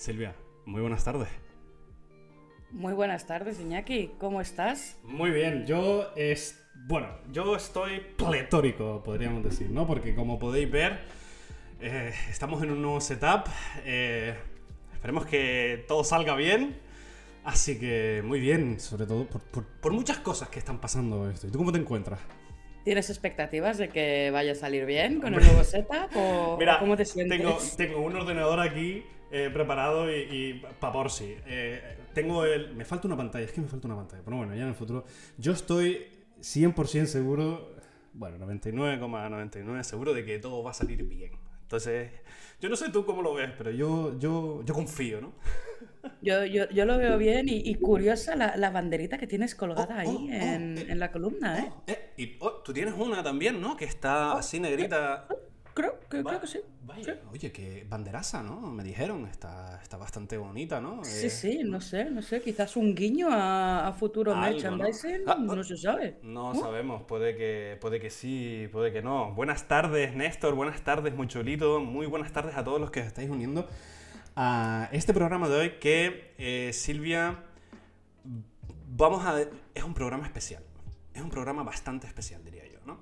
Silvia, muy buenas tardes. Muy buenas tardes, Iñaki. ¿Cómo estás? Muy bien, yo estoy pletórico, podríamos decir, ¿no? Porque como podéis ver, estamos en un nuevo setup. Esperemos que todo salga bien. Así que muy bien, sobre todo por muchas cosas que están pasando esto. ¿Y tú cómo te encuentras? ¿Tienes expectativas de que vaya a salir bien con el Hombre, nuevo setup o cómo mira, te tengo, sientes? tengo un ordenador aquí preparado y pa' por si. Me falta una pantalla, es que me falta una pantalla. Pero bueno, ya en el futuro. Yo estoy 100% seguro, bueno, 99,99 seguro de que todo va a salir bien. Entonces, yo no sé tú cómo lo ves, pero yo confío, ¿no? Yo lo veo bien y curiosa la banderita que tienes colgada Oh, ahí oh, oh, en la columna, ¿eh? tú tienes una también, ¿no? Que está Oh, así eh, negrita. creo que sí. Sí. Vaya, oye, qué banderaza, ¿no? Me dijeron, está bastante bonita, ¿no? Sí, sí, no sé, quizás un guiño a futuro Algo, ¿no? merchandising, Ah, no se sabe. no ¿No? sabemos, puede que sí, puede que no. Buenas tardes, Néstor, buenas tardes, Mucholito, muy buenas tardes a todos los que os estáis uniendo a este programa de hoy que, Silvia, es un programa especial. Es un programa bastante especial, diría yo, ¿no?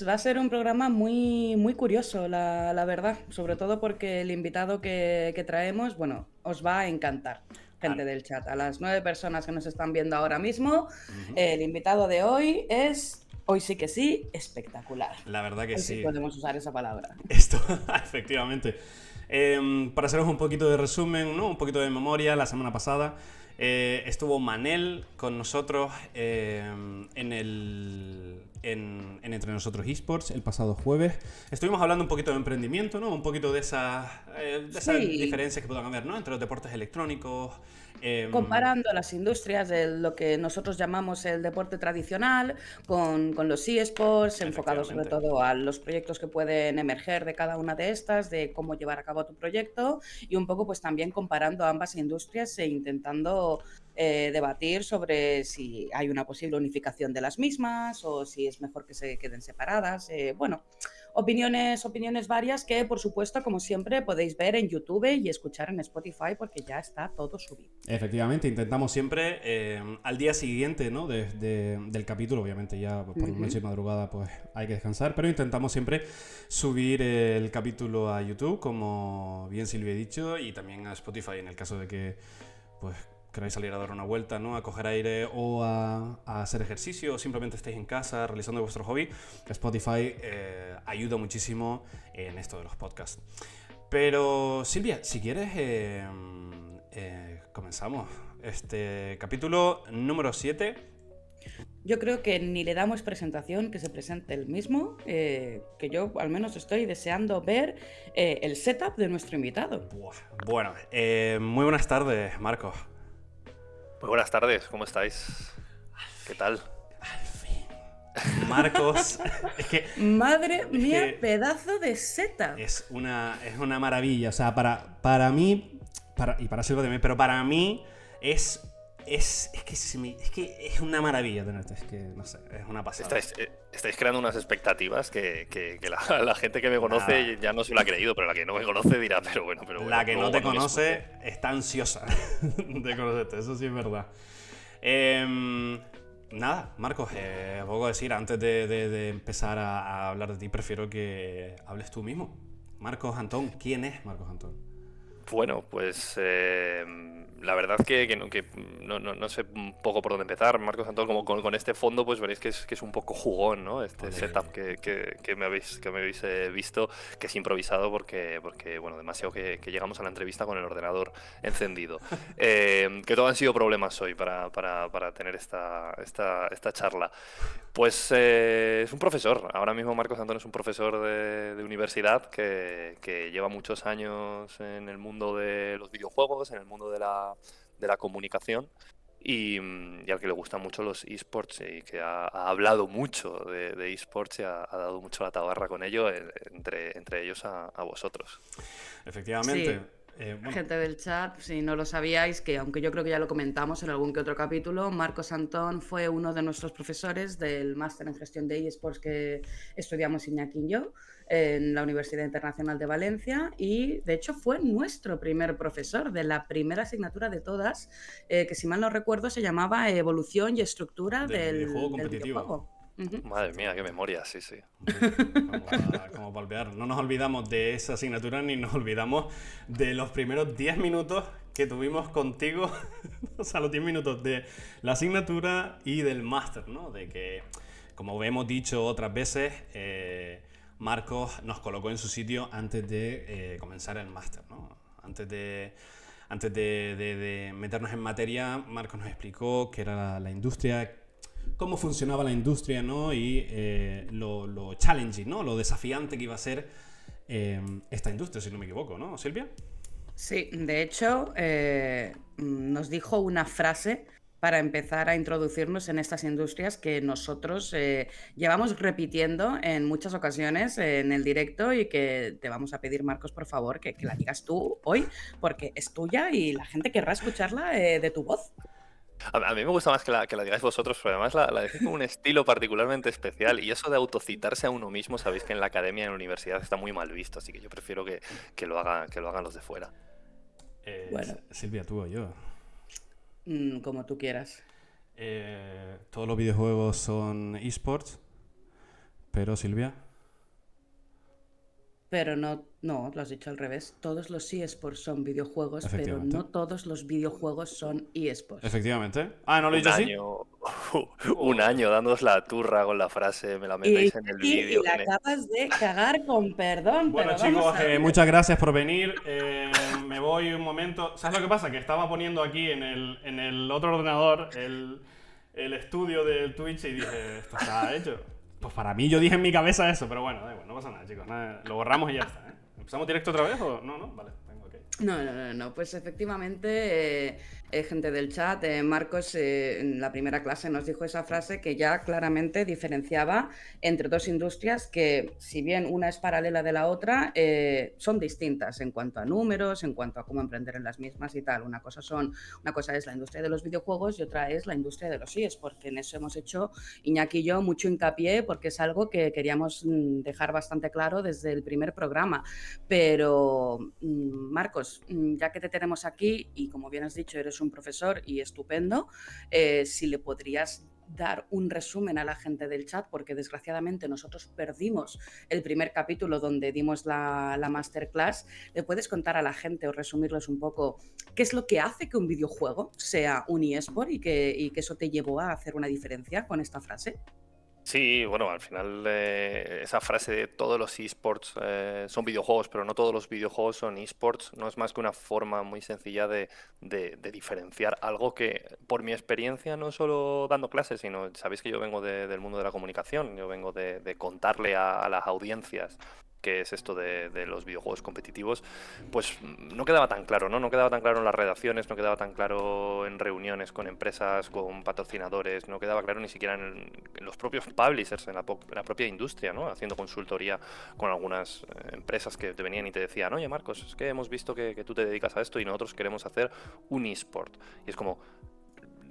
Va a ser un programa muy, muy curioso, la verdad, sobre todo porque el invitado que traemos, bueno, os va a encantar, Ah, gente del chat. A las 9 personas que nos están viendo ahora mismo, ujú. el invitado de hoy es, hoy sí que sí, espectacular. La verdad que Hoy sí sí. podemos usar esa palabra. Esto, efectivamente. Para haceros un poquito de resumen, ¿no? Un poquito de memoria, la semana pasada estuvo Manel con nosotros en Entre Nosotros Esports el pasado jueves. Estuvimos hablando un poquito de emprendimiento, ¿no? Un poquito de esas Sí, diferencias que puedan haber, ¿no? Entre los deportes electrónicos. em, comparando las industrias de lo que nosotros llamamos el deporte tradicional con los eSports, enfocados sobre Efectivamente. todo a los proyectos que pueden emerger de cada una de estas, de cómo llevar a cabo tu proyecto y un poco pues también comparando ambas industrias e intentando debatir sobre si hay una posible unificación de las mismas o si es mejor que se queden separadas. Bueno, opiniones varias que, por supuesto, como siempre, podéis ver en YouTube y escuchar en Spotify porque ya está todo subido. Efectivamente, intentamos siempre al día siguiente, ¿no? Del capítulo, obviamente ya por la noche y Ujú. madrugada pues hay que descansar, pero intentamos siempre subir el capítulo a YouTube, como bien Silvia ha dicho, y también a Spotify en el caso de que pues queráis salir a dar una vuelta, ¿no? A coger aire o a hacer ejercicio o simplemente estéis en casa realizando vuestro hobby. Spotify ayuda muchísimo en esto de los podcasts. Pero Silvia, si quieres, comenzamos. Este capítulo número 7. Yo creo que ni le damos presentación, que se presente el mismo, que yo al menos estoy deseando ver el setup de nuestro invitado. Bueno, muy buenas tardes, Marcos. Muy buenas tardes, ¿cómo estáis? ¿Qué tal? Al fin. Marcos, es que, Madre es mía, que pedazo de setup. es una maravilla. O sea, para mí, y para Silvia también, pero para mí es que es una maravilla tenerte. Es que, no sé, es una pasada. Estáis creando unas expectativas que la gente que me Nada. conoce ya no se lo ha creído, pero la que no me conoce dirá, pero La bueno, que no luego te cuando me escuche. conoce está ansiosa de conocerte, eso sí es verdad. Em, Nada, Marcos, poco decir, antes de empezar a hablar de ti, prefiero que hables tú mismo. Marcos Antón, ¿quién es Marcos Antón? Bueno, pues la verdad que no sé un poco por dónde empezar. Marcos Antón, como con este fondo, pues veréis que es un poco jugón, ¿no? Este Ole. setup que me habéis visto, que es improvisado porque bueno, demasiado que llegamos a la entrevista con el ordenador encendido. Que todo han sido problemas hoy para tener esta charla. Pues es un profesor. Ahora mismo Marcos Antón es un profesor de universidad que lleva muchos años en el mundo de los videojuegos, en el mundo de la comunicación y al que le gustan mucho los esports y que ha hablado mucho de esports y ha dado mucho la tabarra con ello, entre ellos a vosotros. Sí, Efectivamente. Bueno, Gente del chat, si no lo sabíais, que aunque yo creo que ya lo comentamos en algún que otro capítulo, Marcos Antón fue uno de nuestros profesores del máster en gestión de eSports que estudiamos Iñaki y yo en la Universidad Internacional de Valencia, y de hecho fue nuestro primer profesor de la primera asignatura de todas, que si mal no recuerdo se llamaba Evolución y Estructura del videojuego del competitivo. videojuego. Ujú. Madre mía, qué memoria, sí, sí. Como para olvidar. No nos olvidamos de esa asignatura ni nos olvidamos de los primeros 10 minutos que tuvimos contigo. O sea, los 10 minutos de la asignatura y del máster, ¿no? De que, como hemos dicho otras veces, Marcos nos colocó en su sitio antes de comenzar el máster, ¿no? Antes de meternos en materia, Marcos nos explicó qué era la industria, cómo funcionaba la industria, ¿no? Y lo challenging, ¿no? Lo desafiante que iba a ser esta industria, si no me equivoco, ¿no, Silvia? Sí, de hecho, nos dijo una frase para empezar a introducirnos en estas industrias que nosotros llevamos repitiendo en muchas ocasiones en el directo, y que te vamos a pedir, Marcos, por favor, que la digas tú hoy, porque es tuya y la gente querrá escucharla de tu voz. A mí me gusta más que la digáis vosotros, pero además la decís con un estilo particularmente especial. Y eso de autocitarse a uno mismo, sabéis que en la academia y en la universidad está muy mal visto, así que yo prefiero que lo hagan los de fuera. Bueno. Silvia, tú o yo. Como tú quieras. Todos los videojuegos son esports, pero Silvia. Pero no, lo has dicho al revés. Todos los eSports son videojuegos, pero Efectivamente. no todos los videojuegos son eSports. Efectivamente. Ah, ¿no lo he Un dicho así? año, un año dándoos la turra con la frase, me la metéis en el Y vídeo. la acabas de cagar con perdón, Bueno, pero vamos chicos, a ver. muchas gracias por venir. Me voy un momento. ¿Sabes lo que pasa? Que estaba poniendo aquí en el otro ordenador el estudio del Twitch y dije, esto está hecho. Pues para mí yo dije en mi cabeza eso, pero bueno, da igual, no pasa nada, chicos. Nada, lo borramos y ya está. ¿Empezamos directo otra vez o no? Vale, venga, ok. No. Pues efectivamente, gente del chat, Marcos en la primera clase nos dijo esa frase que ya claramente diferenciaba entre dos industrias que, si bien una es paralela de la otra, son distintas en cuanto a números, en cuanto a cómo emprender en las mismas y tal. Una cosa es la industria de los videojuegos y otra es la industria de los eSports, porque en eso hemos hecho Iñaki y yo mucho hincapié, porque es algo que queríamos dejar bastante claro desde el primer programa. Pero, Marcos, ya que te tenemos aquí y como bien has dicho, eres un profesor y estupendo, si le podrías dar un resumen a la gente del chat, porque desgraciadamente nosotros perdimos el primer capítulo donde dimos la masterclass. ¿Le puedes contar a la gente o resumirles un poco qué es lo que hace que un videojuego sea un eSport y que eso te llevó a hacer una diferencia con esta frase? Sí, bueno, al final esa frase de todos los esports son videojuegos, pero no todos los videojuegos son esports, no es más que una forma muy sencilla de diferenciar algo que, por mi experiencia, no solo dando clases, sino sabéis que yo vengo del mundo de la comunicación, yo vengo de contarle a las audiencias qué es esto de los videojuegos competitivos, pues no quedaba tan claro, ¿no? No quedaba tan claro en las redacciones, no quedaba tan claro en reuniones con empresas, con patrocinadores, no quedaba claro ni siquiera en los propios publishers, en la propia industria, ¿no? Haciendo consultoría con algunas empresas que te venían y te decían, oye Marcos, es que hemos visto que tú te dedicas a esto y nosotros queremos hacer un eSport. Y es como,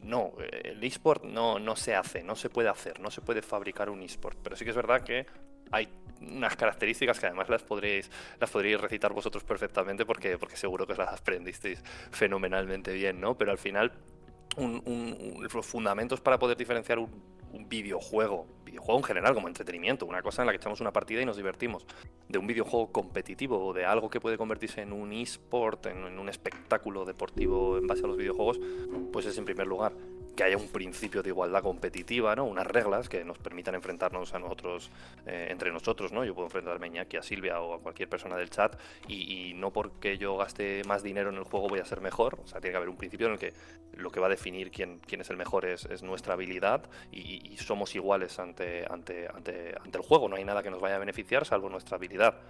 no, el eSport no se hace, no se puede hacer, no se puede fabricar un eSport, pero sí que es verdad que hay unas características que además las podríais recitar vosotros perfectamente porque seguro que os las aprendisteis fenomenalmente bien, ¿no? Pero al final los fundamentos para poder diferenciar un videojuego en general como entretenimiento, una cosa en la que echamos una partida y nos divertimos, de un videojuego competitivo o de algo que puede convertirse en un eSport, en un espectáculo deportivo en base a los videojuegos, pues es en primer lugar que haya un principio de igualdad competitiva, ¿no? Unas reglas que nos permitan enfrentarnos a nosotros, entre nosotros, ¿no? Yo puedo enfrentarme a Iñaki, a Silvia o a cualquier persona del chat y no porque yo gaste más dinero en el juego voy a ser mejor. O sea, tiene que haber un principio en el que lo que va a definir quién es el mejor es nuestra habilidad y somos iguales ante el juego. No hay nada que nos vaya a beneficiar salvo nuestra habilidad.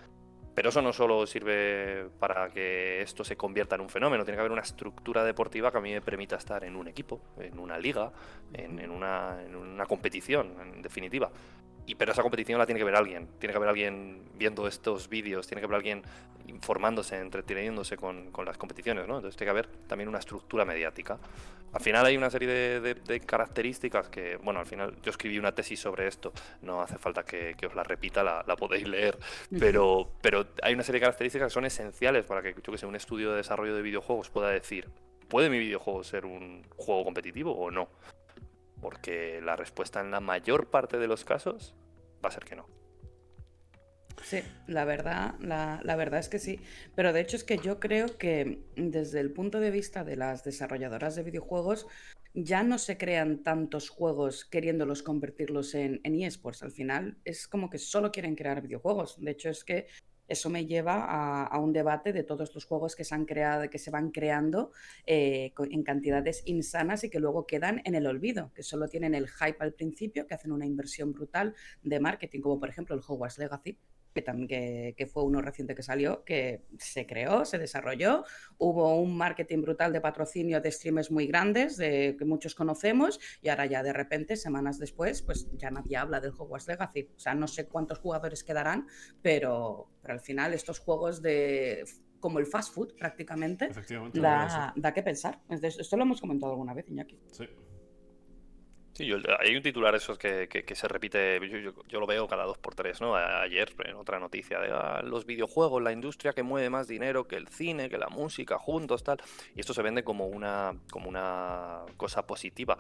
Pero eso no solo sirve para que esto se convierta en un fenómeno, tiene que haber una estructura deportiva que a mí me permita estar en un equipo, en una liga, en una competición, en definitiva. Pero esa competición la tiene que ver alguien. Tiene que haber alguien viendo estos vídeos, tiene que haber alguien informándose, entreteniéndose con las competiciones, ¿no? Entonces tiene que haber también una estructura mediática. Al final hay una serie de características que, bueno, al final yo escribí una tesis sobre esto, no hace falta que os la repita, la podéis leer, pero hay una serie de características que son esenciales para que, yo que sé, un estudio de desarrollo de videojuegos pueda decir, ¿puede mi videojuego ser un juego competitivo o no? Porque la respuesta en la mayor parte de los casos va a ser que no. Sí, la verdad es que sí. Pero de hecho es que yo creo que desde el punto de vista de las desarrolladoras de videojuegos, ya no se crean tantos juegos queriéndolos convertirlos en eSports. Al final es como que solo quieren crear videojuegos. De hecho es que eso me lleva a un debate de todos los juegos que se han creado, que se van creando en cantidades insanas y que luego quedan en el olvido, que solo tienen el hype al principio, que hacen una inversión brutal de marketing, como por ejemplo el Hogwarts Legacy, que fue uno reciente que salió, que se creó, se desarrolló, hubo un marketing brutal de patrocinio de streamers muy grandes, que muchos conocemos, y ahora ya de repente, semanas después, pues ya nadie habla del Hogwarts Legacy. O sea, no sé cuántos jugadores quedarán, pero al final estos juegos como el fast food prácticamente, Efectivamente, lo veo así. da que pensar. Esto lo hemos comentado alguna vez, Iñaki. Sí. Sí, hay un titular esos que se repite, yo lo veo cada 2 por 3, ¿no? Ayer en otra noticia de los videojuegos, la industria que mueve más dinero que el cine, que la música, juntos, tal. Y esto se vende como una cosa positiva.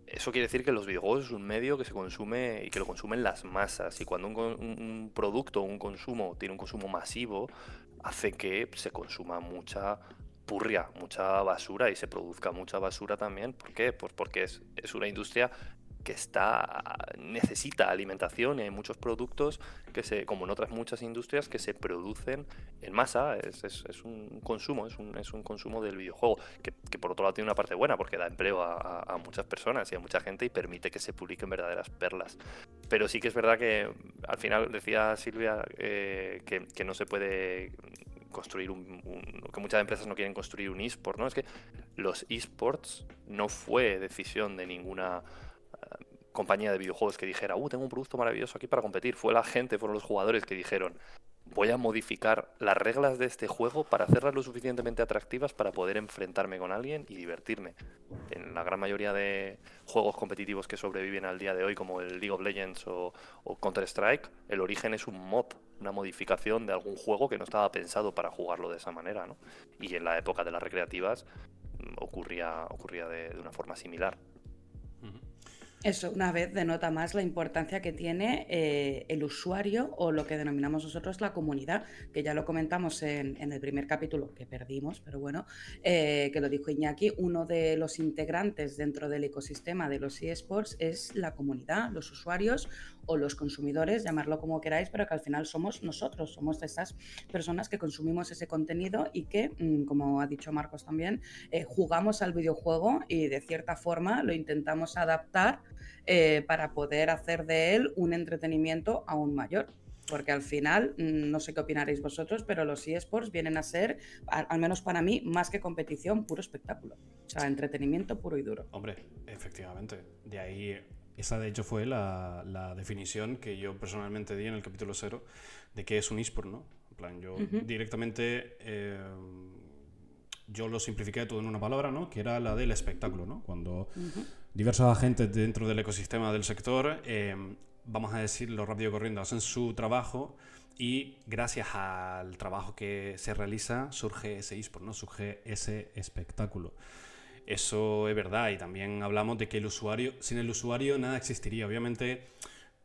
Eso quiere decir que los videojuegos es un medio que se consume y que lo consumen las masas. Y cuando un producto, un consumo, tiene un consumo masivo, hace que se consuma mucha purria, mucha basura y se produzca mucha basura también. ¿Por qué? Pues porque es una industria que necesita alimentación y hay muchos productos como en otras muchas industrias, que se producen en masa. Es un consumo, es un consumo del videojuego, que por otro lado tiene una parte buena porque da empleo a muchas personas y a mucha gente y permite que se publiquen verdaderas perlas. Pero sí que es verdad que al final decía Silvia que no se puede construir que muchas empresas no quieren construir un eSport, ¿no? Es que los eSports no fue decisión de ninguna compañía de videojuegos que dijera, tengo un producto maravilloso aquí para competir. Fueron los jugadores que dijeron, voy a modificar las reglas de este juego para hacerlas lo suficientemente atractivas para poder enfrentarme con alguien y divertirme. En la gran mayoría de juegos competitivos que sobreviven al día de hoy, como el League of Legends o Counter-Strike, el origen es un mod, una modificación de algún juego que no estaba pensado para jugarlo de esa manera, ¿no? Y en la época de las recreativas ocurría de una forma similar. Eso, una vez denota más la importancia que tiene el usuario o lo que denominamos nosotros la comunidad, que ya lo comentamos en el primer capítulo, que perdimos, pero bueno, que lo dijo Iñaki, uno de los integrantes dentro del ecosistema de los eSports es la comunidad, los usuarios o los consumidores, llamarlo como queráis, pero que al final somos nosotros, somos esas personas que consumimos ese contenido y que, como ha dicho Marcos también, jugamos al videojuego y de cierta forma lo intentamos adaptar para poder hacer de él un entretenimiento aún mayor. Porque al final, no sé qué opinaréis vosotros, pero los eSports vienen a ser, al menos para mí, más que competición, puro espectáculo. O sea, entretenimiento puro y duro. Hombre, efectivamente. De ahí, esa de hecho fue la definición que yo personalmente di en el capítulo 0 de qué es un eSport, ¿no? En plan, yo directamente yo lo simplifiqué todo en una palabra, ¿no? Que era la del espectáculo, ¿no? Cuando diversos agentes dentro del ecosistema del sector, vamos a decirlo rápido corriendo, hacen su trabajo y gracias al trabajo que se realiza surge ese eSport, ¿no? Surge ese espectáculo. Eso es verdad, y también hablamos de que sin el usuario nada existiría. Obviamente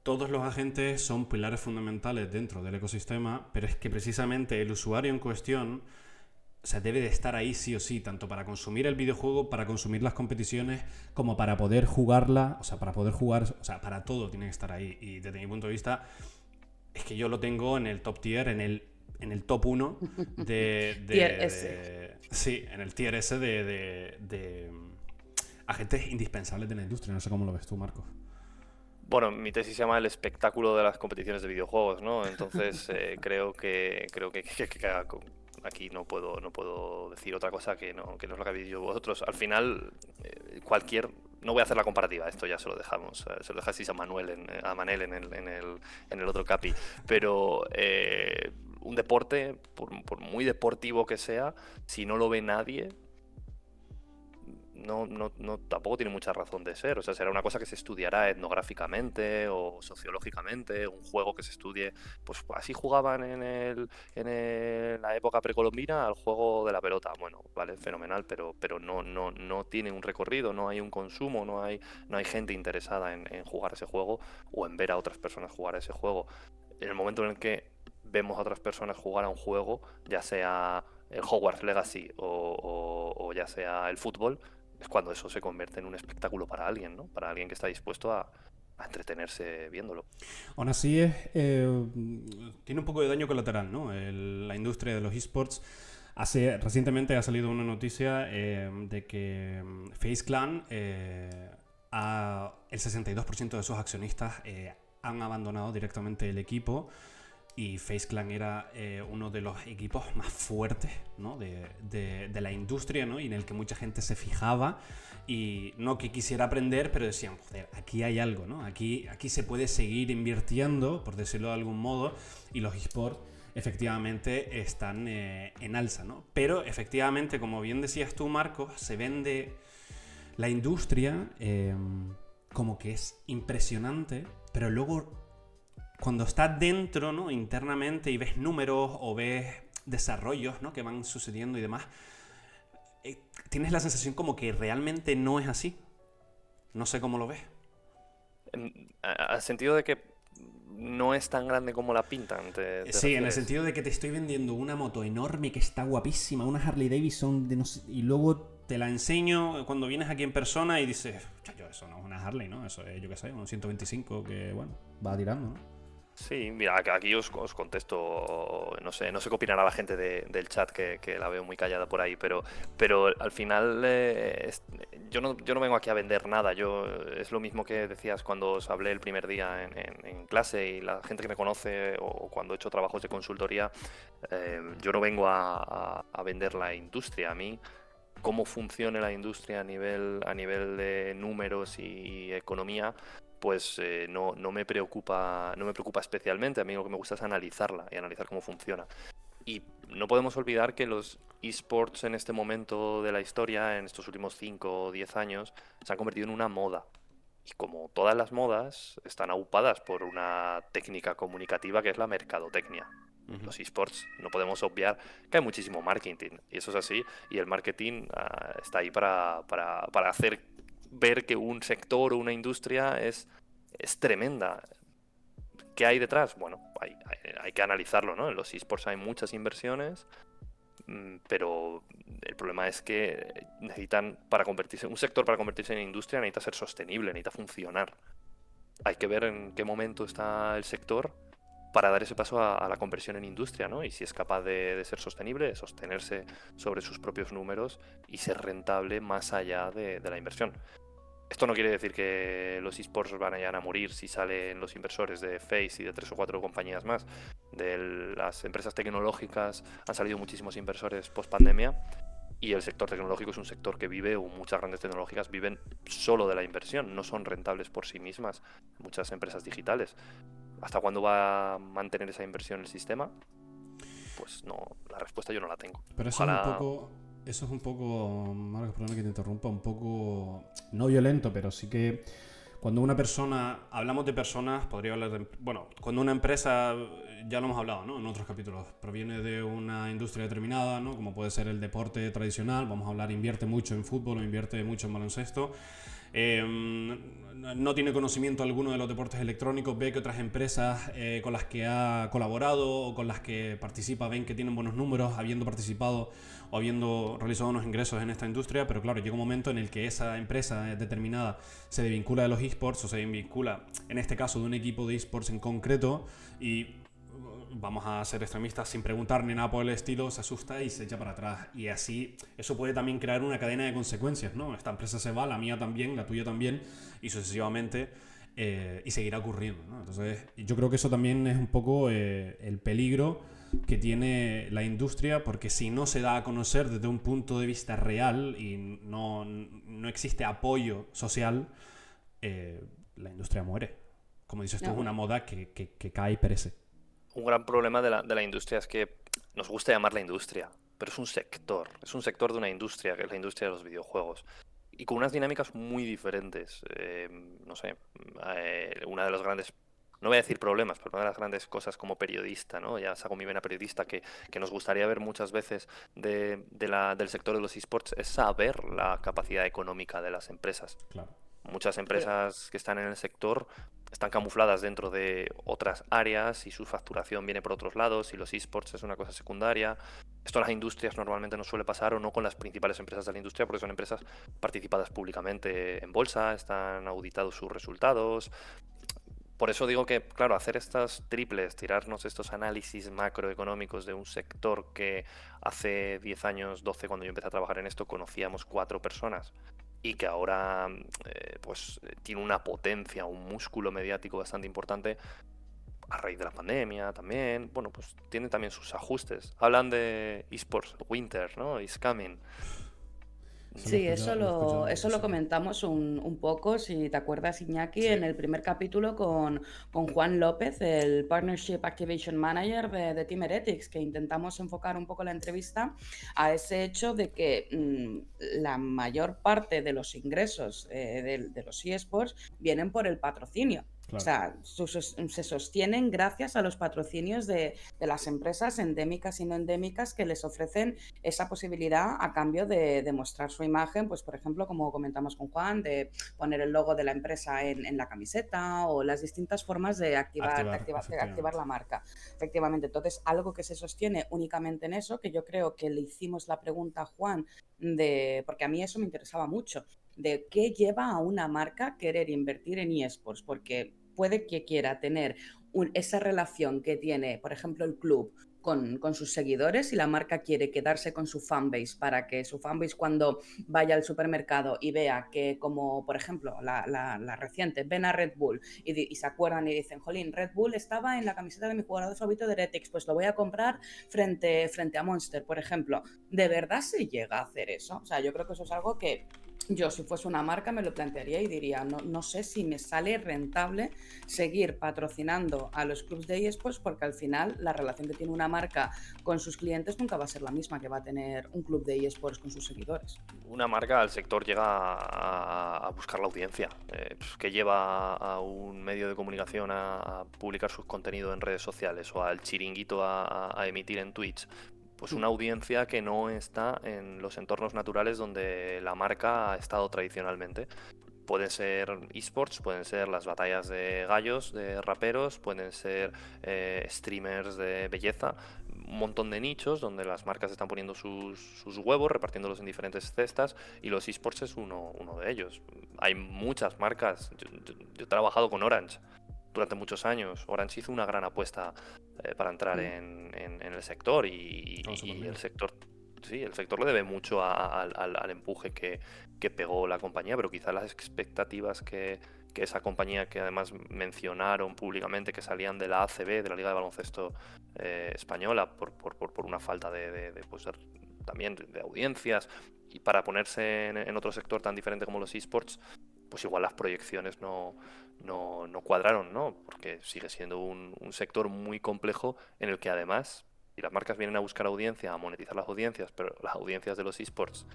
todos los agentes son pilares fundamentales dentro del ecosistema, pero es que precisamente el usuario en cuestión, o sea, debe de estar ahí sí o sí, tanto para consumir el videojuego, para consumir las competiciones, como para poder jugarla, o sea, para poder jugar, o sea, para todo tiene que estar ahí. Y desde mi punto de vista, es que yo lo tengo en el top tier, en el top 1 Tier S. Sí, en el tier S de agentes indispensables de la industria. No sé cómo lo ves tú, Marcos. Bueno, mi tesis se llama El espectáculo de las competiciones de videojuegos, ¿no? Entonces creo que aquí no puedo decir otra cosa que no es lo que habéis dicho vosotros. Al final, cualquier no voy a hacer la comparativa, esto ya se lo dejamos, se lo dejáis a Manel en el otro capi, pero un deporte, por muy deportivo que sea, si no lo ve nadie, tampoco tiene mucha razón de ser. O sea, será una cosa que se estudiará etnográficamente o sociológicamente, un juego que se estudie, pues así jugaban la época precolombina al juego de la pelota. Bueno, vale, fenomenal, pero no tiene un recorrido, no hay un consumo, no hay gente interesada en jugar ese juego o en ver a otras personas jugar ese juego. En el momento en el que vemos a otras personas jugar a un juego, ya sea el Hogwarts Legacy o ya sea el fútbol, es cuando eso se convierte en un espectáculo para alguien, ¿no? Para alguien que está dispuesto a entretenerse viéndolo. Aún así tiene un poco de daño colateral, ¿no? La industria de los esports. Recientemente ha salido una noticia de que FaZe Clan, el 62% de sus accionistas han abandonado directamente el equipo. Y FaZe Clan era uno de los equipos más fuertes, ¿no? de la industria, ¿no? Y en el que mucha gente se fijaba y no que quisiera aprender, pero decían, joder, aquí hay algo, ¿no? Aquí se puede seguir invirtiendo, por decirlo de algún modo, y los esports efectivamente están en alza, ¿no? Pero efectivamente, como bien decías tú, Marcos, se vende la industria como que es impresionante, pero luego cuando estás dentro, ¿no? Internamente, y ves números o ves desarrollos, ¿no? que van sucediendo y demás, tienes la sensación como que realmente no es así. No sé cómo lo ves. Al sentido de que no es tan grande como la pintan. Sí, en el sentido de que te estoy vendiendo una moto enorme que está guapísima, una Harley Davidson, y luego te la enseño cuando vienes aquí en persona y dices, chacho, eso no es una Harley, ¿no? Eso es, yo qué sé, un 125 que, bueno, va tirando, ¿no? Sí, mira, aquí os contesto, no sé qué opinará la gente del chat, que la veo muy callada por ahí, pero al final yo no vengo aquí a vender nada. Es lo mismo que decías cuando os hablé el primer día en clase, y la gente que me conoce o cuando he hecho trabajos de consultoría, yo no vengo a vender la industria. A mí, cómo funcione la industria a nivel de números y economía, pues no me preocupa especialmente. A mí lo que me gusta es analizarla y analizar cómo funciona. Y no podemos olvidar que los esports en este momento de la historia, en estos últimos 5 o 10 años, se han convertido en una moda. Y como todas las modas, están aupadas por una técnica comunicativa que es la mercadotecnia. Los esports, no podemos obviar que hay muchísimo marketing, y eso es así, y el marketing está ahí para hacer ver que un sector o una industria es tremenda. ¿Qué hay detrás? Bueno, hay que analizarlo, ¿no? En los esports hay muchas inversiones, pero el problema es que un sector para convertirse en industria necesita ser sostenible, necesita funcionar. Hay que ver en qué momento está el sector para dar ese paso a la conversión en industria, ¿no? Y si es capaz de ser sostenible, de sostenerse sobre sus propios números y ser rentable más allá de la inversión. Esto no quiere decir que los esports van a morir si salen los inversores de FaZe y de 3 o 4 compañías más. De las empresas tecnológicas han salido muchísimos inversores post pandemia, y el sector tecnológico es un sector que vive, o muchas grandes tecnológicas viven solo de la inversión, no son rentables por sí mismas. Muchas empresas digitales. ¿Hasta cuándo va a mantener esa inversión el sistema? Pues no, la respuesta yo no la tengo. Pero Ojalá... eso es un poco, Marcos, perdona que te interrumpa, un poco, no violento, pero sí que cuando una persona, hablamos de personas, podría hablar de, bueno, cuando una empresa, ya lo hemos hablado, ¿no? En otros capítulos, proviene de una industria determinada, ¿no? Como puede ser el deporte tradicional, vamos a hablar, invierte mucho en fútbol o invierte mucho en baloncesto, no tiene conocimiento alguno de los deportes electrónicos, ve que otras empresas con las que ha colaborado o con las que participa ven que tienen buenos números, habiendo participado o habiendo realizado unos ingresos en esta industria, pero claro, llega un momento en el que esa empresa determinada se desvincula de los esports, o se desvincula, en este caso, de un equipo de esports en concreto, y vamos a ser extremistas, sin preguntar ni nada por el estilo, se asusta y se echa para atrás. Y así, eso puede también crear una cadena de consecuencias, ¿no? Esta empresa se va, la mía también, la tuya también, y sucesivamente, y seguirá ocurriendo, ¿no? Entonces, yo creo que eso también es un poco el peligro que tiene la industria, porque si no se da a conocer desde un punto de vista real y no existe apoyo social, la industria muere. Como dices tú, es No, una moda que cae y perece. Un gran problema de la industria es que nos gusta llamarla industria, pero es un sector de una industria, que es la industria de los videojuegos. Y con unas dinámicas muy diferentes. No sé, una de los grandes, no voy a decir problemas, pero una de las grandes cosas como periodista, ¿no? Ya saco mi vena periodista, que nos gustaría ver muchas veces del sector de los esports, es saber la capacidad económica de las empresas. Claro. Muchas pero empresas que están en el sector están camufladas dentro de otras áreas y su facturación viene por otros lados y los esports es una cosa secundaria. Esto en las industrias normalmente no suele pasar o no con las principales empresas de la industria porque son empresas participadas públicamente en bolsa, están auditados sus resultados. Por eso digo que, claro, hacer estas triples, tirarnos estos análisis macroeconómicos de un sector que hace 10 años, 12, cuando yo empecé a trabajar en esto, conocíamos 4 personas y que ahora tiene una potencia, un músculo mediático bastante importante a raíz de la pandemia también. Bueno, pues tiene también sus ajustes. Hablan de esports, winter, ¿no? Is coming. Eso lo he sí, escuchado, lo he escuchado, eso lo sí. comentamos un poco, si te acuerdas, Iñaki, Sí. en el primer capítulo con Juan López, el Partnership Activation Manager de Team Heretics, que intentamos enfocar un poco la entrevista a ese hecho de que la mayor parte de los ingresos de los eSports vienen por el patrocinio. O Claro. sea, se sostienen gracias a los patrocinios de las empresas endémicas y no endémicas que les ofrecen esa posibilidad a cambio de mostrar su imagen, pues por ejemplo, como comentamos con Juan, de poner el logo de la empresa en la camiseta o las distintas formas de Activar, de activar efectivamente. la marca. Efectivamente, entonces algo que se sostiene únicamente en eso, que yo creo que le hicimos la pregunta a Juan, porque a mí eso me interesaba mucho, de qué lleva a una marca querer invertir en eSports, porque puede que quiera tener esa relación que tiene, por ejemplo, el club con sus seguidores y la marca quiere quedarse con su fanbase para que su fanbase cuando vaya al supermercado y vea que, como por ejemplo la reciente, ven a Red Bull y se acuerdan y dicen, jolín, Red Bull estaba en la camiseta de mi jugador favorito de Heretics, pues lo voy a comprar frente a Monster, por ejemplo. ¿De verdad se llega a hacer eso? O sea, yo creo que eso es algo que yo, si fuese una marca, me lo plantearía y diría, no sé si me sale rentable seguir patrocinando a los clubs de eSports porque al final la relación que tiene una marca con sus clientes nunca va a ser la misma que va a tener un club de eSports con sus seguidores. Una marca al sector llega a buscar la audiencia, que lleva a un medio de comunicación a publicar sus contenidos en redes sociales o al chiringuito a emitir en Twitch. Pues una audiencia que no está en los entornos naturales donde la marca ha estado tradicionalmente. Pueden ser esports, pueden ser las batallas de gallos, de raperos, pueden ser streamers de belleza, un montón de nichos donde las marcas están poniendo sus huevos, repartiéndolos en diferentes cestas y los esports es uno de ellos. Hay muchas marcas, yo he trabajado con Orange durante muchos años. Orange hizo una gran apuesta para entrar en el sector y el sector... Sí, el sector le debe mucho al empuje que pegó la compañía, pero quizás las expectativas que esa compañía, que además mencionaron públicamente que salían de la ACB, de la Liga de Baloncesto Española, por una falta también de audiencias, y para ponerse en otro sector tan diferente como los esports, pues igual las proyecciones no cuadraron, ¿no? Porque sigue siendo un sector muy complejo en el que además, y las marcas vienen a buscar audiencia, a monetizar las audiencias, pero las audiencias de los esports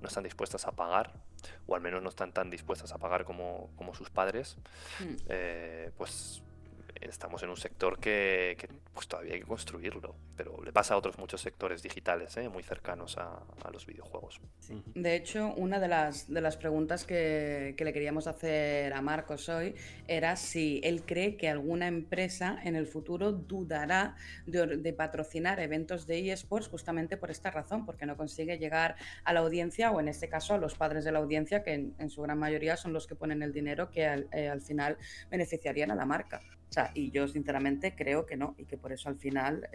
no están dispuestas a pagar, o al menos no están tan dispuestas a pagar como sus padres, pues estamos en un sector que pues todavía hay que construirlo, pero le pasa a otros muchos sectores digitales, muy cercanos a los videojuegos. Sí. De hecho, una de las preguntas que le queríamos hacer a Marcos hoy era si él cree que alguna empresa en el futuro dudará de patrocinar eventos de eSports justamente por esta razón, porque no consigue llegar a la audiencia o en este caso a los padres de la audiencia, que en su gran mayoría son los que ponen el dinero que al final beneficiarían a la marca. O sea, y yo sinceramente creo que no, y que por eso al final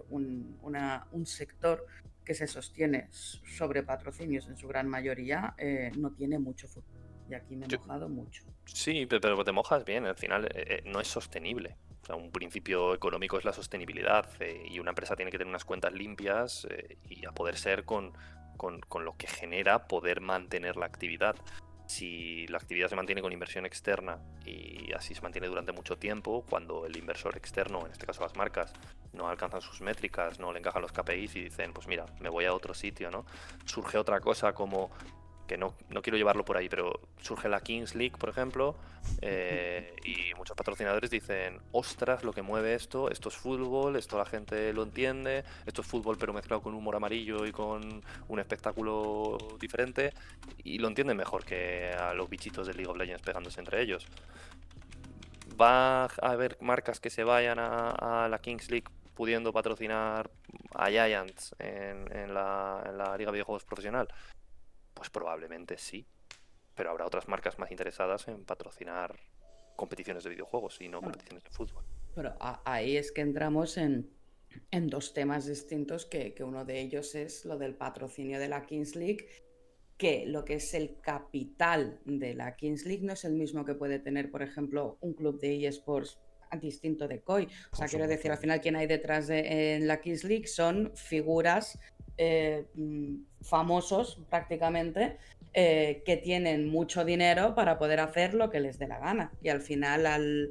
un sector que se sostiene sobre patrocinios en su gran mayoría no tiene mucho futuro. Y aquí me he Yo- mojado mucho. sí, pero te mojas bien, al final no es sostenible. O sea, un principio económico es la sostenibilidad, y una empresa tiene que tener unas cuentas limpias, y a poder ser con lo que genera poder mantener la actividad. Si la actividad se mantiene con inversión externa y así se mantiene durante mucho tiempo, cuando el inversor externo, en este caso las marcas, no alcanzan sus métricas, no le encajan los KPIs y dicen, pues mira, me voy a otro sitio, ¿no? Surge otra cosa como, que no quiero llevarlo por ahí, pero surge la Kings League, por ejemplo, y muchos patrocinadores dicen, ostras, lo que mueve esto es fútbol, esto la gente lo entiende, esto es fútbol pero mezclado con humor amarillo y con un espectáculo diferente, y lo entienden mejor que a los bichitos de League of Legends pegándose entre ellos. ¿Va a haber marcas que se vayan a la Kings League pudiendo patrocinar a Giants en la Liga de Videojuegos Profesional? Pues probablemente sí, pero habrá otras marcas más interesadas en patrocinar competiciones de videojuegos y no competiciones de fútbol. Pero ahí es que entramos en dos temas distintos, que uno de ellos es lo del patrocinio de la Kings League, que lo que es el capital de la Kings League no es el mismo que puede tener, por ejemplo, un club de eSports distinto de COI. O sea, quiero decir, al final, quien hay detrás en la Kings League son figuras famosos prácticamente, que tienen mucho dinero para poder hacer lo que les dé la gana. Y al final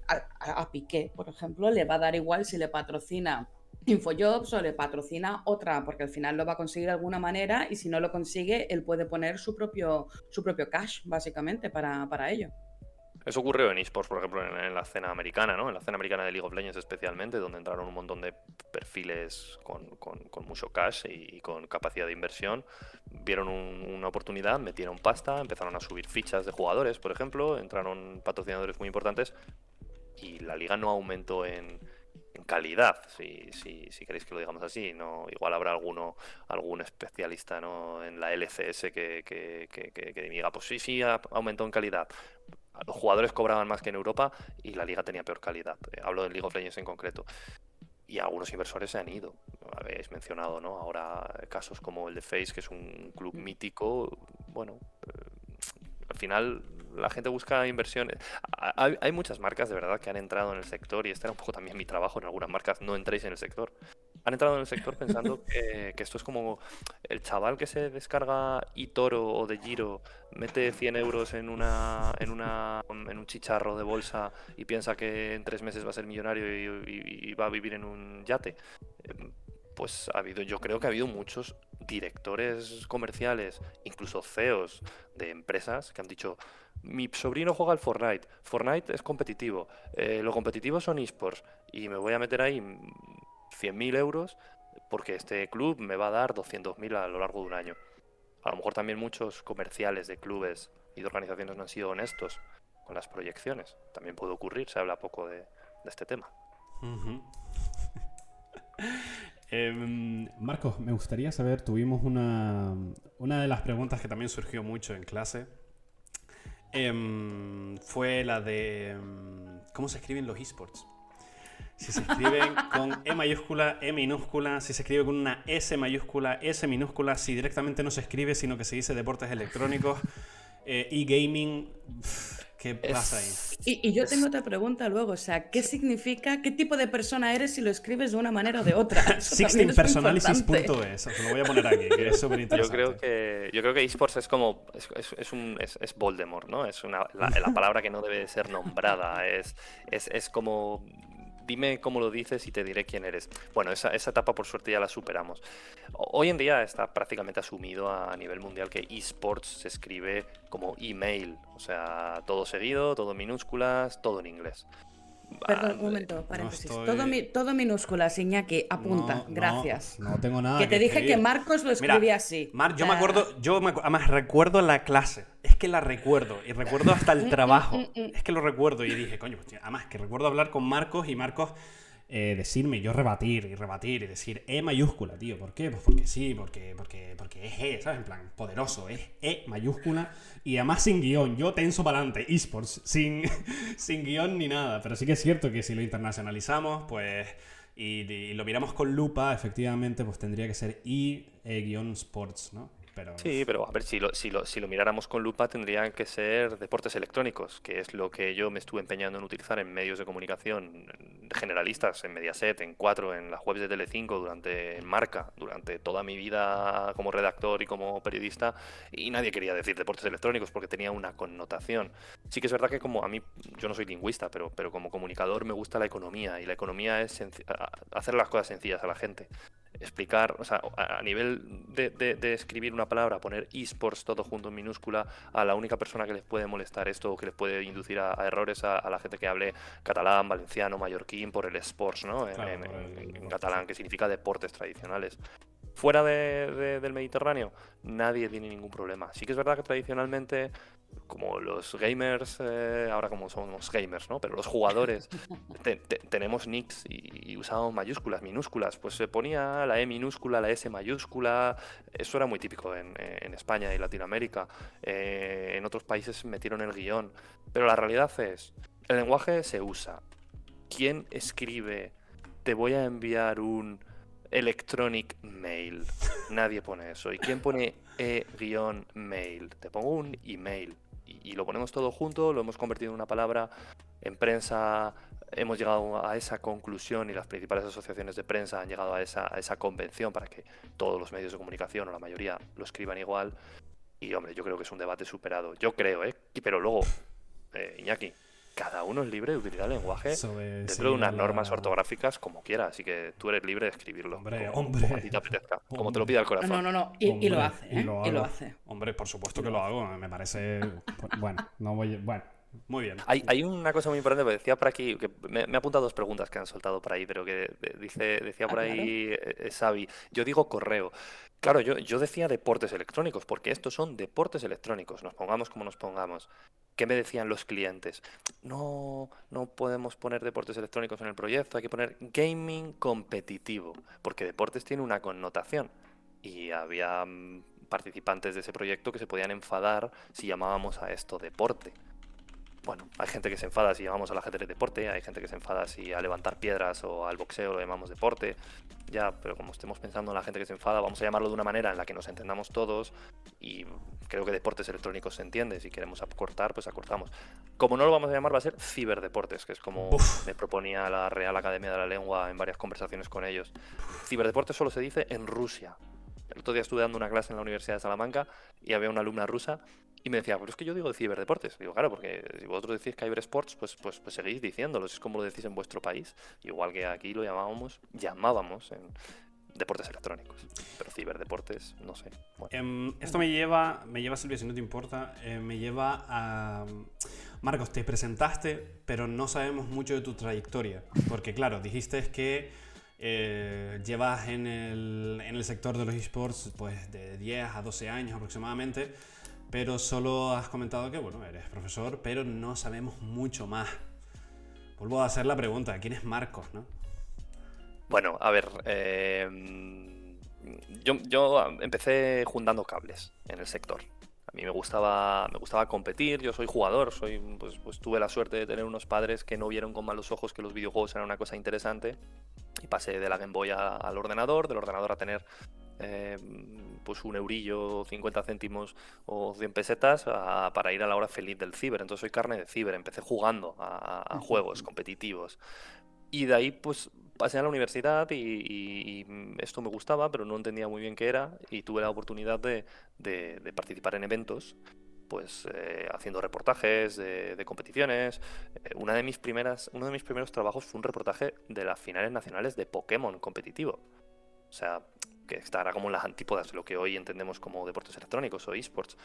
a Piqué, por ejemplo, le va a dar igual si le patrocina Infojobs o le patrocina otra, porque al final lo va a conseguir de alguna manera, y si no lo consigue, él puede poner su propio cash, básicamente, para ello. Eso ocurrió en eSports, por ejemplo, en la escena americana, ¿no? En la escena americana de League of Legends especialmente, donde entraron un montón de perfiles con mucho cash y con capacidad de inversión. Vieron una oportunidad, metieron pasta, empezaron a subir fichas de jugadores, por ejemplo, entraron patrocinadores muy importantes y la liga no aumentó en calidad, si queréis que lo digamos así. No, igual habrá algún especialista, ¿no?, en la LCS que diga, pues sí, ha aumentado en calidad. Los jugadores cobraban más que en Europa y la liga tenía peor calidad. Hablo de League of Legends en concreto. Y algunos inversores se han ido. Habéis mencionado, ¿no?, ahora casos como el de FaZe, que es un club mítico. Bueno, al final la gente busca inversiones. Hay muchas marcas de verdad que han entrado en el sector, y este era un poco también mi trabajo en algunas marcas: no entréis en el sector. Han entrado en el sector pensando que esto es como el chaval que se descarga eToro o de Giro, mete 100 euros en un chicharro de bolsa y piensa que en 3 meses va a ser millonario y va a vivir en un yate. Pues yo creo que ha habido muchos directores comerciales, incluso CEOs de empresas, que han dicho: mi sobrino juega al Fortnite, Fortnite es competitivo, lo competitivo son eSports, y me voy a meter ahí 100.000 euros porque este club me va a dar 200.000 a lo largo de un año. A lo mejor también muchos comerciales de clubes y de organizaciones no han sido honestos con las proyecciones. También puede ocurrir, se habla poco de este tema. Marcos, me gustaría saber, tuvimos una de las preguntas que también surgió mucho en clase, fue la de ¿cómo se escriben los esports? Si se escriben con E mayúscula, E minúscula, si se escribe con una S mayúscula, S minúscula, si directamente no se escribe, sino que se dice deportes electrónicos, e-gaming. ¿Qué pasa ahí? Y yo tengo otra pregunta luego, o sea, ¿qué significa, qué tipo de persona eres si lo escribes de una manera o de otra? 16personalysis.es, os lo voy a poner aquí, que es súper interesante. Yo creo que eSports es como es Voldemort, ¿no? Es la palabra que no debe ser nombrada. Es como: dime cómo lo dices y te diré quién eres. Bueno, esa etapa por suerte ya la superamos. Hoy en día está prácticamente asumido a nivel mundial que eSports se escribe como email, o sea, todo seguido, todo en minúsculas, todo en inglés. Perdón, un momento, paréntesis. Todo minúsculas, Iñaki, apunta, gracias. No tengo nada que te dije escribir. que Marcos lo escribía así. Yo me acuerdo, además recuerdo la clase. Es que la recuerdo, y recuerdo hasta el trabajo. Es que lo recuerdo, y dije, coño, además que recuerdo hablar con Marcos, y Marcos decirme, yo rebatir, y decir E mayúscula, tío. ¿Por qué? Pues porque sí, porque es E, ¿sabes? En plan, poderoso, es E mayúscula, y además sin guión. Yo tenso para adelante, eSports, sin guión ni nada. Pero sí que es cierto que si lo internacionalizamos, pues, y lo miramos con lupa, efectivamente, pues tendría que ser E-sports, ¿no? pero... Sí, pero a ver, si lo miráramos con lupa, tendrían que ser deportes electrónicos, que es lo que yo me estuve empeñando en utilizar en medios de comunicación generalistas, en Mediaset, en Cuatro, en las webs de Telecinco, en Marca, durante toda mi vida como redactor y como periodista, y nadie quería decir deportes electrónicos porque tenía una connotación. Sí que es verdad que como a mí, yo no soy lingüista, pero como comunicador me gusta la economía, y la economía es hacer las cosas sencillas a la gente. Explicar, o sea, a nivel de escribir una palabra, poner esports todo junto en minúscula, a la única persona que les puede molestar esto o que les puede inducir a errores a la gente que hable catalán, valenciano, mallorquín, por el sports, ¿no? Claro, por el En deporte, catalán, sí. que significa deportes tradicionales. Fuera del Mediterráneo, nadie tiene ningún problema. Sí que es verdad que tradicionalmente, como los gamers, ahora como somos gamers, ¿no? Pero los jugadores tenemos nicks y usamos mayúsculas, minúsculas. Pues se ponía la E minúscula, la S mayúscula. Eso era muy típico en España y Latinoamérica. En otros países metieron el guión. Pero la realidad es, el lenguaje se usa. ¿Quién escribe? Te voy a enviar un electronic mail. Nadie pone eso. ¿Y quién pone e-mail? Te pongo un email. Y lo ponemos todo junto, lo hemos convertido en una palabra. En prensa hemos llegado a esa conclusión y las principales asociaciones de prensa han llegado a esa convención para que todos los medios de comunicación o la mayoría lo escriban igual. Y hombre, yo creo que es un debate superado. Yo creo, ¿eh? Pero luego, Iñaki, cada uno es libre de utilizar el lenguaje Eso es dentro de seguir a unas normas la... ortográficas como quiera, así que tú eres libre de escribirlo Hombre, como a ti te apetezca, como te lo hombre. pida el No, corazón. no. Y lo Hombre, hace, y ¿eh? lo Y lo hago. hace. Hombre, por supuesto Y que lo lo hace. hago. Me parece... Bueno, no voy... Bueno, muy bien. Hay una cosa muy importante, porque decía por aquí, que me ha apuntado dos preguntas que han soltado por ahí, pero que decía Ah, por claro. ahí Xavi, yo digo correo. Claro, yo decía deportes electrónicos, porque estos son deportes electrónicos, nos pongamos como nos pongamos. ¿Qué me decían los clientes? No podemos poner deportes electrónicos en el proyecto, hay que poner gaming competitivo, porque deportes tiene una connotación. Y había participantes de ese proyecto que se podían enfadar si llamábamos a esto deporte. Bueno, hay gente que se enfada si llamamos al ajedrez deporte, hay gente que se enfada si a levantar piedras o al boxeo lo llamamos deporte. Ya, pero como estemos pensando en la gente que se enfada, vamos a llamarlo de una manera en la que nos entendamos todos, y creo que deportes electrónicos se entiende. Si queremos acortar, pues acortamos. Como no lo vamos a llamar, va a ser ciberdeportes, que es como Buf. me proponía la Real Academia de la Lengua en varias conversaciones con ellos. Ciberdeportes solo se dice en Rusia. El otro día estuve dando una clase en la Universidad de Salamanca y había una alumna rusa y me decía, pero es que yo digo de ciberdeportes. Digo, claro, porque si vosotros decís cybersports, pues seguís diciéndolo, es como lo decís en vuestro país. Igual que aquí lo llamábamos en deportes electrónicos. Pero ciberdeportes, no sé. Bueno. Esto me lleva, Silvia, si no te importa, me lleva a... Marcos, te presentaste, pero no sabemos mucho de tu trayectoria. Porque claro, dijiste que llevas en el sector de los esports pues de 10 a 12 años aproximadamente, pero solo has comentado que, bueno, eres profesor, pero no sabemos mucho más. Vuelvo a hacer la pregunta, ¿quién es Marcos, no? Bueno, a ver, yo empecé juntando cables en el sector. A mí me gustaba competir, yo soy jugador, pues tuve la suerte de tener unos padres que no vieron con malos ojos que los videojuegos eran una cosa interesante, y pasé de la Game Boy al ordenador, del ordenador a tener pues un eurillo, 50 céntimos o 100 pesetas para ir a la hora feliz del ciber. Entonces soy carne de ciber, empecé jugando a juegos competitivos. Y de ahí pues pasé a la universidad y esto me gustaba, pero no entendía muy bien qué era, y tuve la oportunidad de participar en eventos, pues haciendo reportajes de competiciones. Uno de mis primeros trabajos fue un reportaje de las finales nacionales de Pokémon competitivo. O sea, que estará como en las antípodas de lo que hoy entendemos como deportes electrónicos o esports.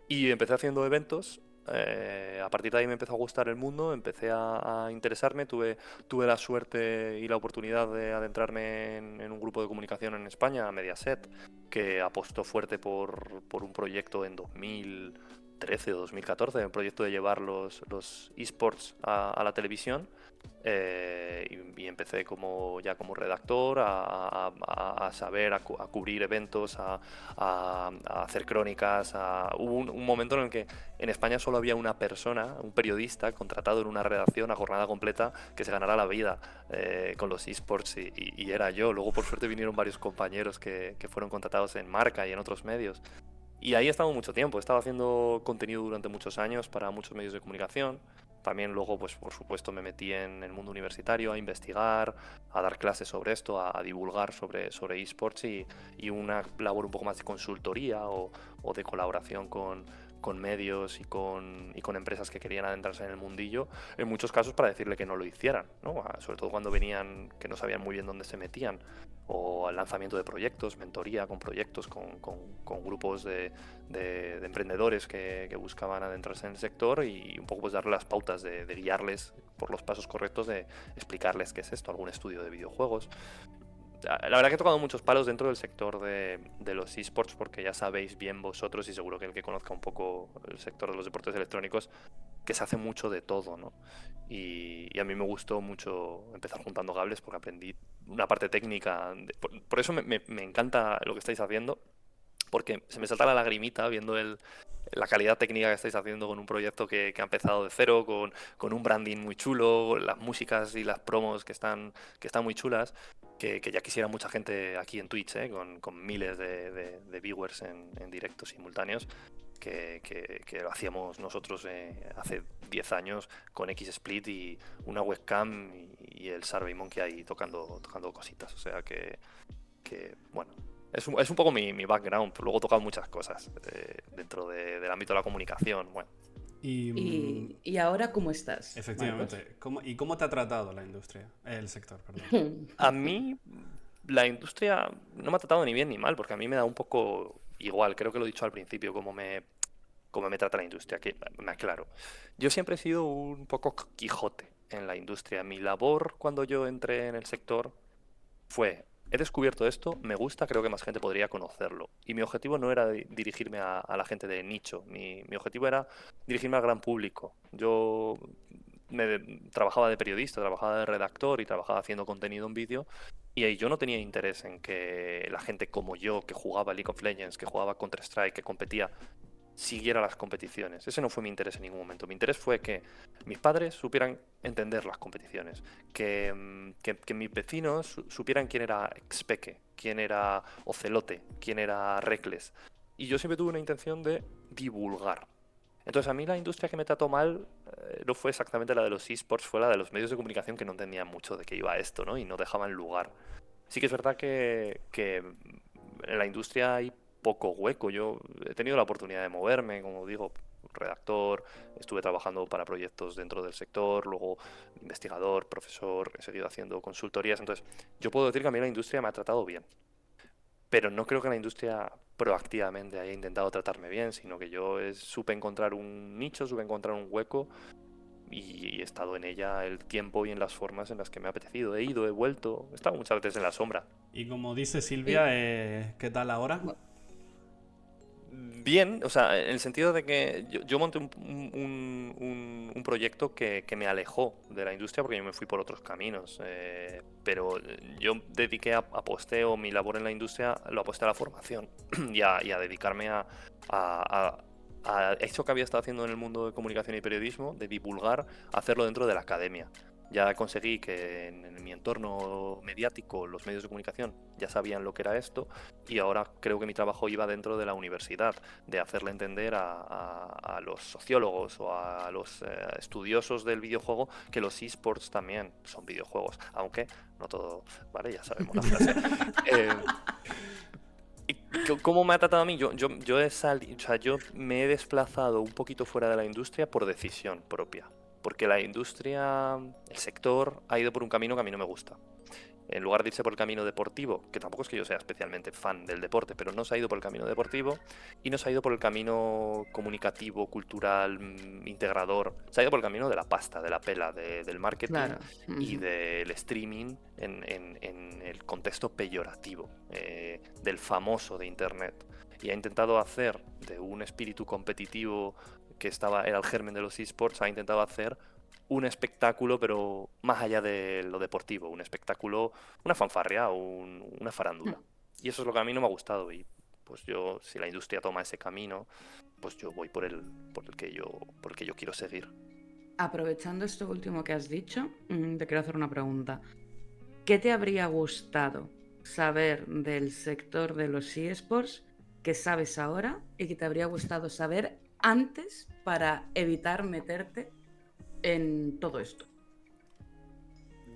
Y empecé haciendo eventos. A partir de ahí me empezó a gustar el mundo, empecé a interesarme, tuve la suerte y la oportunidad de adentrarme en un grupo de comunicación en España, Mediaset, que apostó fuerte por un proyecto en 2013 o 2014, un proyecto de llevar los esports a la televisión. Y empecé como redactor a saber, a cubrir eventos, a hacer crónicas. Hubo un momento en el que en España solo había una persona, un periodista contratado en una redacción a jornada completa, que se ganara la vida con los esports, y era yo. Luego por suerte vinieron varios compañeros que fueron contratados en Marca y en otros medios. Y ahí he estado mucho tiempo, he estado haciendo contenido durante muchos años para muchos medios de comunicación. También luego, pues por supuesto, me metí en el mundo universitario a investigar, a dar clases sobre esto, a divulgar sobre esports y una labor un poco más de consultoría o de colaboración con medios y con empresas que querían adentrarse en el mundillo, en muchos casos para decirle que no lo hicieran, ¿no? Sobre todo cuando venían que no sabían muy bien dónde se metían, o al lanzamiento de proyectos, mentoría con proyectos, con grupos de emprendedores que buscaban adentrarse en el sector y un poco pues darle las pautas de guiarles por los pasos correctos, de explicarles qué es esto, algún estudio de videojuegos. La verdad que he tocado muchos palos dentro del sector de los esports, porque ya sabéis bien vosotros, y seguro que el que conozca un poco el sector de los deportes electrónicos, que se hace mucho de todo, ¿no? Y a mí me gustó mucho empezar juntando cables porque aprendí una parte técnica. Por eso me encanta lo que estáis haciendo, porque se me salta la lagrimita viendo la calidad técnica que estáis haciendo con un proyecto que ha empezado de cero, con un branding muy chulo, las músicas y las promos que están muy chulas, que ya quisiera mucha gente aquí en Twitch, con miles de viewers en directos simultáneos, que lo hacíamos nosotros hace 10 años con XSplit y una webcam y el SurveyMonkey ahí tocando cositas. O sea bueno, es un poco mi background. Luego he tocado muchas cosas dentro del ámbito de la comunicación. Bueno, ¿Y ahora cómo estás, efectivamente. ¿Cómo te ha tratado la industria? El sector, perdón. a mí la industria no me ha tratado ni bien ni mal, porque a mí me da un poco igual. Creo que lo he dicho al principio, cómo me trata la industria, que me aclaro. Yo siempre he sido un poco Quijote en la industria. Mi labor cuando yo entré en el sector fue: he descubierto esto, me gusta, creo que más gente podría conocerlo. Y mi objetivo no era dirigirme a la gente de nicho, mi objetivo era dirigirme al gran público. Yo trabajaba de periodista, trabajaba de redactor y trabajaba haciendo contenido en vídeo. Y ahí yo no tenía interés en que la gente como yo, que jugaba League of Legends, que jugaba Counter-Strike, que competía, siguiera las competiciones. Ese no fue mi interés en ningún momento. Mi interés fue que mis padres supieran entender las competiciones, que mis vecinos supieran quién era Xpeke, quién era Ocelote, quién era Reckless. Y yo siempre tuve una intención de divulgar. Entonces a mí la industria que me trató mal no fue exactamente la de los esports, fue la de los medios de comunicación, que no entendían mucho de qué iba esto, ¿no? Y no dejaban lugar. Sí que es verdad que en la industria hay poco hueco. Yo he tenido la oportunidad de moverme, como digo, redactor, estuve trabajando para proyectos dentro del sector, luego investigador, profesor, he seguido haciendo consultorías. Entonces, yo puedo decir que a mí la industria me ha tratado bien, pero no creo que la industria proactivamente haya intentado tratarme bien, sino que yo supe encontrar un nicho, supe encontrar un hueco y he estado en ella el tiempo y en las formas en las que me ha apetecido. He ido, he vuelto, he estado muchas veces en la sombra. Y como dice Silvia, ¿qué tal ahora? Bien, o sea, en el sentido de que yo monté un proyecto que me alejó de la industria porque yo me fui por otros caminos, pero yo aposté, o mi labor en la industria lo aposté a la formación y a dedicarme a eso que había estado haciendo en el mundo de comunicación y periodismo, de divulgar, hacerlo dentro de la academia. Ya conseguí que en mi entorno mediático los medios de comunicación ya sabían lo que era esto, y ahora creo que mi trabajo iba dentro de la universidad, de hacerle entender a los sociólogos o a los estudiosos del videojuego que los esports también son videojuegos, aunque no todo, vale, ya sabemos la frase. ¿Cómo me ha tratado a mí? Yo me he desplazado un poquito fuera de la industria por decisión propia. Porque la industria, el sector, ha ido por un camino que a mí no me gusta. En lugar de irse por el camino deportivo, que tampoco es que yo sea especialmente fan del deporte, pero no se ha ido por el camino deportivo y no se ha ido por el camino comunicativo, cultural, integrador. Se ha ido por el camino de la pasta, de la pela, del marketing, Claro. y del streaming en el contexto peyorativo, del famoso de Internet. Y ha intentado hacer de un espíritu competitivo que era el germen de los esports, ha intentado hacer un espectáculo, pero más allá de lo deportivo, un espectáculo, una fanfarria, una farándula. Y eso es lo que a mí no me ha gustado, y pues yo, si la industria toma ese camino, pues yo voy por el que yo quiero seguir. Aprovechando esto último que has dicho, te quiero hacer una pregunta. ¿Qué te habría gustado saber del sector de los eSports que sabes ahora y que te habría gustado saber antes para evitar meterte en todo esto?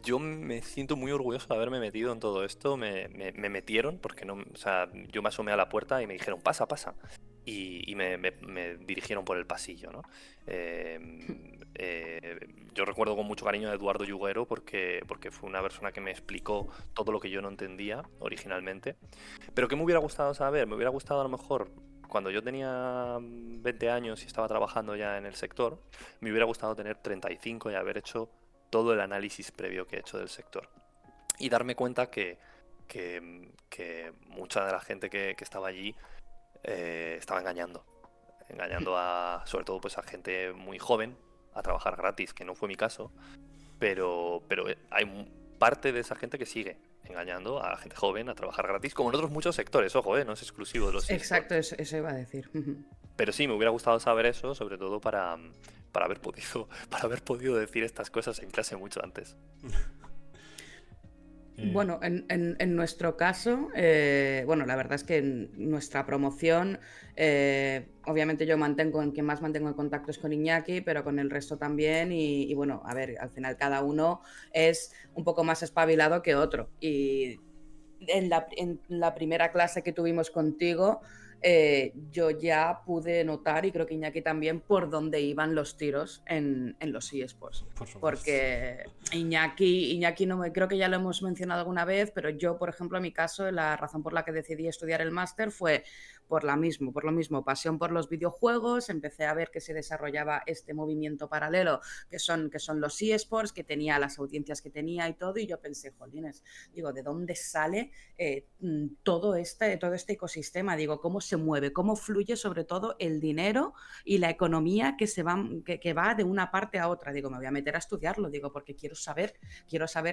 Yo me siento muy orgulloso de haberme metido en todo esto. Me metieron porque no, o sea, yo me asomé a la puerta y me dijeron, pasa, pasa. Y me dirigieron por el pasillo, ¿no? Yo recuerdo con mucho cariño a Eduardo Yuguero porque fue una persona que me explicó todo lo que yo no entendía originalmente. Pero ¿qué me hubiera gustado saber? Me hubiera gustado a lo mejor cuando yo tenía 20 años y estaba trabajando ya en el sector, me hubiera gustado tener 35 y haber hecho todo el análisis previo que he hecho del sector. Y darme cuenta que mucha de la gente que estaba allí estaba engañando a, sobre todo pues a gente muy joven a trabajar gratis, que no fue mi caso, pero hay parte de esa gente que sigue engañando a gente joven a trabajar gratis, como en otros muchos sectores, ojo, no es exclusivo de los Exacto, eSports. eso iba a decir. Pero sí, me hubiera gustado saber eso, sobre todo para para haber podido decir estas cosas en clase mucho antes. Bueno, en nuestro caso, bueno, la verdad es que en nuestra promoción, obviamente yo en quien más mantengo en contacto es con Iñaki, pero con el resto también, y bueno, a ver, al final cada uno es un poco más espabilado que otro. Y en la primera clase que tuvimos contigo, yo ya pude notar, y creo que Iñaki también, por dónde iban los tiros en los eSports. Por supuesto. Porque Iñaki no creo que ya lo hemos mencionado alguna vez, pero yo, por ejemplo, en mi caso, la razón por la que decidí estudiar el máster fue por lo mismo, pasión por los videojuegos. Empecé a ver que se desarrollaba este movimiento paralelo, que son los eSports, que tenía las audiencias que tenía y todo, y yo pensé, jolines, digo, ¿de dónde sale todo este ecosistema? Digo, ¿cómo se mueve? ¿Cómo fluye sobre todo el dinero y la economía que va de una parte a otra? Digo, me voy a meter a estudiarlo, digo, porque quiero saber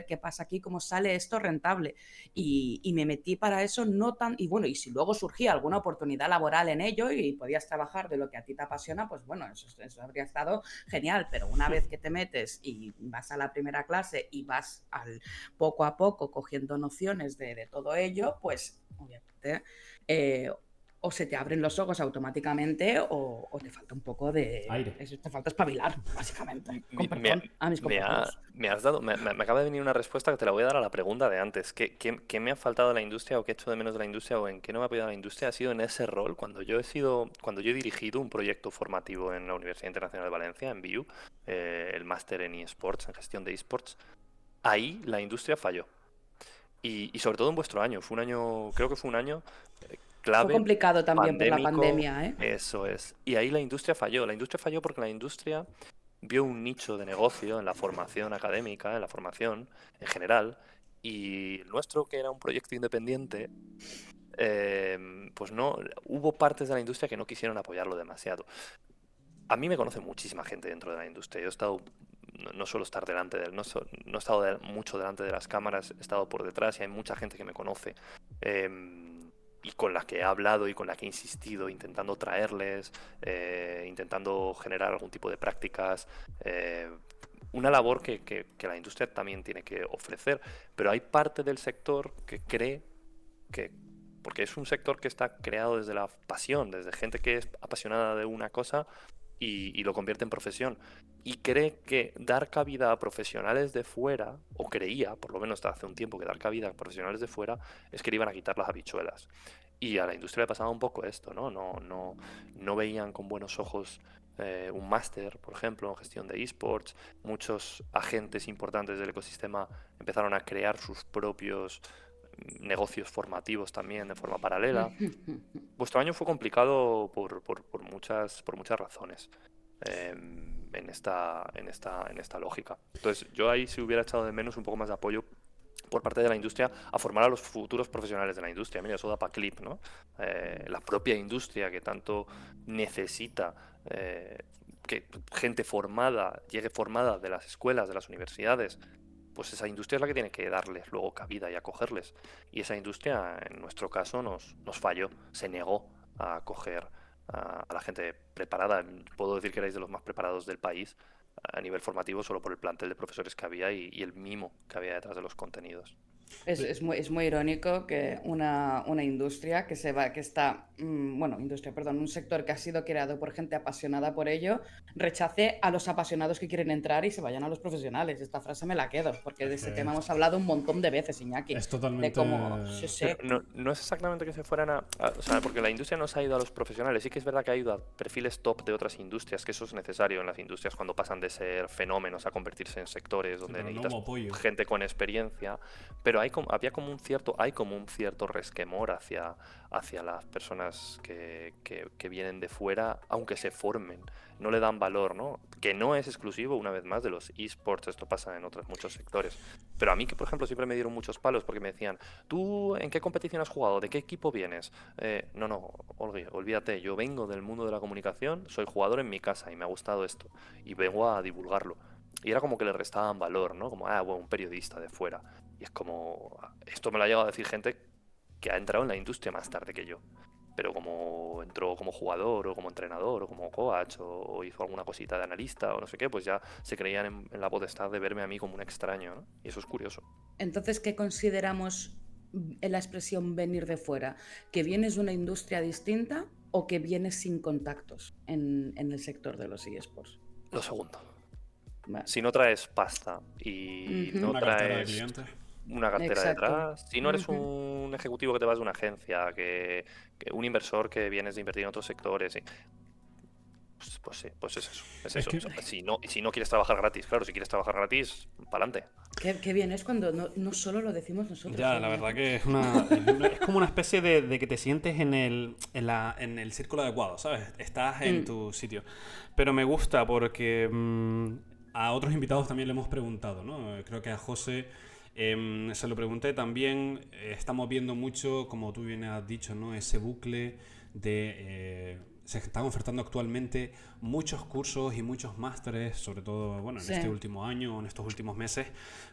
qué pasa aquí, cómo sale esto rentable. Y me metí para eso, y bueno, y si luego surgía alguna oportunidad laboral en ello y podías trabajar de lo que a ti te apasiona, pues bueno, eso habría estado genial. Pero una vez que te metes y vas a la primera clase y vas poco a poco cogiendo nociones de todo ello, pues obviamente o se te abren los ojos automáticamente o te falta un poco de aire. Te falta espabilar, básicamente. Con Me, perdón a mis compañeros. me has dado, me acaba de venir una respuesta que te la voy a dar a la pregunta de antes. ¿Qué me ha faltado de la industria o qué he hecho de menos de la industria o en qué no me ha apoyado la industria? Ha sido en ese rol cuando yo he dirigido un proyecto formativo en la Universidad Internacional de Valencia, en BIU, el máster en eSports, en gestión de eSports. Ahí la industria falló. Y sobre todo en vuestro año. Creo que fue un año Fue clave, complicado también por la pandémico, pandemia, ¿eh? eso es. Y ahí la industria falló. La industria falló porque la industria vio un nicho de negocio en la formación académica, en la formación en general, y el nuestro, que era un proyecto independiente, pues no, hubo partes de la industria que no quisieron apoyarlo demasiado. A mí me conoce muchísima gente dentro de la industria. Yo he estado, no suelo estar delante no he estado mucho delante de las cámaras, he estado por detrás y hay mucha gente que me conoce. Y con la que he hablado y con la que he insistido, intentando traerles, intentando generar algún tipo de prácticas, una labor que la industria también tiene que ofrecer. Pero hay parte del sector que cree que, porque es un sector que está creado desde la pasión, desde gente que es apasionada de una cosa y lo convierte en profesión. Y cree que dar cabida a profesionales de fuera, o creía, por lo menos hasta hace un tiempo, que dar cabida a profesionales de fuera es que le iban a quitar las habichuelas. Y a la industria le pasaba un poco esto, ¿no? No veían con buenos ojos un máster, por ejemplo, en gestión de esports. Muchos agentes importantes del ecosistema empezaron a crear sus propios negocios formativos también de forma paralela. Vuestro año fue complicado por muchas razones en esta lógica. Entonces, yo ahí sí hubiera echado de menos un poco más de apoyo por parte de la industria a formar a los futuros profesionales de la industria. Mira, eso da para clip, ¿no? La propia industria que tanto necesita que gente formada llegue formada de las escuelas, de las universidades, pues esa industria es la que tiene que darles luego cabida y acogerles. Y esa industria, en nuestro caso, nos falló, se negó a acoger a la gente preparada. Puedo decir que erais de los más preparados del país a nivel formativo solo por el plantel de profesores que había y el mimo que había detrás de los contenidos. Es muy irónico que una industria que se va, que está, bueno, industria, perdón, un sector que ha sido creado por gente apasionada por ello, rechace a los apasionados que quieren entrar y se vayan a los profesionales. Esta frase me la quedo, porque de Es ese que tema hemos hablado un montón de veces, Iñaki, es de totalmente... cómo, sí, Pero sí, no es exactamente que se fueran o sea, porque la industria no se ha ido a los profesionales. Sí que es verdad que ha ido a perfiles top de otras industrias, que eso es necesario en las industrias cuando pasan de ser fenómenos a convertirse en sectores Sí, donde pero no necesitas hubo apoyo. gente con experiencia. Pero hay como un cierto resquemor hacia las personas que vienen de fuera, aunque se formen. No le dan valor, ¿no? Que no es exclusivo, una vez más, de los esports. Esto pasa en otros muchos sectores. Pero a mí, que por ejemplo, siempre me dieron muchos palos porque me decían, ¿tú en qué competición has jugado? ¿De qué equipo vienes? No, olvídate, yo vengo del mundo de la comunicación, soy jugador en mi casa y me ha gustado esto y vengo a divulgarlo. Y era como que le restaban valor, ¿no? Como, bueno, un periodista de fuera. Y es como, esto me lo ha llegado a decir gente que ha entrado en la industria más tarde que yo. Pero como entró como jugador o como entrenador o como coach o hizo alguna cosita de analista o no sé qué, pues ya se creían en la potestad de verme a mí como un extraño, ¿no? Y eso es curioso. Entonces, ¿qué consideramos en la expresión venir de fuera? ¿Que vienes de una industria distinta o que vienes sin contactos en el sector de los eSports? Lo segundo. Vale. Si no traes pasta y Ujú. no Una cartera de traes clientes. una cartera Exacto. detrás, si no eres Ujú. un ejecutivo que te vas de una agencia, que un inversor que vienes de invertir en otros sectores, pues sí, pues es eso, es Es eso. que O sea, si no quieres trabajar gratis, claro, si quieres trabajar gratis, pa'lante. Qué bien es cuando no solo lo decimos nosotros, ya, la verdad Iñaki. que es como una especie de que te sientes en el círculo adecuado, ¿sabes? Estás en Mm, tu sitio. Pero me gusta porque a otros invitados también le hemos preguntado, ¿no? Creo que a José se lo pregunté también. Estamos viendo mucho, como tú bien has dicho, ¿no? Ese bucle de... se están ofertando actualmente muchos cursos y muchos másteres, sobre todo bueno, en sí. este último año o en estos últimos meses,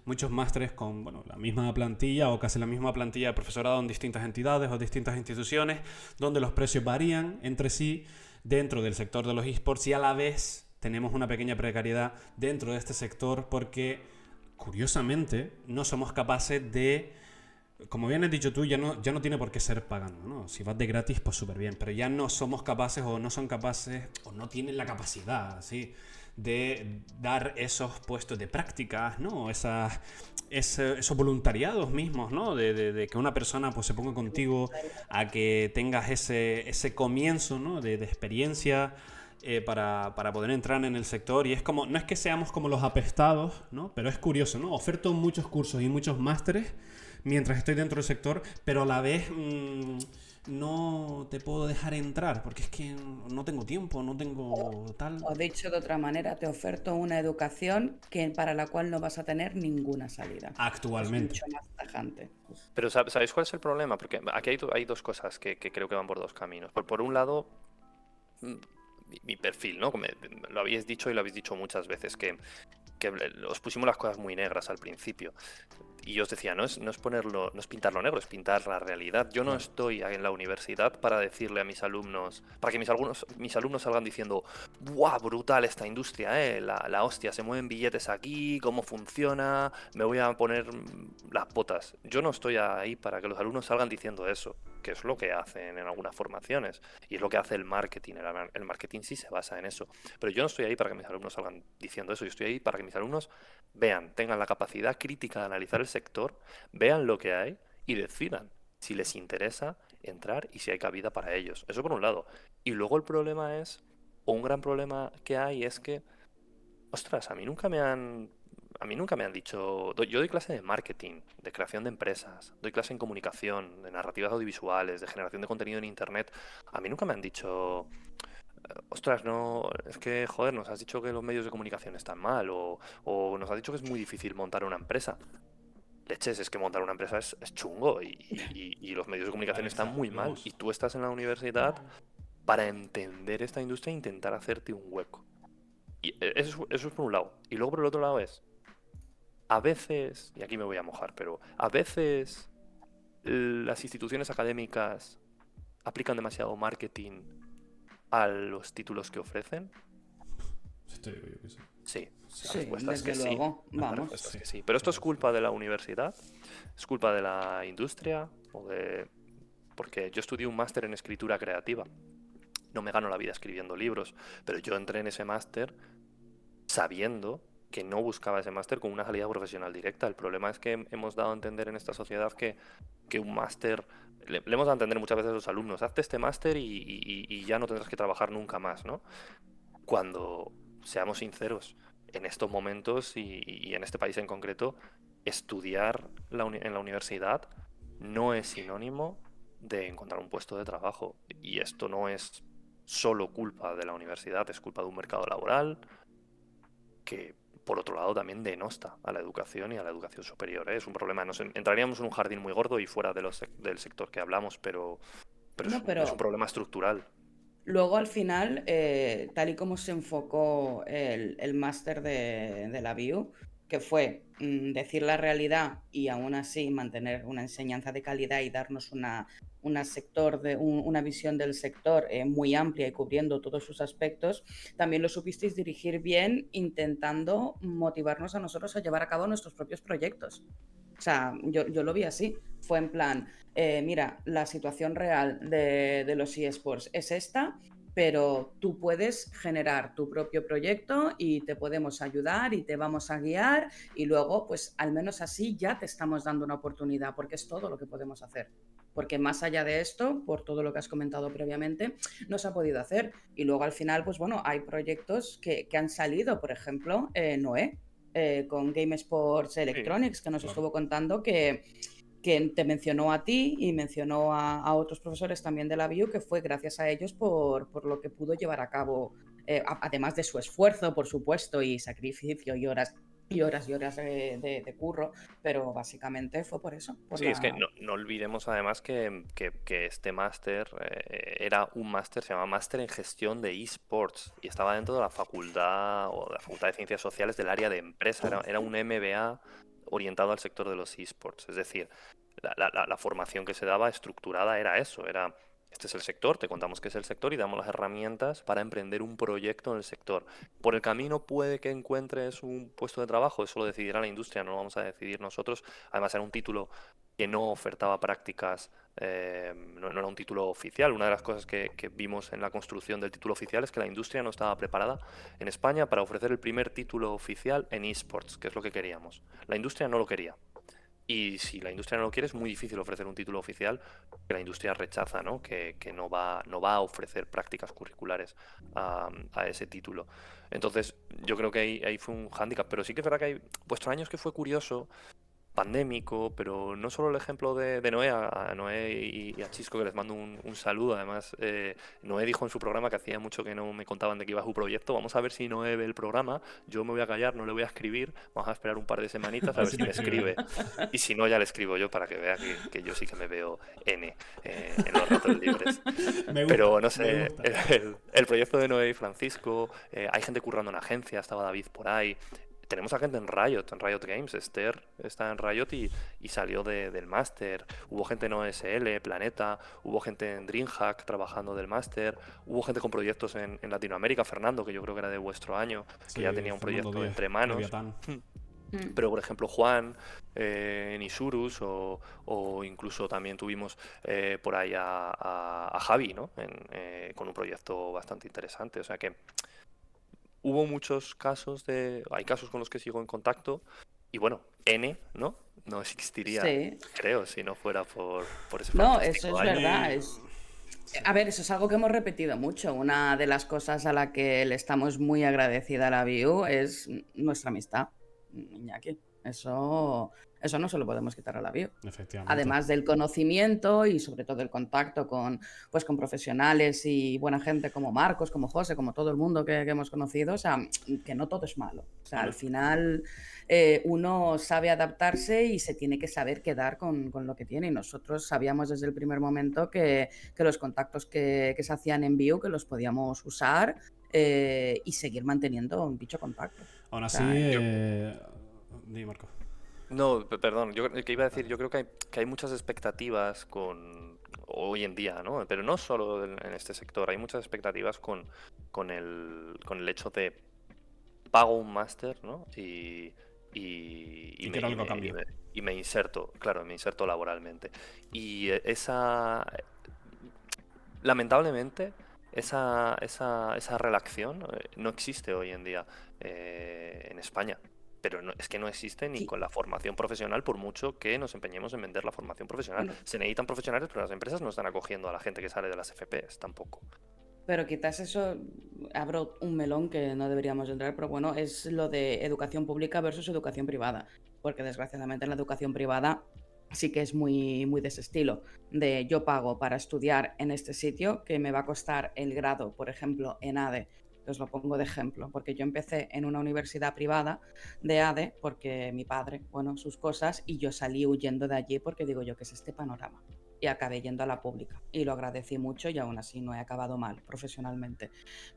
muchos másteres con bueno, la misma plantilla o casi la misma plantilla de profesorado en distintas entidades o distintas instituciones, donde los precios varían entre sí dentro del sector de los esports y a la vez tenemos una pequeña precariedad dentro de este sector porque, curiosamente, no somos capaces de como bien has dicho tú, ya no tiene por qué ser pagando, ¿no? Si vas de gratis, pues súper bien, pero ya no somos capaces o no son capaces o no tienen la capacidad, ¿sí? De dar esos puestos de prácticas, ¿no? Esos voluntariados mismos, ¿no? De que una persona pues se ponga contigo a que tengas ese comienzo, ¿no? De experiencia para poder entrar en el sector. Y es como, no es que seamos como los apestados, ¿no? Pero es curioso, ¿no? Oferto muchos cursos y muchos másteres mientras estoy dentro del sector, pero a la vez no te puedo dejar entrar porque es que no tengo tiempo, no tengo tal. O dicho de otra manera, te oferto una educación para la cual no vas a tener ninguna salida. Es Actualmente. mucho más tajante. Pero ¿sabéis cuál es el problema? Porque aquí hay dos cosas que creo que van por dos caminos. Por un lado, mm, mi perfil, ¿no? Lo habéis dicho y lo habéis dicho muchas veces, que os pusimos las cosas muy negras al principio. Y yo os decía, no es ponerlo, no es pintarlo negro, es pintar la realidad. Yo no Claro. estoy en la universidad para decirle a mis alumnos, para que mis alumnos salgan diciendo, ¡buah, brutal esta industria, la hostia, se mueven billetes aquí, cómo funciona, me voy a poner las botas. Yo no estoy ahí para que los alumnos salgan diciendo eso, que es lo que hacen en algunas formaciones. Y es lo que hace el marketing. El marketing sí se basa en eso. Pero yo no estoy ahí para que mis alumnos salgan diciendo eso. Yo estoy ahí para que mis alumnos vean, tengan la capacidad crítica de analizar el sector, vean lo que hay y decidan si les interesa entrar y si hay cabida para ellos. Eso por un lado. Y luego el problema es, o un gran problema que hay es que, ostras, a mí nunca me han dicho, yo doy clase de marketing, de creación de empresas, doy clase en comunicación, de narrativas audiovisuales, de generación de contenido en internet. A mí nunca me han dicho, ostras, no, es que, joder, nos has dicho que los medios de comunicación están mal o nos has dicho que es muy difícil montar una empresa. Leches, es que montar una empresa es chungo y los medios de comunicación están muy mal. Y Vamos. tú estás en la universidad para entender esta industria e intentar hacerte un hueco. Y eso es por un lado. Y luego por el otro lado es, a veces, y aquí me voy a mojar, pero a veces las instituciones académicas aplican demasiado marketing a los títulos que ofrecen. Esto yo qué sé. Sí, la Sí, respuesta es que desde sí. luego, La vamos. respuesta es que sí. Pero esto es culpa de la universidad, es culpa de la industria o de... Porque yo estudié un máster en escritura creativa. No me gano la vida escribiendo libros, pero yo entré en ese máster sabiendo que no buscaba ese máster con una salida profesional directa. El problema es que hemos dado a entender en esta sociedad que un máster, le hemos dado a entender muchas veces a los alumnos, hazte este máster y ya no tendrás que trabajar nunca más, ¿no? Cuando, seamos sinceros, en estos momentos y en este país en concreto, estudiar en la universidad no es sinónimo de encontrar un puesto de trabajo. Y esto no es solo culpa de la universidad, es culpa de un mercado laboral que, por otro lado, también denosta a la educación y a la educación superior, ¿eh? Es un problema. Entraríamos en un jardín muy gordo y fuera del sector que hablamos, pero No, es un pero problema estructural. luego al final, tal y como se enfocó el máster de la BIU, que fue decir la realidad y aún así mantener una enseñanza de calidad y darnos una visión del sector muy amplia y cubriendo todos sus aspectos, también lo supisteis dirigir bien intentando motivarnos a nosotros a llevar a cabo nuestros propios proyectos. O sea, yo lo vi así. Fue en plan, mira, la situación real de los eSports es esta, pero tú puedes generar tu propio proyecto y te podemos ayudar y te vamos a guiar y luego, pues al menos así ya te estamos dando una oportunidad, porque es todo lo que podemos hacer. Porque más allá de esto, por todo lo que has comentado previamente, no se ha podido hacer. Y luego al final, pues bueno, hay proyectos que han salido, por ejemplo, Noé, con Game Sports Sí, Electronics, que nos Claro. estuvo contando que te mencionó a ti y mencionó a otros profesores también de la BIU, que fue gracias a ellos por lo que pudo llevar a cabo, además de su esfuerzo, por supuesto, y sacrificio y horas y horas y horas de curro, pero básicamente fue por eso, por sí, es que la... no olvidemos además que este máster era un máster, se llama Máster en Gestión de eSports y estaba dentro de la facultad o de la Facultad de Ciencias Sociales del área de empresa. Era un MBA orientado al sector de los eSports. Es decir, la formación que se daba estructurada era eso, era este es el sector, te contamos qué es el sector y damos las herramientas para emprender un proyecto en el sector. Por el camino puede que encuentres un puesto de trabajo, eso lo decidirá la industria, no lo vamos a decidir nosotros. Además era un título que no ofertaba prácticas, no era un título oficial. Una de las cosas que vimos en la construcción del título oficial es que la industria no estaba preparada en España para ofrecer el primer título oficial en eSports, que es lo que queríamos. La industria no lo quería. Y si la industria no lo quiere, es muy difícil ofrecer un título oficial que la industria rechaza, ¿no? Que no va a ofrecer prácticas curriculares a ese título. Entonces, yo creo que ahí fue un hándicap. Pero sí que es verdad que hay vuestros años que fue curioso, pandémico, pero no solo el ejemplo de Noé, a Noé y a Chisco, que les mando un saludo. Además, Noé dijo en su programa que hacía mucho que no me contaban de qué iba su proyecto. Vamos a ver si Noé ve el programa. Yo me voy a callar, no le voy a escribir. Vamos a esperar un par de semanitas A a ver ver si si te me escribe. escribe. Y si no, ya le escribo yo para que vea que yo sí que me veo en los ratos libres. Me gusta, Pero no me sé, gusta. el proyecto de Noé y Francisco, hay gente currando en agencia, estaba David por ahí. Tenemos a gente en Riot Games. Esther está en Riot y salió del máster. Hubo gente en OSL, Planeta, hubo gente en DreamHack trabajando del máster, hubo gente con proyectos en Latinoamérica, Fernando, que yo creo que era de vuestro año, que ya Sí, tenía un Fernando proyecto 10, entre manos. Leviatán. Mm. Pero, por ejemplo, Juan en Isurus o incluso también tuvimos por ahí a Javi, ¿no? Con un proyecto bastante interesante. O sea que hubo muchos casos hay casos con los que sigo en contacto y bueno, N, ¿no? No existiría, Sí, creo, si no fuera por ese no, eso fantástico es año. verdad. N... Sí. A ver, eso es algo que hemos repetido mucho. Una de las cosas a la que le estamos muy agradecida a la BIU es nuestra amistad, Iñaki. Eso no se lo podemos quitar a la BIU. Efectivamente. Además del conocimiento y sobre todo el contacto pues, con profesionales y buena gente como Marcos, como José, como todo el mundo que hemos conocido, o sea, que no todo es malo. O sea, al Hombre, final uno sabe adaptarse y se tiene que saber quedar con lo que tiene. Y nosotros sabíamos desde el primer momento que los contactos que se hacían en BIU, que los podíamos usar y seguir manteniendo un dicho contacto. aún O así, sea, di Marco. No, perdón, yo que iba a decir, yo creo que hay muchas expectativas con hoy en día, ¿no? Pero no solo en este sector, hay muchas expectativas con el hecho de pago un máster, ¿no? Y quiero algo a cambio. Y me inserto, claro, me inserto laboralmente. Y lamentablemente, esa relación no existe hoy en día en España. Pero es que no existe ni Sí, con la formación profesional, por mucho que nos empeñemos en vender la formación profesional. bueno, Se necesitan profesionales, pero las empresas no están acogiendo a la gente que sale de las FPs tampoco. pero quizás eso abro un melón que no deberíamos entrar, pero bueno, es lo de educación pública versus educación privada, porque desgraciadamente en la educación privada sí que es muy de ese estilo, de yo pago para estudiar en este sitio que me va a costar el grado, por ejemplo, en ADE. Os lo pongo de ejemplo, porque yo empecé en una universidad privada de ADE, porque mi padre, bueno, sus cosas, y yo salí huyendo de allí porque digo yo, ¿qué es este panorama? Y acabé yendo a la pública. Y lo agradecí mucho y aún así no he acabado mal profesionalmente.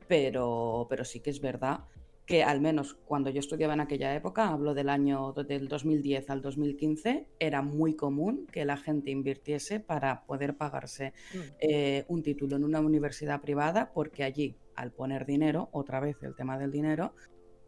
Pero sí que es verdad que al menos cuando yo estudiaba en aquella época, hablo del año del 2010 al 2015, era muy común que la gente invirtiese para poder pagarse Mm. un título en una universidad privada, porque allí, al poner dinero, otra vez el tema del dinero,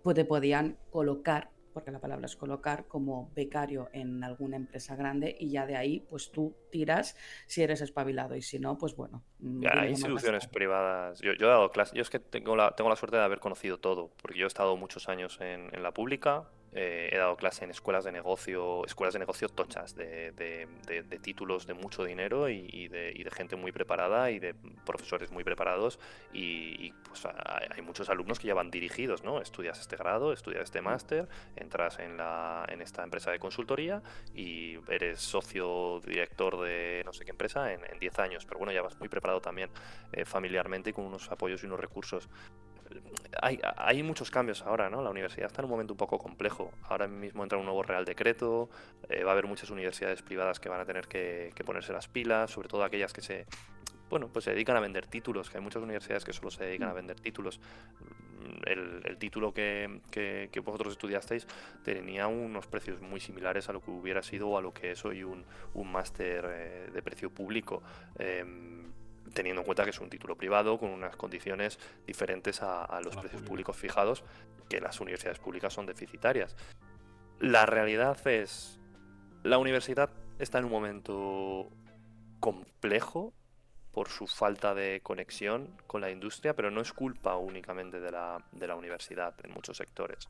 pues te podían colocar, porque la palabra es colocar, como becario en alguna empresa grande y ya de ahí pues tú tiras si eres espabilado y si no, pues bueno, Hay dinero mal instituciones gastado. privadas. Yo he dado clases. Yo es que tengo la suerte de haber conocido todo, porque yo he estado muchos años en la pública. He dado clase en escuelas de negocio tochas, de títulos de mucho dinero y de gente muy preparada y de profesores muy preparados. Pues hay muchos alumnos que ya van dirigidos, ¿no? Estudias este grado, estudias este máster, entras en esta empresa de consultoría y eres socio director de no sé qué empresa en 10 años, pero bueno, ya vas muy preparado también familiarmente y con unos apoyos y unos recursos. Hay muchos cambios ahora, ¿no? La universidad está en un momento un poco complejo. Ahora mismo entra un nuevo Real Decreto, va a haber muchas universidades privadas que van a tener que ponerse las pilas, sobre todo aquellas que pues se dedican a vender títulos, que hay muchas universidades que solo se dedican a vender títulos. El título que vosotros estudiasteis tenía unos precios muy similares a lo que hubiera sido o a lo que es hoy un máster de precio público. Teniendo en cuenta que es un título privado con unas condiciones diferentes a los A la precios pública. públicos fijados, que las universidades públicas son deficitarias. La realidad es, la universidad está en un momento complejo por su falta de conexión con la industria, pero no es culpa únicamente de la universidad en muchos sectores.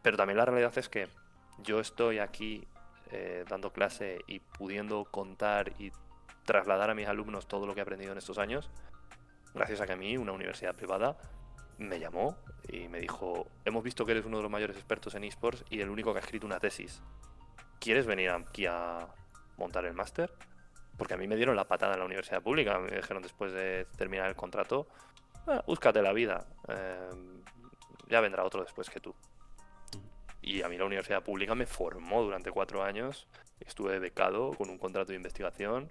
Pero también la realidad es que yo estoy aquí dando clase y pudiendo contar y trasladar a mis alumnos todo lo que he aprendido en estos años, gracias a que a mí una universidad privada me llamó y me dijo, hemos visto que eres uno de los mayores expertos en esports y el único que ha escrito una tesis. ¿Quieres venir aquí a montar el máster? Porque a mí me dieron la patada en la universidad pública, me dijeron después de terminar el contrato, búscate la vida, ya vendrá otro después que tú. Y a mí la universidad pública me formó durante 4 años, estuve becado con un contrato de investigación.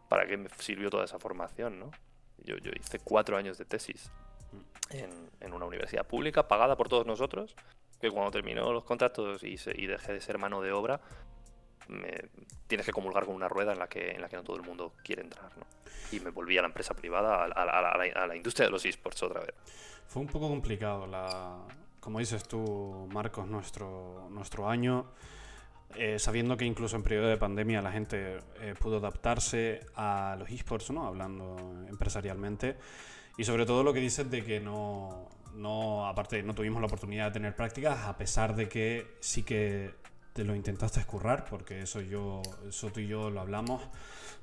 ¿Para qué me sirvió toda esa formación, no? Yo hice 4 años de tesis en una universidad pública pagada por todos nosotros, que cuando terminó los contratos y dejé de ser mano de obra, tienes que comulgar con una rueda en la que no todo el mundo quiere entrar, ¿no? Y me volví a la empresa privada, a la industria de los esports otra vez. Fue un poco complicado, como dices tú, Marcos, nuestro año, sabiendo que incluso en periodo de pandemia la gente pudo adaptarse a los esports, ¿no? Hablando empresarialmente. Y sobre todo lo que dices de que aparte no tuvimos la oportunidad de tener prácticas, a pesar de que sí que te lo intentaste escurrar, porque eso tú y yo lo hablamos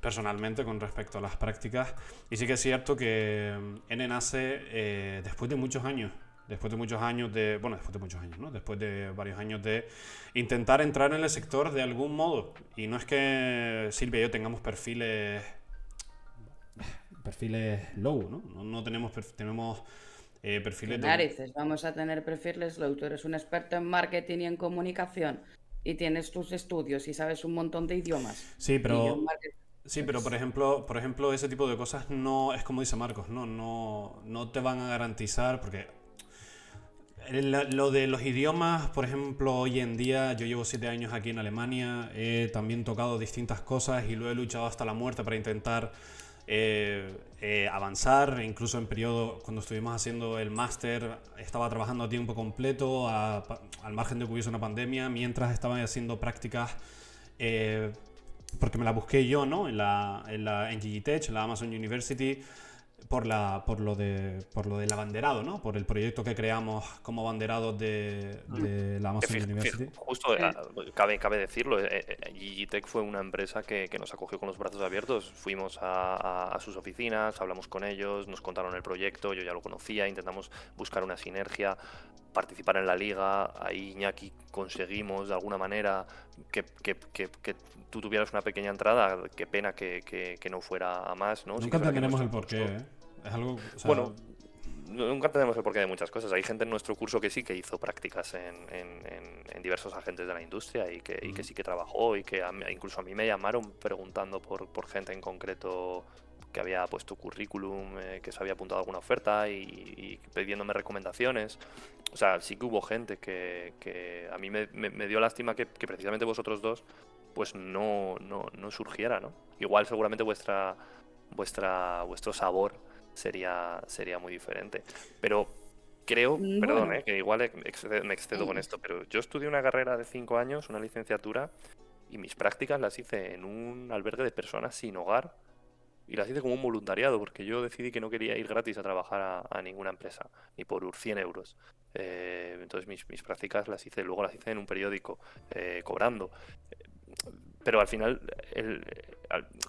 personalmente con respecto a las prácticas. Y sí que es cierto que N nace después de muchos años. Después de muchos años ¿no? Después de varios años de intentar entrar en el sector de algún modo. Y no es que Silvia y yo tengamos perfiles low, ¿no? No tenemos ¿Qué perfiles de... narices? Vamos a tener perfiles low. Tú eres un experto en marketing y en comunicación y tienes tus estudios y sabes un montón de idiomas. Sí, Y yo en pero marketing, Sí, pero pues, por ejemplo, ese tipo de cosas no es como dice Marcos, no te van a garantizar, porque lo de los idiomas, por ejemplo, hoy en día yo llevo 7 años aquí en Alemania, he también tocado distintas cosas y lo he luchado hasta la muerte para intentar avanzar, incluso en periodo, cuando estuvimos haciendo el máster, estaba trabajando a tiempo completo, al margen de que hubiese una pandemia, mientras estaba haciendo prácticas, porque me la busqué yo, ¿no? En Gigitech, en la Amazon University, por lo del abanderado, ¿no? Por el proyecto que creamos como abanderados de la Amazon University. Justo, cabe decirlo, Gigitech fue una empresa que nos acogió con los brazos abiertos. Fuimos a sus oficinas, hablamos con ellos, nos contaron el proyecto, yo ya lo conocía, intentamos buscar una sinergia, participar en la liga. Ahí, Iñaki, conseguimos de alguna manera que tú tuvieras una pequeña entrada. Qué pena que no fuera a más, ¿no? Sí Nunca que es verdad que entenderemos el nuestro porqué, curso- ¿eh? Es algo, o sea, Bueno, nunca tenemos el porqué de muchas cosas. Hay gente en nuestro curso que sí que hizo prácticas en diversos agentes de la industria y que sí que trabajó y que incluso a mí me llamaron preguntando por gente en concreto que había puesto currículum, que se había apuntado a alguna oferta y pidiéndome recomendaciones. O sea, sí que hubo gente que a mí me dio lástima que precisamente vosotros dos pues no surgiera, ¿no? Igual seguramente vuestro sabor sería muy diferente. Pero creo, perdón, Bueno, que igual me excedo con esto, pero yo estudié una carrera de 5 años, una licenciatura, y mis prácticas las hice en un albergue de personas sin hogar y las hice como un voluntariado, porque yo decidí que no quería ir gratis a trabajar a ninguna empresa, ni por 100 euros. Entonces mis prácticas luego las hice en un periódico, cobrando. Pero al final,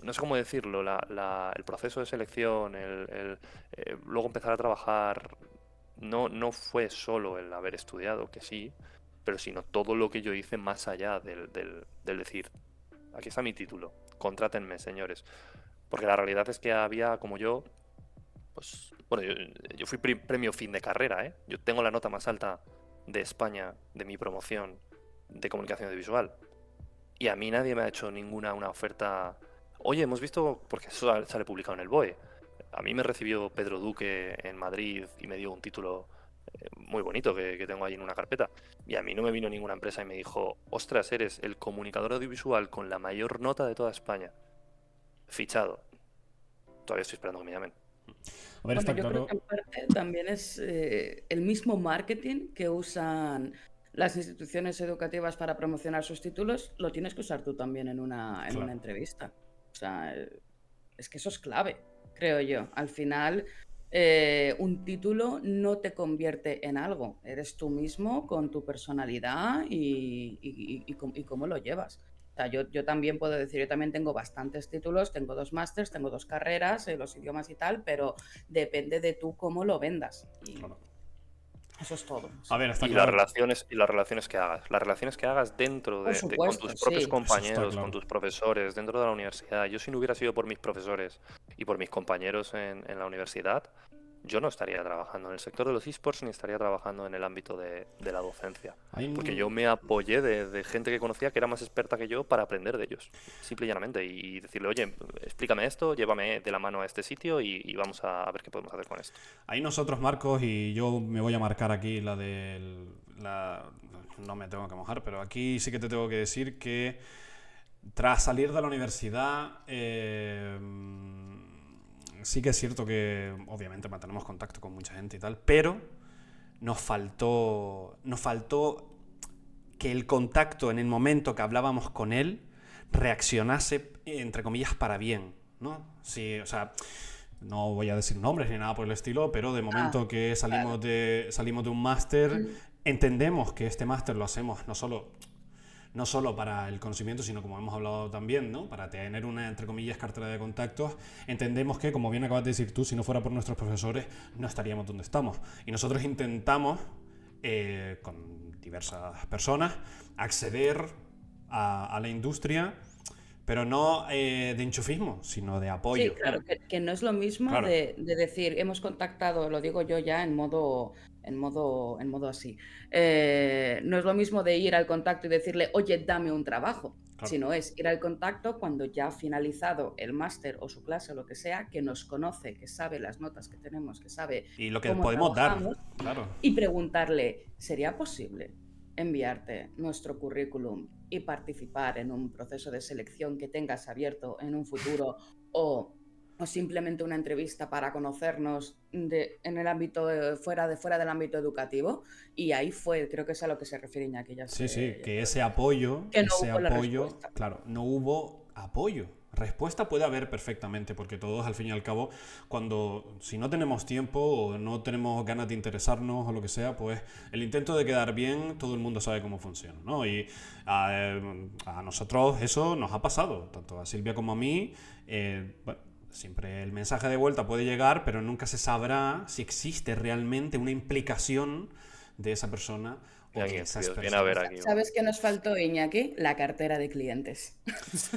no sé cómo decirlo, el proceso de selección, luego empezar a trabajar, no fue solo el haber estudiado, que sí, pero sino todo lo que yo hice más allá del decir, aquí está mi título, contrátenme, señores. Porque la realidad es que había, como yo, pues, bueno, yo fui premio fin de carrera, ¿eh? Yo tengo la nota más alta de España, de mi promoción de comunicación audiovisual. Y a mí nadie me ha hecho una oferta. Oye, hemos visto, porque eso sale publicado en el BOE. A mí me recibió Pedro Duque en Madrid y me dio un título muy bonito que tengo ahí en una carpeta. Y a mí no me vino ninguna empresa y me dijo, ostras, eres el comunicador audiovisual con la mayor nota de toda España. Fichado. Todavía estoy esperando que me llamen. a ver, bueno, está yo creo claro. que en parte también es el mismo marketing que usan las instituciones educativas para promocionar sus títulos, lo tienes que usar tú también en una Claro. entrevista. O sea, es que eso es clave, creo yo. Al final, un título no te convierte en algo. Eres tú mismo con tu personalidad y cómo lo llevas. O sea, yo también puedo decir, yo también tengo bastantes títulos, tengo 2 másters, tengo 2 carreras, los idiomas y tal, pero depende de tú cómo lo vendas. Y Claro. eso es todo. A Sí. ver, está Y las claro. relaciones que hagas. Las relaciones que hagas dentro Por con supuesto, tus propios sí. Eso está compañeros, con claro. tus profesores, dentro de la universidad. Yo si no hubiera sido por mis profesores y por mis compañeros en la universidad, yo no estaría trabajando en el sector de los esports ni estaría trabajando en el ámbito de la docencia. Hay Porque un- yo me apoyé de gente que conocía que era más experta que yo para aprender de ellos. Simple y llanamente. Y decirle, oye, explícame esto, llévame de la mano a este sitio y vamos a ver qué podemos hacer con esto. Hay nosotros, Marcos, y yo me voy a marcar aquí no me tengo que mojar, pero aquí sí que te tengo que decir que tras salir de la universidad, sí que es cierto que obviamente mantenemos contacto con mucha gente y tal, pero nos faltó que el contacto en el momento que hablábamos con él reaccionase, entre comillas, para bien, ¿no? Sí, o sea, no voy a decir nombres ni nada por el estilo, pero de Ah, momento que claro. salimos de un máster, Mm. entendemos que este máster lo hacemos no solo para el conocimiento, sino como hemos hablado también, ¿no? Para tener una, entre comillas, cartera de contactos, entendemos que, como bien acabas de decir tú, si no fuera por nuestros profesores, no estaríamos donde estamos. Y nosotros intentamos, con diversas personas, acceder a la industria, pero no de enchufismo, sino de Sí, apoyo. claro, que no es lo mismo Claro. de decir, hemos contactado, lo digo yo ya en modo así. No es lo mismo de ir al contacto y decirle, oye, dame un trabajo, Claro. sino es ir al contacto cuando ya ha finalizado el máster o su clase o lo que sea, que nos conoce, que sabe las notas que tenemos, que sabe Y lo que cómo podemos dar, trabajamos, claro. y preguntarle, ¿sería posible enviarte nuestro currículum y participar en un proceso de selección que tengas abierto en un futuro? O o simplemente una entrevista para conocernos en el ámbito, fuera del ámbito educativo. Y ahí fue, creo que es a lo que se refiere Iñaki, Sí, sí, ya que sé, que no ese hubo la apoyo, respuesta. claro, no hubo apoyo. Respuesta puede haber perfectamente, porque todos al fin y al cabo, si no tenemos tiempo o no tenemos ganas de interesarnos o lo que sea, pues el intento de quedar bien, todo el mundo sabe cómo funciona, ¿no? Y a nosotros eso nos ha pasado, tanto a Silvia como a mí. Bueno, siempre el mensaje de vuelta puede llegar, pero nunca se sabrá si existe realmente una implicación de esa persona o Aquí, de esas os viene a ver personas. aquí. ¿Sabes qué nos faltó, Iñaki? La cartera de clientes.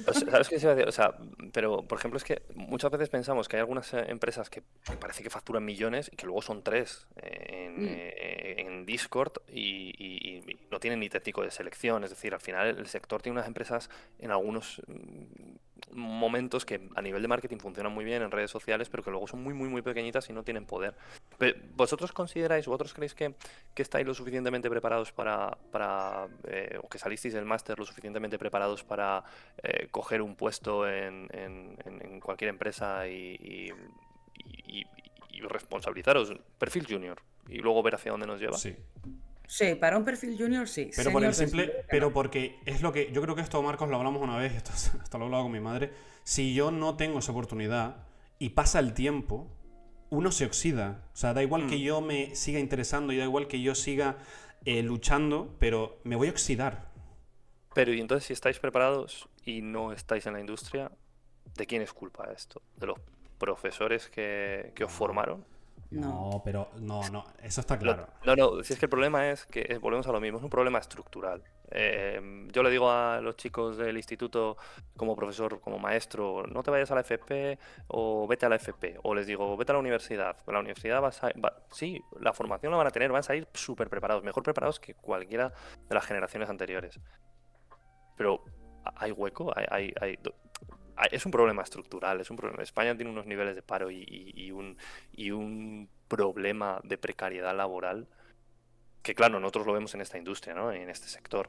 O sea, ¿sabes qué se iba a decir? O sea, pero por ejemplo es que muchas veces pensamos que hay algunas empresas que parece que facturan millones y que luego son tres Mm, en Discord y no tienen ni técnico de selección. Es decir, al final el sector tiene unas empresas en algunos momentos que a nivel de marketing funcionan muy bien en redes sociales, pero que luego son muy, muy, muy pequeñitas y no tienen poder. ¿Vosotros consideráis, vosotros creéis que estáis lo suficientemente preparados o que salisteis del máster lo suficientemente preparados para coger un puesto en cualquier empresa y- y responsabilizaros, perfil junior, y luego ver hacia dónde nos lleva? Sí. sí, para un perfil junior sí, Pero por el senior desde simple, luego que no. pero porque es lo que, yo creo que esto, Marcos, lo hablamos una vez, esto lo he hablado con mi madre, si yo no tengo esa oportunidad y pasa el tiempo, uno se oxida. O sea, da igual que Mm. yo me siga interesando y da igual que yo siga luchando, pero me voy a oxidar. Pero y entonces si estáis preparados y no estáis en la industria, ¿de quién es culpa esto? ¿De los profesores que os No, formaron? No. no, pero no, eso está claro. No, no, si es que el problema es que volvemos a lo mismo, es un problema estructural. Yo le digo a los chicos del instituto, como profesor, como maestro, no te vayas a la FP o vete a la FP. O les digo, vete a la universidad. La universidad sí, la formación la van a tener, van a salir súper preparados, mejor preparados que cualquiera de las generaciones anteriores. Pero hay hueco, es un problema estructural, es un problema. España tiene unos niveles de paro y un problema de precariedad laboral que, claro, nosotros lo vemos en esta industria, ¿no? En este sector.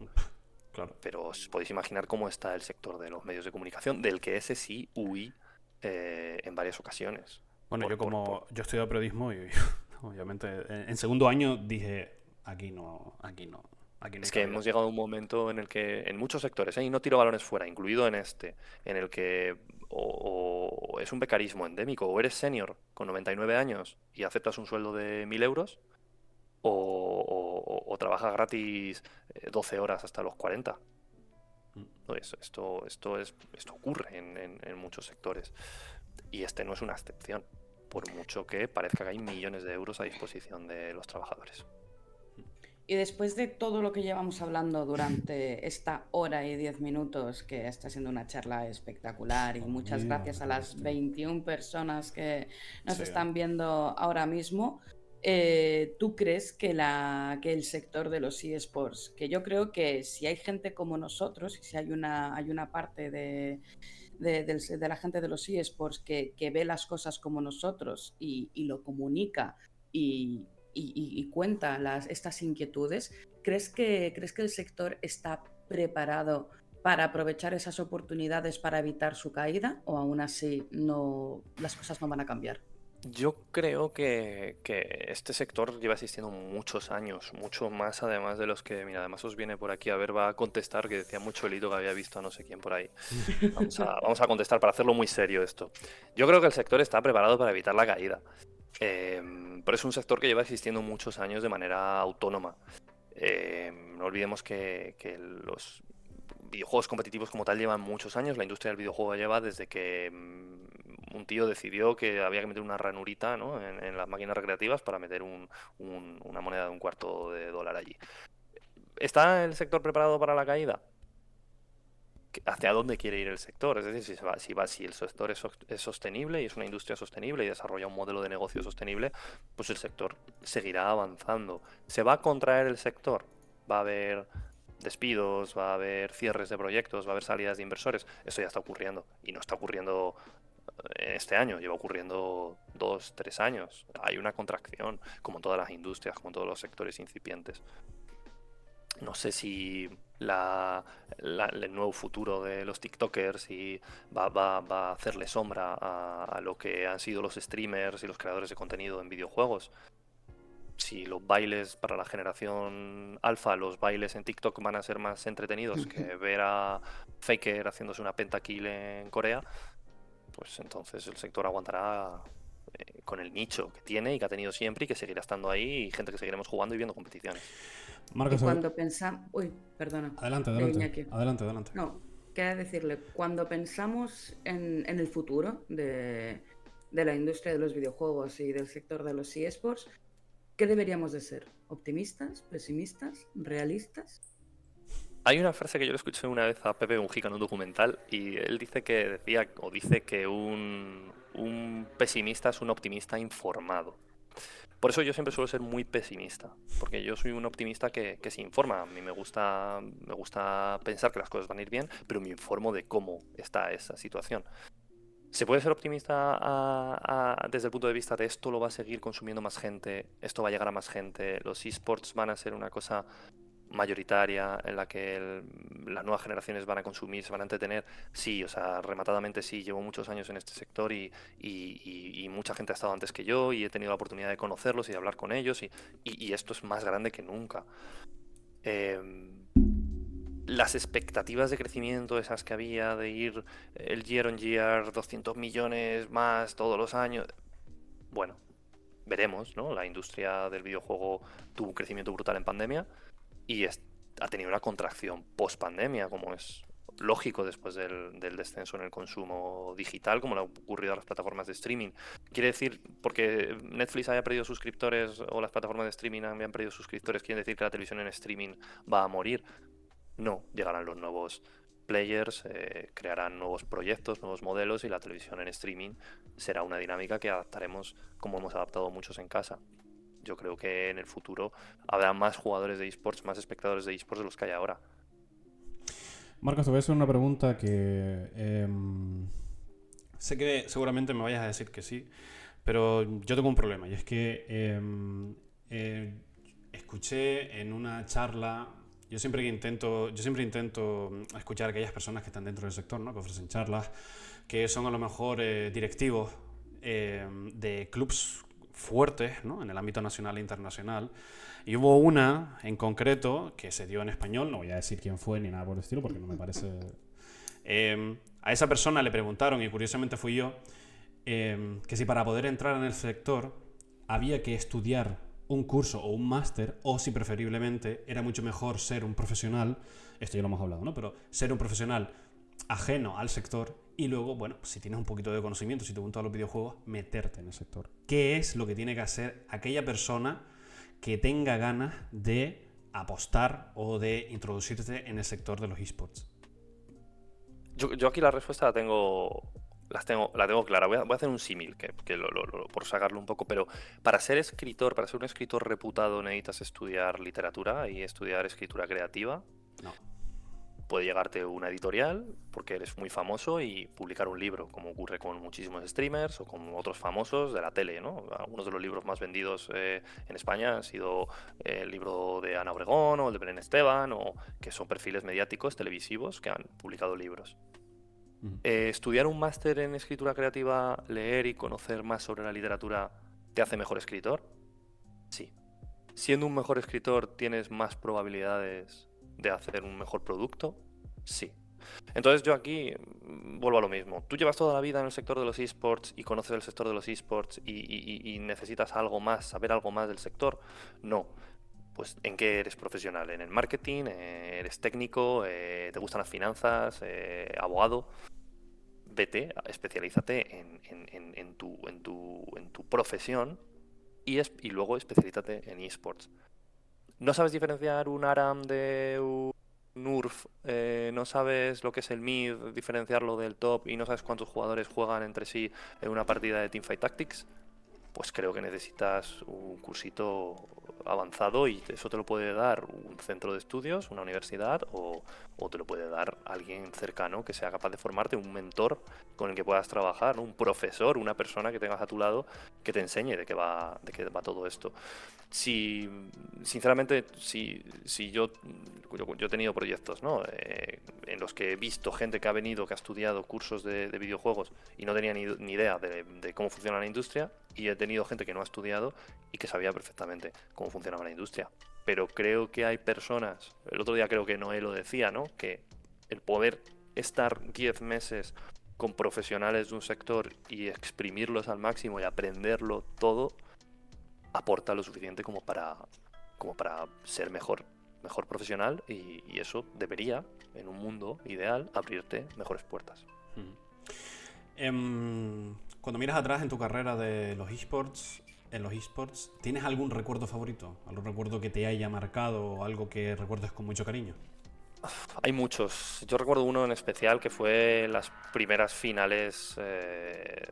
Claro. Pero os podéis imaginar cómo está el sector de los medios de comunicación, del que ese sí huí en varias ocasiones. Bueno, Por- yo he estudiado periodismo y obviamente en segundo año dije, aquí no hay Es que cabida. hemos llegado a un momento en el que, en muchos sectores, y no tiro balones fuera, incluido en este, en el que o es un becarismo endémico, o eres senior con 99 años y aceptas un sueldo de 1.000 euros, o trabajas gratis 12 horas hasta los 40. Pues esto ocurre en muchos sectores. Y este no es una excepción, por mucho que parezca que hay millones de euros a disposición de los trabajadores. Y después de todo lo que llevamos hablando durante esta hora y 10 minutos, que está siendo una charla espectacular, y muchas Joder, gracias a madre las bestia. 21 personas que nos Sí, están viendo ahora mismo, ¿tú crees que el sector de los eSports, que yo creo que si hay gente como nosotros, y si hay una parte de la gente de los eSports que ve las cosas como nosotros y lo comunica y cuenta estas inquietudes, crees que el sector está preparado para aprovechar esas oportunidades para evitar su caída o aún así las cosas no van a cambiar? Yo creo que este sector lleva existiendo muchos años, mucho más además de los que, mira, además os viene por aquí a ver, va a contestar, que decía mucho el hito que había visto a no sé quién por ahí. Vamos a contestar para hacerlo muy serio esto. Yo creo que el sector está preparado para evitar la caída, pero es un sector que lleva existiendo muchos años de manera autónoma. No olvidemos que los videojuegos competitivos como tal llevan muchos años. La industria del videojuego lleva desde que un tío decidió que había que meter una ranurita, ¿no? en las máquinas recreativas para meter una moneda de $0,25 allí. ¿Está el sector preparado para la caída? ¿Hacia dónde quiere ir el sector? Es decir, si el sector es sostenible y es una industria sostenible y desarrolla un modelo de negocio sostenible, pues el sector seguirá avanzando. ¿Se va a contraer el sector? ¿Va a haber despidos? ¿Va a haber cierres de proyectos? ¿Va a haber salidas de inversores? Eso ya está ocurriendo y no está ocurriendo en este año, lleva ocurriendo 2, 3 años. Hay una contracción, como en todas las industrias, como en todos los sectores incipientes. No sé si el nuevo futuro de los TikTokers y va a hacerle sombra a lo que han sido los streamers y los creadores de contenido en videojuegos. Si los bailes para la generación alfa, los bailes en TikTok van a ser más entretenidos que ver a Faker haciéndose una pentakill en Corea, pues entonces el sector aguantará con el nicho que tiene y que ha tenido siempre y que seguirá estando ahí y gente que seguiremos jugando y viendo competiciones. Y Marcos, cuando pensamos... Uy, perdona. adelante, de adelante, Iñaki. adelante. No, quería decirle, cuando pensamos en el futuro de la industria de los videojuegos y del sector de los eSports, ¿qué deberíamos de ser? ¿Optimistas? ¿Pesimistas? ¿Realistas? Hay una frase que yo le escuché una vez a Pepe Mujica en un documental y él dice que un pesimista es un optimista informado. Por eso yo siempre suelo ser muy pesimista, porque yo soy un optimista que se informa. A mí me gusta pensar que las cosas van a ir bien, pero me informo de cómo está esa situación. ¿Se puede ser optimista desde el punto de vista de esto lo va a seguir consumiendo más gente, esto va a llegar a más gente, los esports van a ser una cosa mayoritaria en la que las nuevas generaciones van a consumir, se van a entretener? Sí, o sea, rematadamente sí, llevo muchos años en este sector y mucha gente ha estado antes que yo y he tenido la oportunidad de conocerlos y de hablar con ellos y esto es más grande que nunca. Las expectativas de crecimiento, esas que había de ir el year on year, 200 millones más todos los años, bueno, veremos, ¿no? La industria del videojuego tuvo un crecimiento brutal en pandemia y ha tenido una contracción post pandemia, como es lógico después del descenso en el consumo digital, como le ha ocurrido a las plataformas de streaming. Quiere decir, porque Netflix haya perdido suscriptores o las plataformas de streaming hayan perdido suscriptores, ¿quiere decir que la televisión en streaming va a morir? No, llegarán los nuevos players, crearán nuevos proyectos, nuevos modelos y la televisión en streaming será una dinámica que adaptaremos como hemos adaptado muchos en casa. Yo creo que en el futuro habrá más jugadores de esports, más espectadores de esports de los que hay ahora. Marcos, te voy a hacer una pregunta que sé que seguramente me vayas a decir que sí, pero yo tengo un problema y es que escuché en una charla. Yo siempre intento escuchar a aquellas personas que están dentro del sector, ¿no? Que ofrecen charlas, que son a lo mejor directivos de clubs fuertes, ¿no? En el ámbito nacional e internacional. Y hubo una en concreto que se dio en español, no voy a decir quién fue ni nada por el estilo porque no me parece... a esa persona le preguntaron, y curiosamente fui yo, que si para poder entrar en el sector había que estudiar un curso o un máster, o si preferiblemente era mucho mejor ser un profesional, esto ya lo hemos hablado, ¿no? Pero ser un profesional ajeno al sector y luego, bueno, si tienes un poquito de conocimiento, si te gustan los videojuegos, meterte en el sector. ¿Qué es lo que tiene que hacer aquella persona que tenga ganas de apostar o de introducirse en el sector de los esports? Yo aquí la respuesta la tengo clara. Voy a hacer un símil, por sacarlo un poco, pero para ser un escritor reputado necesitas estudiar literatura y estudiar escritura creativa. No. Puede llegarte una editorial porque eres muy famoso y publicar un libro, como ocurre con muchísimos streamers o con otros famosos de la tele, ¿no? Algunos de los libros más vendidos en España han sido el libro de Ana Obregón o el de Belén Esteban, que son perfiles mediáticos televisivos que han publicado libros. Estudiar un máster en escritura creativa, leer y conocer más sobre la literatura, ¿te hace mejor escritor? Sí. Siendo un mejor escritor, ¿tienes más probabilidades de hacer un mejor producto? Sí. Entonces yo aquí vuelvo a lo mismo. Tú llevas toda la vida en el sector de los esports y conoces el sector de los esports y necesitas algo más, saber algo más del sector. No. Pues ¿en qué eres profesional? ¿En el marketing? ¿Eres técnico? ¿Te gustan las finanzas? ¿Abogado? Vete, especialízate en tu profesión y luego especialízate en esports. ¿No sabes diferenciar un ARAM de un URF? ¿No sabes lo que es el mid, diferenciarlo del top y no sabes cuántos jugadores juegan entre sí en una partida de Teamfight Tactics? Pues creo que necesitas un cursito avanzado y eso te lo puede dar un centro de estudios, una universidad o te lo puede dar alguien cercano que sea capaz de formarte, un mentor con el que puedas trabajar, ¿no? Un profesor, una persona que tengas a tu lado que te enseñe de qué va todo esto. Si, sinceramente, si yo he tenido proyectos, ¿no? En los que he visto gente que ha venido, que ha estudiado cursos de videojuegos y no tenía ni idea de cómo funciona la industria, y he tenido gente que no ha estudiado y que sabía perfectamente cómo funcionaba la industria. Pero creo que hay personas, el otro día creo que Noé lo decía, ¿no? Que el poder estar 10 meses con profesionales de un sector y exprimirlos al máximo y aprenderlo todo, aporta lo suficiente como para ser mejor profesional y eso debería, en un mundo ideal, abrirte mejores puertas. Cuando miras atrás en tu carrera de los esports, en los esports, ¿tienes algún recuerdo favorito? ¿Algún recuerdo que te haya marcado o algo que recuerdes con mucho cariño? Hay muchos. Yo recuerdo uno en especial que fue las primeras finales de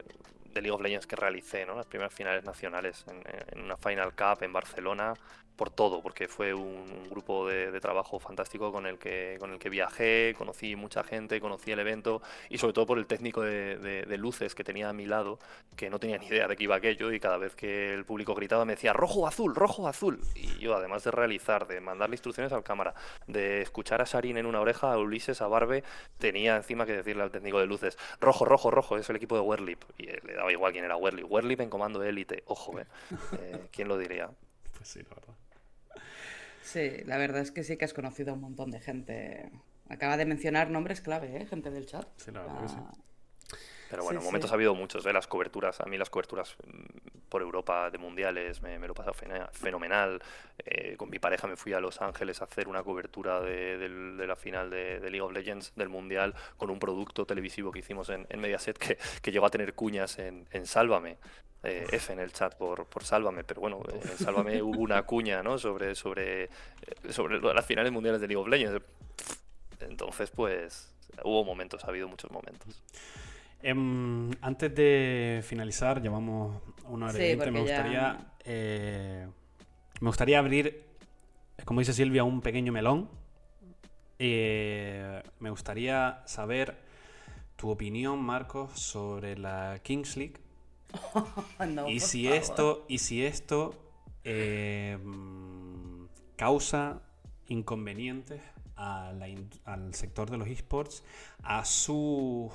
League of Legends que realicé, ¿no? Las primeras finales nacionales en una Final Cup en Barcelona, por todo, porque fue un grupo de trabajo fantástico con el que viajé, conocí mucha gente, conocí el evento y sobre todo por el técnico de luces que tenía a mi lado, que no tenía ni idea de qué iba aquello y cada vez que el público gritaba me decía rojo, azul, rojo, azul. Y yo, además de realizar, de mandarle instrucciones al cámara, de escuchar a Sarin en una oreja, a Ulises, a Barbe, tenía encima que decirle al técnico de luces, rojo, rojo, rojo, es el equipo de Werlip. Y le daba igual quién era Werlip. Werlip en comando élite, ojo, ¿quién lo diría? Pues sí, la verdad. Sí, la verdad es que sí que has conocido a un montón de gente. Acaba de mencionar nombres clave, ¿eh? Gente del chat. Sí, la verdad que sí. Pero Sí, bueno, momentos sí. ha habido muchos, las coberturas. A mí las coberturas por Europa de mundiales me lo he pasado fenomenal. Con mi pareja me fui a Los Ángeles a hacer una cobertura de la final de League of Legends del mundial con un producto televisivo que hicimos en Mediaset que llegó a tener cuñas en Sálvame. F en el chat por Sálvame, pero bueno, en Sálvame hubo una cuña, ¿no? sobre las finales mundiales de League of Legends. Entonces, pues, hubo momentos, ha habido muchos momentos. Antes de finalizar, llevamos 1 hora y Sí, 20. Me porque gustaría, ya. me gustaría abrir, como dice Silvia, un pequeño melón. Me gustaría saber tu opinión, Marcos, sobre la Kings League. No, Y por si favor. esto causa inconvenientes al sector de los esports, a su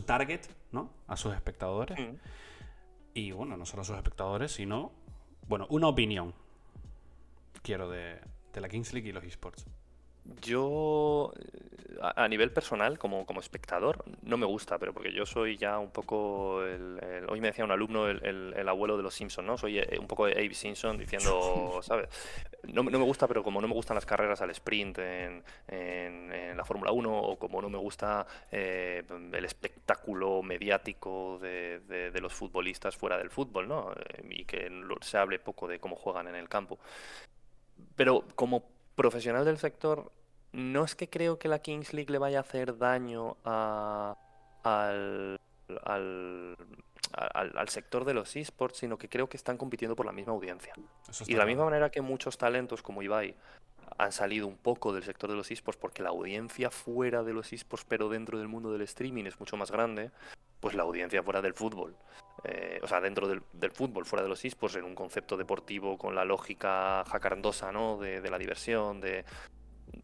target, ¿no? A sus espectadores. Mm. Y bueno, no solo a sus espectadores, sino, bueno, una opinión quiero de la Kings League y los esports. Yo, a nivel personal, como espectador, no me gusta, pero porque yo soy ya un poco hoy me decía un alumno el abuelo de los Simpsons, ¿no? Soy un poco de Abe Simpson diciendo, ¿sabes? No me gusta, pero como no me gustan las carreras al sprint en la Fórmula 1 o como no me gusta el espectáculo mediático de los futbolistas fuera del fútbol, ¿no? Y que se hable poco de cómo juegan en el campo. Pero como profesional del sector, no es que creo que la Kings League le vaya a hacer daño al, al, al sector de los esports, sino que creo que están compitiendo por la misma audiencia. Eso Y está de la misma claro. manera que muchos talentos como Ibai han salido un poco del sector de los esports porque la audiencia fuera de los esports, pero dentro del mundo del streaming es mucho más grande, pues la audiencia fuera del fútbol. O sea, dentro del fútbol, fuera de los esports, en un concepto deportivo con la lógica jacarandosa, ¿no? De la diversión, de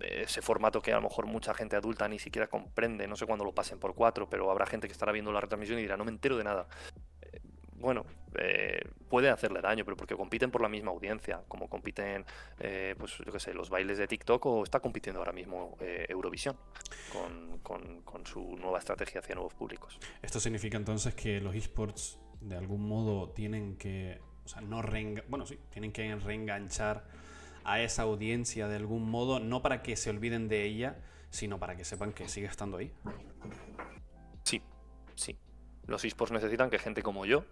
ese formato que a lo mejor mucha gente adulta ni siquiera comprende, no sé cuándo lo pasen por 4, pero habrá gente que estará viendo la retransmisión y dirá, no me entero de nada. Bueno, puede hacerle daño, pero porque compiten por la misma audiencia, como compiten, pues yo qué sé, los bailes de TikTok o está compitiendo ahora mismo Eurovisión con su nueva estrategia hacia nuevos públicos. Esto significa entonces que los esports de algún modo tienen que, o sea, bueno, sí, tienen que reenganchar a esa audiencia de algún modo, no para que se olviden de ella, sino para que sepan que sigue estando ahí. Sí, sí. Los esports necesitan que gente como yo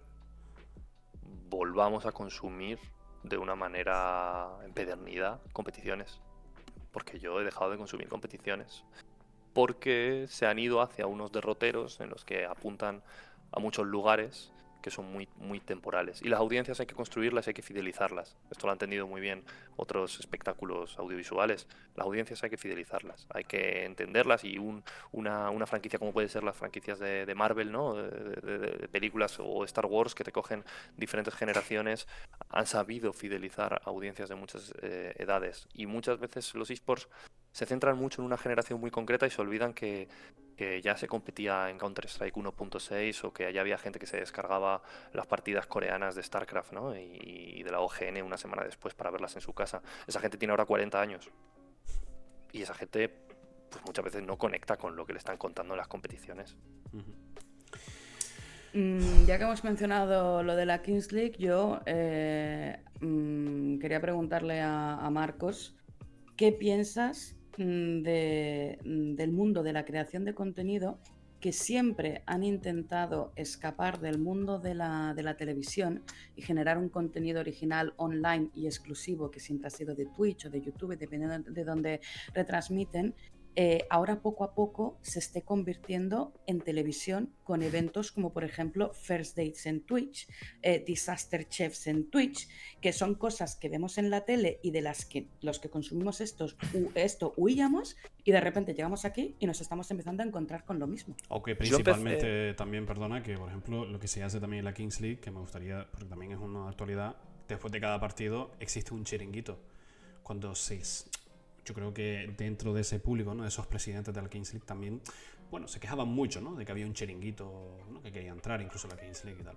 volvamos a consumir de una manera empedernida competiciones. Porque yo he dejado de consumir competiciones. Porque se han ido hacia unos derroteros en los que apuntan a muchos lugares que son muy, muy temporales. Y las audiencias hay que construirlas, hay que fidelizarlas. Esto lo han entendido muy bien otros espectáculos audiovisuales. Las audiencias hay que fidelizarlas, hay que entenderlas, y una franquicia como puede ser las franquicias de Marvel, ¿no? De películas, o Star Wars, que te cogen diferentes generaciones, han sabido fidelizar audiencias de muchas edades. Y muchas veces los esports se centran mucho en una generación muy concreta y se olvidan que ya se competía en Counter-Strike 1.6, o que ya había gente que se descargaba las partidas coreanas de StarCraft, ¿no? y de la OGN una semana después para verlas en su casa. Esa gente tiene ahora 40 años. Y esa gente, pues muchas veces no conecta con lo que le están contando en las competiciones. Ya que hemos mencionado lo de la Kings League, yo quería preguntarle a Marcos, ¿qué piensas del mundo de la creación de contenido, que siempre han intentado escapar del mundo de la televisión y generar un contenido original online y exclusivo, que siempre ha sido de Twitch o de YouTube, dependiendo de dónde retransmiten? Ahora poco a poco se esté convirtiendo en televisión, con eventos como por ejemplo First Dates en Twitch, Disaster Chefs en Twitch, que son cosas que vemos en la tele y de las que los que consumimos esto huíamos, y de repente llegamos aquí y nos estamos empezando a encontrar con lo mismo. Aunque principalmente también, perdona, que por ejemplo lo que se hace también en la Kings League, que me gustaría, porque también es una actualidad, después de cada partido existe un chiringuito. Yo creo que dentro de ese público, ¿no?, de esos presidentes de la Kings League también, bueno, se quejaban mucho, ¿no?, de que había un chiringuito, ¿no?, que quería entrar incluso a la Kings League y tal.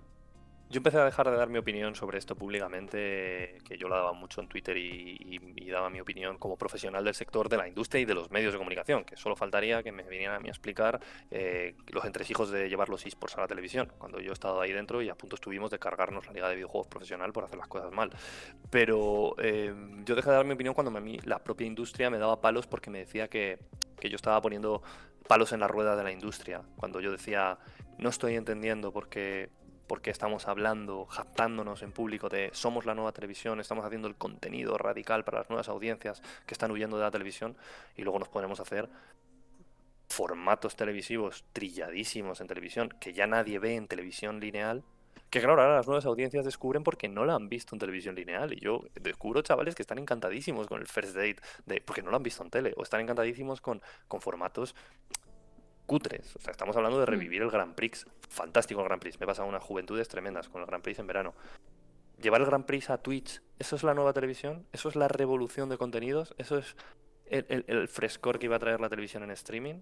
Yo empecé a dejar de dar mi opinión sobre esto públicamente, que yo la daba mucho en Twitter, y daba mi opinión como profesional del sector de la industria y de los medios de comunicación, que solo faltaría que me vinieran a mí a explicar los entresijos de llevar los esports a la televisión, cuando yo he estado ahí dentro y a punto estuvimos de cargarnos la liga de videojuegos profesional por hacer las cosas mal. Pero yo dejé de dar mi opinión cuando a mí la propia industria me daba palos, porque me decía que yo estaba poniendo palos en la rueda de la industria, cuando yo decía, no estoy entendiendo por qué estamos hablando, jactándonos en público de somos la nueva televisión, estamos haciendo el contenido radical para las nuevas audiencias que están huyendo de la televisión, y luego nos ponemos a hacer formatos televisivos trilladísimos en televisión que ya nadie ve en televisión lineal, que claro, ahora las nuevas audiencias descubren porque no la han visto en televisión lineal, y yo descubro chavales que están encantadísimos con el First Date porque no lo han visto en tele, o están encantadísimos con formatos cutres. O sea, estamos hablando de revivir el Grand Prix. Fantástico el Grand Prix. Me he pasado unas juventudes tremendas con el Grand Prix en verano. Llevar el Grand Prix a Twitch, ¿eso es la nueva televisión? ¿Eso es la revolución de contenidos? ¿Eso es el frescor que iba a traer la televisión en streaming?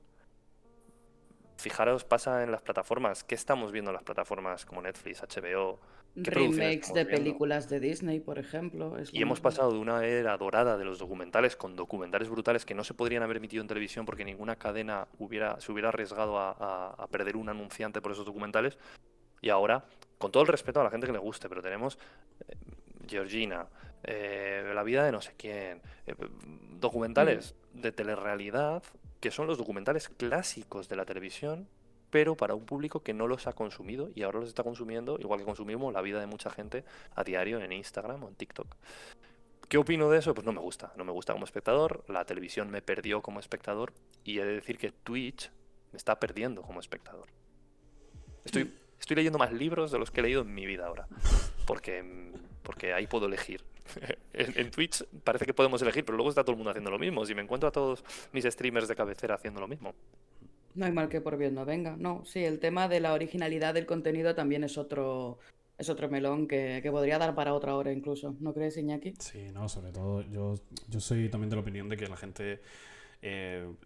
Fijaros, pasa en las plataformas. ¿Qué estamos viendo en las plataformas como Netflix, HBO? Remakes de películas de Disney, por ejemplo. Y hemos pasado de una era dorada de los documentales, con documentales brutales que no se podrían haber emitido en televisión porque ninguna cadena se hubiera arriesgado a perder un anunciante por esos documentales. Y ahora, con todo el respeto a la gente que le guste, pero tenemos Georgina, La vida de no sé quién, documentales de telerrealidad, que son los documentales clásicos de la televisión, pero para un público que no los ha consumido y ahora los está consumiendo, igual que consumimos la vida de mucha gente a diario en Instagram o en TikTok. ¿Qué opino de eso? Pues no me gusta como espectador, la televisión me perdió como espectador, y he de decir que Twitch me está perdiendo como espectador. Estoy leyendo más libros de los que he leído en mi vida ahora, porque ahí puedo elegir. En Twitch parece que podemos elegir, pero luego está todo el mundo haciendo lo mismo. Si me encuentro a todos mis streamers de cabecera haciendo lo mismo. No hay mal que por bien no venga. No, sí, el tema de la originalidad del contenido también es otro melón que podría dar para otra hora incluso. ¿No crees, Iñaki? Sí, no, sobre todo yo soy también de la opinión de que la gente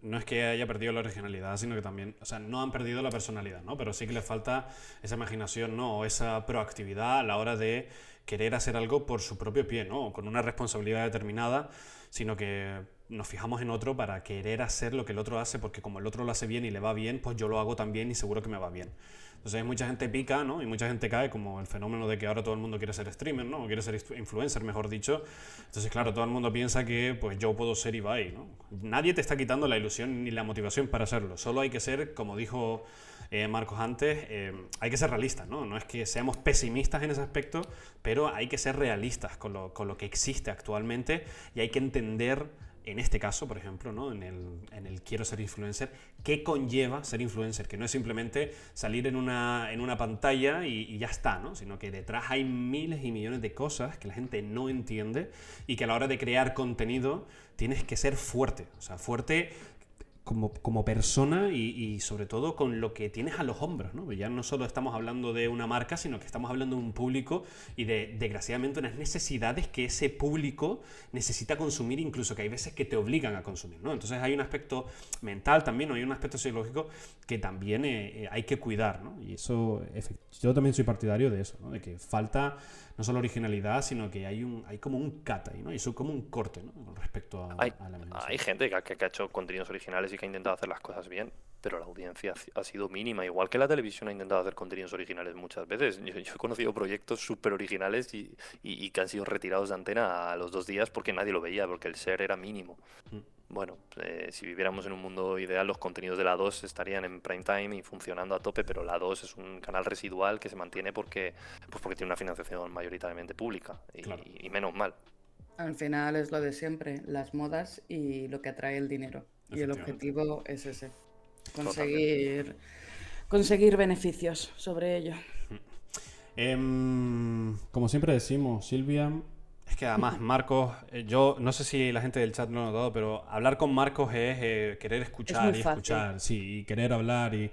no es que haya perdido la originalidad, sino que también, o sea, no han perdido la personalidad, ¿no? Pero sí que les falta esa imaginación, ¿no? O esa proactividad a la hora de querer hacer algo por su propio pie, ¿no? Con una responsabilidad determinada, sino que nos fijamos en otro para querer hacer lo que el otro hace, porque como el otro lo hace bien y le va bien, pues yo lo hago también y seguro que me va bien. Entonces mucha gente pica, ¿no? Y mucha gente cae, como el fenómeno de que ahora todo el mundo quiere ser streamer, ¿no? O quiere ser influencer, mejor dicho. Entonces, claro, todo el mundo piensa que pues yo puedo ser Ibai, ¿no? Nadie te está quitando la ilusión ni la motivación para hacerlo. Solo hay que ser, como dijo Marcos antes, hay que ser realistas, ¿no? No es que seamos pesimistas en ese aspecto, pero hay que ser realistas con lo que existe actualmente, y hay que entender en este caso, por ejemplo, ¿no? En el quiero ser influencer, ¿qué conlleva ser influencer? Que no es simplemente salir en una pantalla y ya está, ¿no? Sino que detrás hay miles y millones de cosas que la gente no entiende y que a la hora de crear contenido tienes que ser fuerte. O sea, fuerte como persona y sobre todo con lo que tienes a los hombros, ¿no? Ya no solo estamos hablando de una marca, sino que estamos hablando de un público y de, desgraciadamente, unas necesidades que ese público necesita consumir, incluso que hay veces que te obligan a consumir, ¿no? Entonces hay un aspecto mental también, ¿no? Hay un aspecto psicológico que también hay que cuidar, ¿no? Y eso, yo también soy partidario de eso, ¿no? De que falta no solo originalidad, sino que hay como un cut ahí, ¿no? Y eso como un corte, ¿no? Con respecto a la mención. Hay gente que ha hecho contenidos originales y que ha intentado hacer las cosas bien, pero la audiencia ha sido mínima. Igual que la televisión ha intentado hacer contenidos originales muchas veces. Yo he conocido proyectos súper originales y que han sido retirados de antena a los 2 días porque nadie lo veía, porque el share era mínimo. Bueno, si viviéramos en un mundo ideal, los contenidos de la 2 estarían en prime time y funcionando a tope, pero la 2 es un canal residual que se mantiene porque tiene una financiación mayoritariamente pública Claro. y menos mal. Al final es lo de siempre, las modas y lo que atrae el dinero. Y el Efectivamente. objetivo es ese, conseguir beneficios sobre ello. Como siempre decimos, Silvia, es que además Marcos, yo no sé si la gente del chat lo ha notado, pero hablar con Marcos es querer escuchar muy y fácil. escuchar, sí, y querer hablar. Y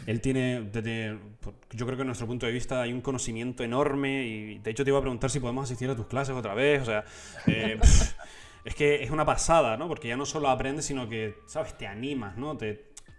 él tiene, yo creo que en nuestro punto de vista hay un conocimiento enorme y de hecho te iba a preguntar si podemos asistir a tus clases otra vez, o sea, es que es una pasada, ¿no? Porque ya no solo aprendes, sino que, ¿sabes? Te animas, ¿no?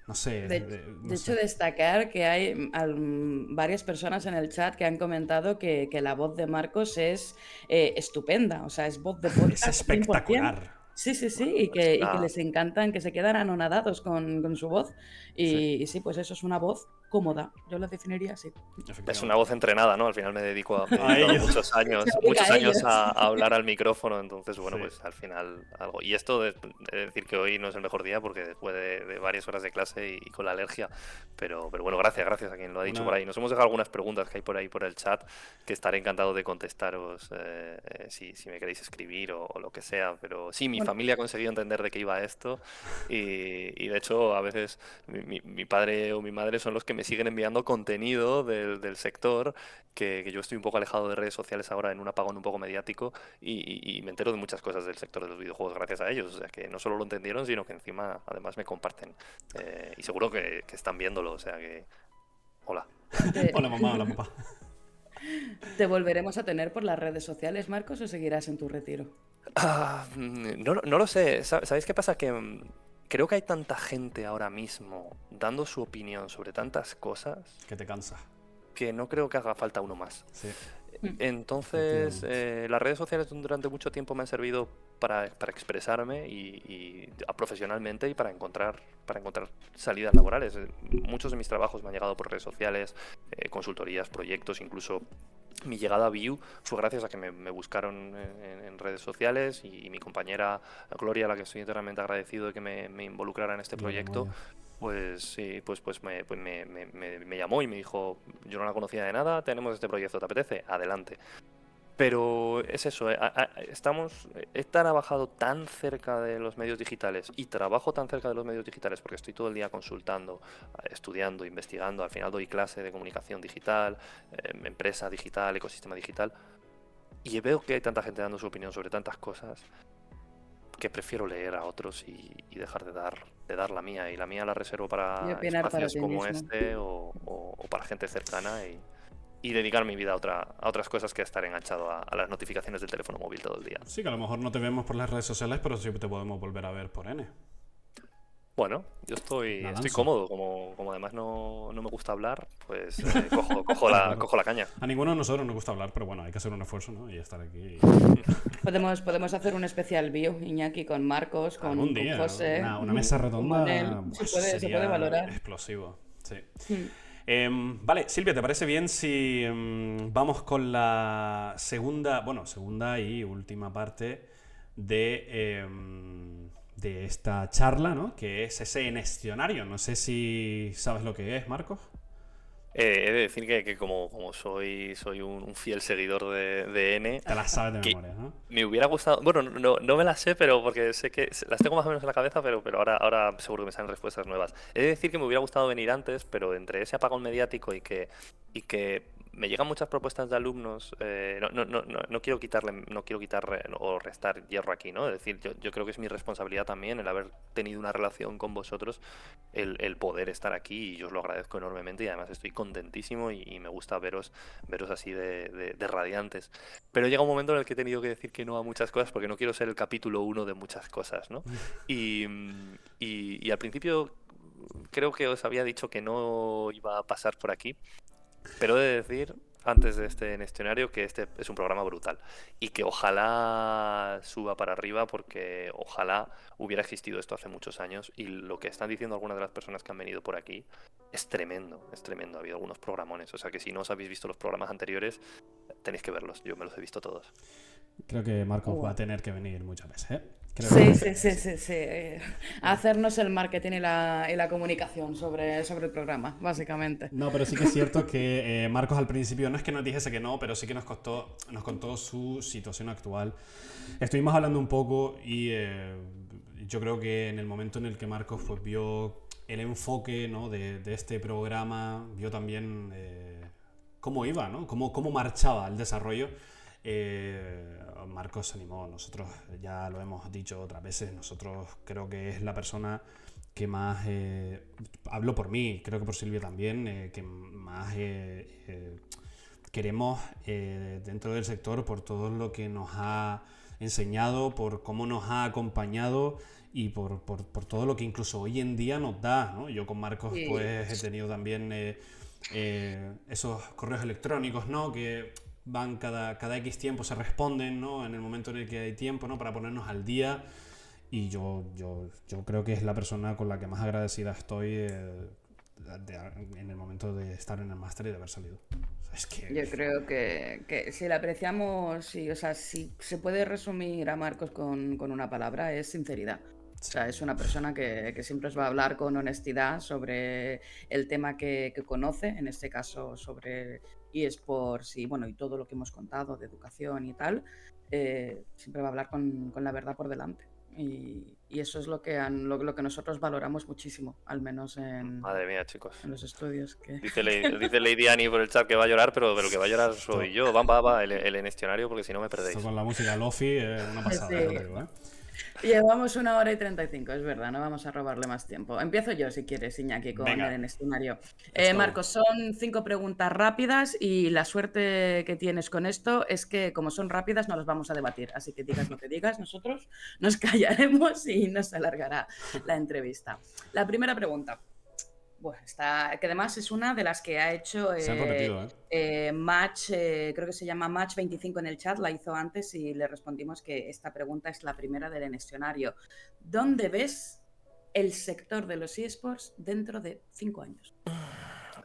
No sé. De no hecho, sé. destacar que hay varias personas en el chat que han comentado que la voz de Marcos es estupenda, o sea, es voz de Es podcast 100%. espectacular. Sí, sí, sí, Bueno, y que les encantan, que se quedan anonadados con su voz. Sí, Y sí, pues eso es una voz cómoda, yo la definiría así. es una efectivamente. voz entrenada, ¿no? Al final me he A dedicado ello. muchos años, Se obliga a ellos. a hablar al micrófono, entonces, bueno, Sí. pues al final algo. Y esto de decir que hoy no es el mejor día porque después de varias horas de clase y con la alergia, pero bueno, gracias a quien lo ha dicho por ahí. Nos hemos dejado algunas preguntas que hay por ahí por el chat que estaré encantado de contestaros si me queréis escribir o lo que sea, pero sí, mi Bueno, familia ha conseguido entender de qué iba esto y de hecho a veces mi padre o mi madre son los que me siguen enviando contenido del sector, que yo estoy un poco alejado de redes sociales ahora en un apagón un poco mediático y me entero de muchas cosas del sector de los videojuegos gracias a ellos. O sea, que no solo lo entendieron, sino que encima además me comparten. Y seguro que están viéndolo, o sea que... Hola. te, Hola mamá, hola papá. ¿te volveremos a tener por las redes sociales, Marcos, o seguirás en tu retiro? No lo sé. ¿Sabéis qué pasa? Que creo que hay tanta gente ahora mismo dando su opinión sobre tantas cosas Que te cansas. que no creo que haga falta uno más. Sí. Entonces, Efectivamente. las redes sociales durante mucho tiempo me han servido para expresarme y profesionalmente y para encontrar salidas laborales. Muchos de mis trabajos me han llegado por redes sociales, consultorías, proyectos, incluso mi llegada a View fue gracias a que me buscaron en redes sociales y mi compañera Gloria, a la que estoy eternamente agradecido de que me involucrara en este proyecto. Pues sí, me llamó y me dijo, yo no la conocía de nada, tenemos este proyecto, ¿te apetece? Adelante. Pero es eso, he trabajado tan cerca de los medios digitales y trabajo tan cerca de los medios digitales porque estoy todo el día consultando, estudiando, investigando, al final doy clase de comunicación digital, empresa digital, ecosistema digital, y veo que hay tanta gente dando su opinión sobre tantas cosas que prefiero leer a otros y dejar de dar la mía. Y la mía la reservo Y para opinar para espacios ti como mismo. este o para gente cercana y dedicar mi vida a otras cosas que estar enganchado a las notificaciones del teléfono móvil todo el día. Sí, que a lo mejor no te vemos por las redes sociales, pero sí te podemos volver a ver por N. Bueno, yo estoy Nadanzo. cómodo, como además no me gusta hablar, pues Claro. cojo la caña. A ninguno de nosotros nos gusta hablar, pero bueno, hay que hacer un esfuerzo, ¿no? Y estar aquí. Podemos hacer un especial bio, Iñaki, con Marcos, Algún con día, José, una mesa con redonda Manel. Se sería puede valorar. explosivo. Sí. Mm. Vale, Silvia, ¿te parece bien si vamos con la segunda y última parte de esta charla, ¿no? Que es ese escenario. No sé si sabes lo que es, Marcos. He de decir que como soy un fiel seguidor de N, Te las sabes de que memoria, ¿no? me hubiera gustado, bueno, no me las sé, pero porque sé que las tengo más o menos en la cabeza, pero ahora seguro que me salen respuestas nuevas. He de decir que me hubiera gustado venir antes, pero entre ese apagón mediático y que me llegan muchas propuestas de alumnos, no quiero quitarle o restar hierro aquí, ¿no? Es decir, yo creo que es mi responsabilidad también el haber tenido una relación con vosotros, el poder estar aquí, y yo os lo agradezco enormemente, y además estoy contentísimo y me gusta veros así de radiantes. Pero llega un momento en el que he tenido que decir que no a muchas cosas porque no quiero ser el capítulo uno de muchas cosas, ¿no? Y al principio creo que os había dicho que no iba a pasar por aquí, pero he de decir, antes de este escenario, que este es un programa brutal y que ojalá suba para arriba, porque ojalá hubiera existido esto hace muchos años, y lo que están diciendo algunas de las personas que han venido por aquí es tremendo, es tremendo. Ha habido algunos programones, o sea que si no os habéis visto los programas anteriores, tenéis que verlos. Yo me los he visto todos. Creo que Marcos va a Guau. tener que venir muchas veces, ¿eh? Creo Sí, que sí, sí, sí, sí. Hacernos el marketing y la comunicación sobre el programa, básicamente. No, pero sí que es cierto que Marcos al principio no es que nos dijese que no, pero sí que nos contó su situación actual. Estuvimos hablando un poco y yo creo que en el momento en el que Marcos pues, vio el enfoque, ¿no? de este programa, vio también cómo iba, ¿no? Cómo marchaba el desarrollo. Marcos se animó. Nosotros ya lo hemos dicho otras veces, nosotros creo que es la persona que más, hablo por mí, creo que por Silvia también, que más queremos dentro del sector, por todo lo que nos ha enseñado, por cómo nos ha acompañado y por todo lo que incluso hoy en día nos da, ¿no? Yo con Marcos Y pues he tenido también esos correos electrónicos, ¿no? Que van cada X tiempo, se responden, ¿no? En el momento en el que hay tiempo, ¿no? Para ponernos al día. Y yo creo que es la persona con la que más agradecida estoy en el momento de estar en el máster y de haber salido. O sea, es que... yo creo que si le apreciamos, o sea, si se puede resumir a Marcos con una palabra, es sinceridad. O Sí. sea, es una persona que siempre os va a hablar con honestidad sobre el tema que conoce, en este caso sobre eSports y bueno, y todo lo que hemos contado de educación y tal. Siempre va a hablar con la verdad por delante. Y eso es lo que nosotros valoramos muchísimo, al menos Madre mía, chicos. en los estudios. Que, Dice Lady Annie por el chat que va a llorar, pero el que va a llorar soy Esto, yo. Va, el escenario, porque si no me esto perdéis. con la música Lofi es una pasada, ya te sí. digo, ¿eh? Llevamos 1 hora y 35, es verdad, no vamos a robarle más tiempo. Empiezo yo, si quieres, Iñaki, con Venga, el escenario. let's go. Marcos, son 5 preguntas rápidas y la suerte que tienes con esto es que, como son rápidas, no las vamos a debatir. Así que digas lo que digas, nosotros nos callaremos y nos alargará la entrevista. La primera pregunta. Bueno, que además es una de las que ha hecho Se han repetido, ¿eh? Match, creo que se llama Match 25 en el chat, la hizo antes y le respondimos que esta pregunta es la primera del escenario. ¿Dónde ves el sector de los eSports dentro de 5 años?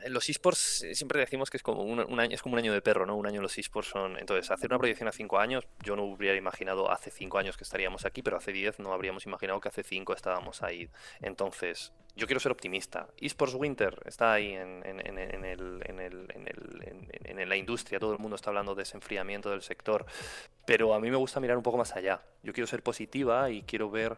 Los esports siempre decimos que es como un año, es como un año de perro, ¿no? Un año los esports son. Entonces, hacer una proyección a 5 años, yo no hubiera imaginado hace 5 años que estaríamos aquí, pero hace 10 no habríamos imaginado que hace 5 estábamos ahí. Entonces, yo quiero ser optimista. Esports Winter está ahí en la industria, todo el mundo está hablando de ese enfriamiento del sector, pero a mí me gusta mirar un poco más allá. Yo quiero ser positiva y quiero ver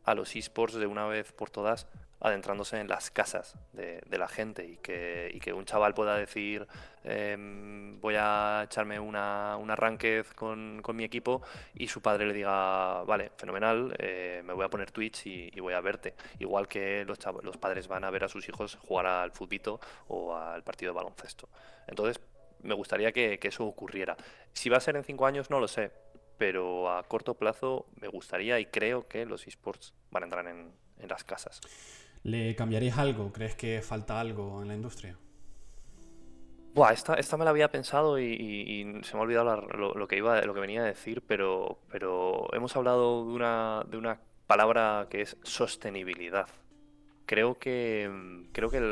a los esports de una vez por todas adentrándose en las casas de la gente, y que un chaval pueda decir voy a echarme una ranked con mi equipo, y su padre le diga vale, fenomenal, me voy a poner Twitch y voy a verte. Igual que los padres van a ver a sus hijos jugar al futbito o al partido de baloncesto. Entonces me gustaría que eso ocurriera. Si va a ser en 5 años no lo sé, pero a corto plazo me gustaría, y creo que los esports van a entrar en las casas. ¿Le cambiarías algo? ¿Crees que falta algo en la industria? Buah, esta me la había pensado y se me ha olvidado lo que venía a decir, pero hemos hablado de una palabra que es sostenibilidad. Creo que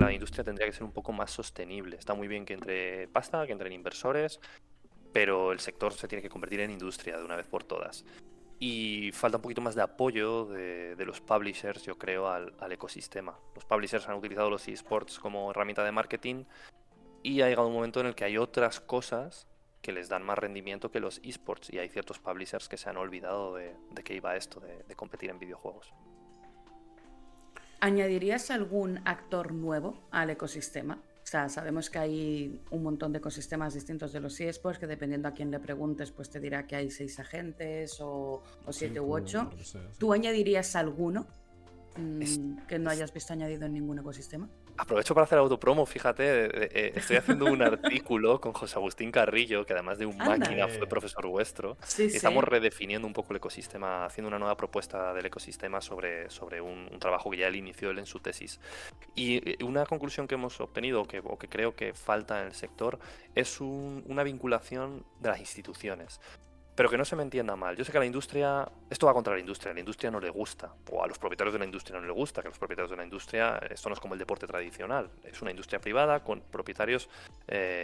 la industria tendría que ser un poco más sostenible. Está muy bien que entre pasta, que entren inversores, pero el sector se tiene que convertir en industria de una vez por todas. Y falta un poquito más de apoyo de los publishers, yo creo, al ecosistema. Los publishers han utilizado los esports como herramienta de marketing, y ha llegado un momento en el que hay otras cosas que les dan más rendimiento que los esports, y hay ciertos publishers que se han olvidado de qué iba esto, de competir en videojuegos. ¿Añadirías algún actor nuevo al ecosistema? O sea, sabemos que hay un montón de ecosistemas distintos de los eSports, que dependiendo a quién le preguntes, pues te dirá que hay 6 agentes o 7 u 8. ¿Tú añadirías alguno que no hayas visto añadido en ningún ecosistema? Aprovecho para hacer autopromo, fíjate, estoy haciendo un artículo con José Agustín Carrillo, que además de un máquina fue profesor vuestro, Sí, y estamos sí. redefiniendo un poco el ecosistema, haciendo una nueva propuesta del ecosistema sobre un trabajo que ya él inició él en su tesis. Y una conclusión que hemos obtenido, o que creo que falta en el sector, es una vinculación de las instituciones. Pero que no se me entienda mal. Yo sé que a la industria, esto va contra la industria no le gusta, o a los propietarios de la industria no le gusta, que a los propietarios de la industria, esto no es como el deporte tradicional, es una industria privada con propietarios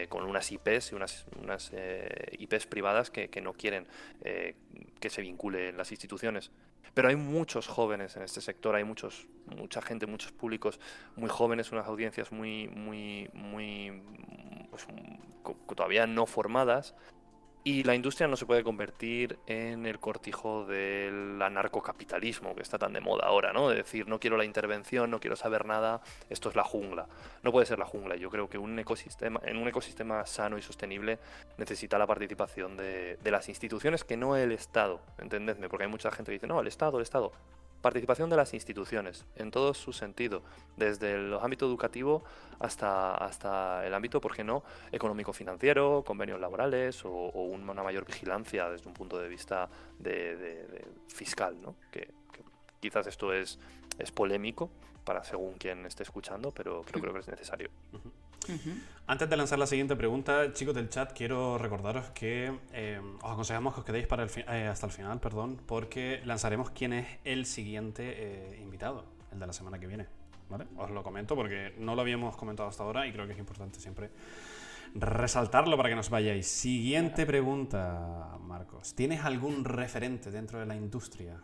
con unas IPs y unas IPs privadas que no quieren que se vinculen las instituciones. Pero hay muchos jóvenes en este sector, hay mucha gente, muchos públicos muy jóvenes, unas audiencias muy pues, todavía no formadas. Y la industria no se puede convertir en el cortijo del anarcocapitalismo que está tan de moda ahora, ¿no? De decir, no quiero la intervención, no quiero saber nada, esto es la jungla. No puede ser la jungla. Yo creo que en un ecosistema sano y sostenible necesita la participación de las instituciones, que no el Estado, entendedme, porque hay mucha gente que dice, no, el Estado. Participación de las instituciones, en todo su sentido, desde el ámbito educativo hasta el ámbito, ¿por qué no?, económico-financiero, convenios laborales o una mayor vigilancia desde un punto de vista de fiscal, ¿no? Que quizás esto es polémico para según quien esté escuchando, pero creo que es necesario. Antes de lanzar la siguiente pregunta, chicos del chat, quiero recordaros que os aconsejamos que os quedéis hasta el final, porque lanzaremos quién es el siguiente invitado, el de la semana que viene, ¿vale? Os lo comento porque no lo habíamos comentado hasta ahora y creo que es importante siempre resaltarlo para que nos vayáis. Siguiente pregunta, Marcos. ¿Tienes algún referente dentro de la industria?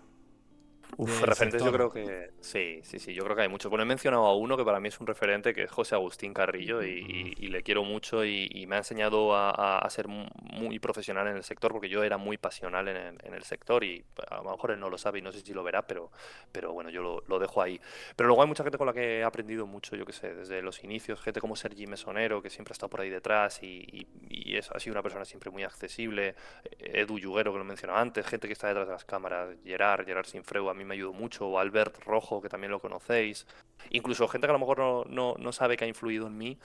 Referentes yo creo que sí, yo creo que hay muchos. Bueno, he mencionado a uno que para mí es un referente, que es José Agustín Carrillo, y le quiero mucho y me ha enseñado a ser muy profesional en el sector, porque yo era muy pasional en el sector, y a lo mejor él no lo sabe y no sé si lo verá, pero bueno, yo lo dejo ahí. Pero luego hay mucha gente con la que he aprendido mucho, yo que sé, desde los inicios, gente como Sergi Mesonero, que siempre ha estado por ahí detrás y ha sido una persona siempre muy accesible, Edu Yuguero, que lo mencionaba antes, gente que está detrás de las cámaras, Gerard Sinfreu, a mí me ayudó mucho, o Albert Rojo, que también lo conocéis, incluso gente que a lo mejor no sabe que ha influido en mí,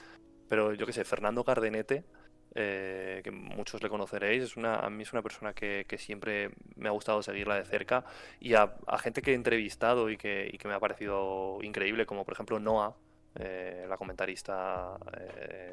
pero yo que sé, Fernando Cardenete, que muchos le conoceréis, a mí es una persona que siempre me ha gustado seguirla de cerca, y a gente que he entrevistado y que me ha parecido increíble, como por ejemplo Noa, la comentarista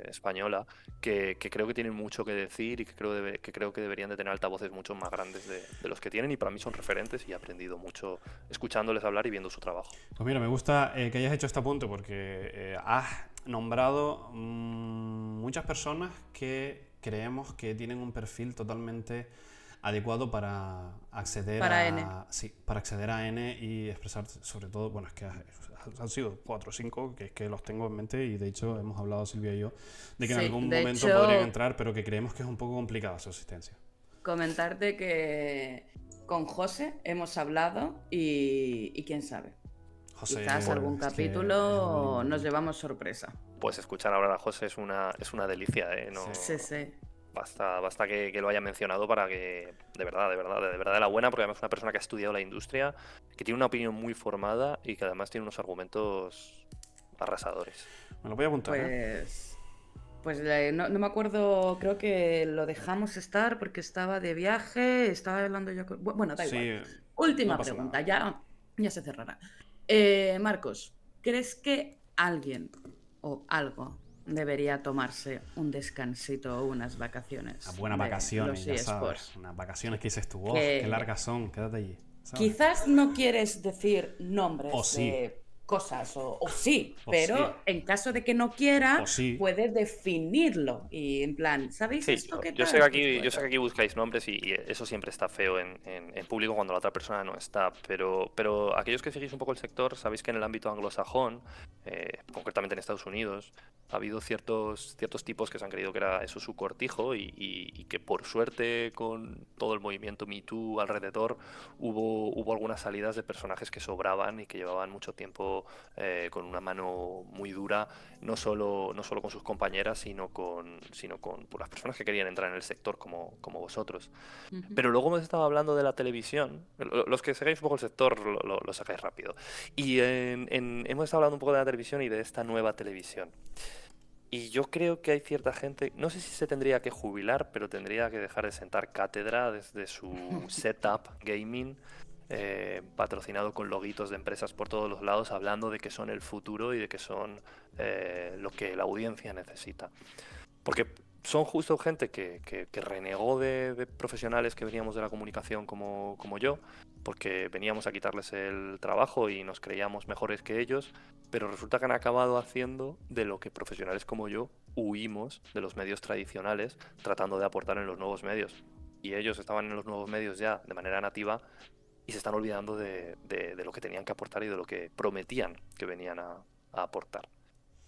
española, que creo que tienen mucho que decir y que creo que deberían de tener altavoces mucho más grandes de los que tienen, y para mí son referentes y he aprendido mucho escuchándoles hablar y viendo su trabajo. Pues mira, me gusta que hayas hecho este apunte, porque has nombrado muchas personas que creemos que tienen un perfil totalmente adecuado para acceder para acceder a N y expresar, sobre todo, bueno, es que han sido 4 o 5 que es que los tengo en mente, y de hecho hemos hablado Silvia y yo de que en algún momento podrían entrar, pero que creemos que es un poco complicada su asistencia. Comentarte que con José hemos hablado y quién sabe. José, quizás algún capítulo nos llevamos sorpresa. Pues escuchar ahora a José es una delicia, ¿eh? No, sí. Basta que lo haya mencionado para que, de verdad de la buena, porque además es una persona que ha estudiado la industria, que tiene una opinión muy formada y que además tiene unos argumentos arrasadores. Me lo voy a apuntar. Pues no me acuerdo, creo que lo dejamos estar porque estaba de viaje, estaba hablando yo con... Bueno, da igual. Última pregunta, ya se cerrará. Marcos, ¿crees que alguien o algo debería tomarse un descansito o unas vacaciones? Buenas vacaciones, ya sabes. Unas vacaciones que dices tú, qué largas son, quédate allí, ¿sabes? Quizás no quieres decir nombres cosas, o sí, O pero sí. en caso de que no quiera, O sí. puede definirlo y en plan, ¿sabéis Sí, esto qué yo sé tal? que Pues aquí, yo sé que bueno. aquí buscáis nombres y eso siempre está feo en público cuando la otra persona no está, pero aquellos que seguís un poco el sector, sabéis que en el ámbito anglosajón, concretamente en Estados Unidos, ha habido ciertos tipos que se han creído que era eso su cortijo y que por suerte con todo el movimiento Me Too alrededor hubo algunas salidas de personajes que sobraban y que llevaban mucho tiempo con una mano muy dura no solo con sus compañeras, sino con pues, las personas que querían entrar en el sector como vosotros. Ujú. Pero luego hemos estado hablando de la televisión. Los que seguáis un poco el sector lo sacáis rápido. Y hemos estado hablando un poco de la televisión y de esta nueva televisión. Y yo creo que hay cierta gente, no sé si se tendría que jubilar, pero tendría que dejar de sentar cátedra desde su setup gaming, patrocinado con loguitos de empresas por todos los lados, hablando de que son el futuro y de que son lo que la audiencia necesita. Porque son justo gente que renegó de profesionales que veníamos de la comunicación como yo, porque veníamos a quitarles el trabajo y nos creíamos mejores que ellos, pero resulta que han acabado haciendo de lo que profesionales como yo huimos de los medios tradicionales, tratando de aportar en los nuevos medios. Y ellos estaban en los nuevos medios ya de manera nativa y se están olvidando de lo que tenían que aportar y de lo que prometían que venían a aportar.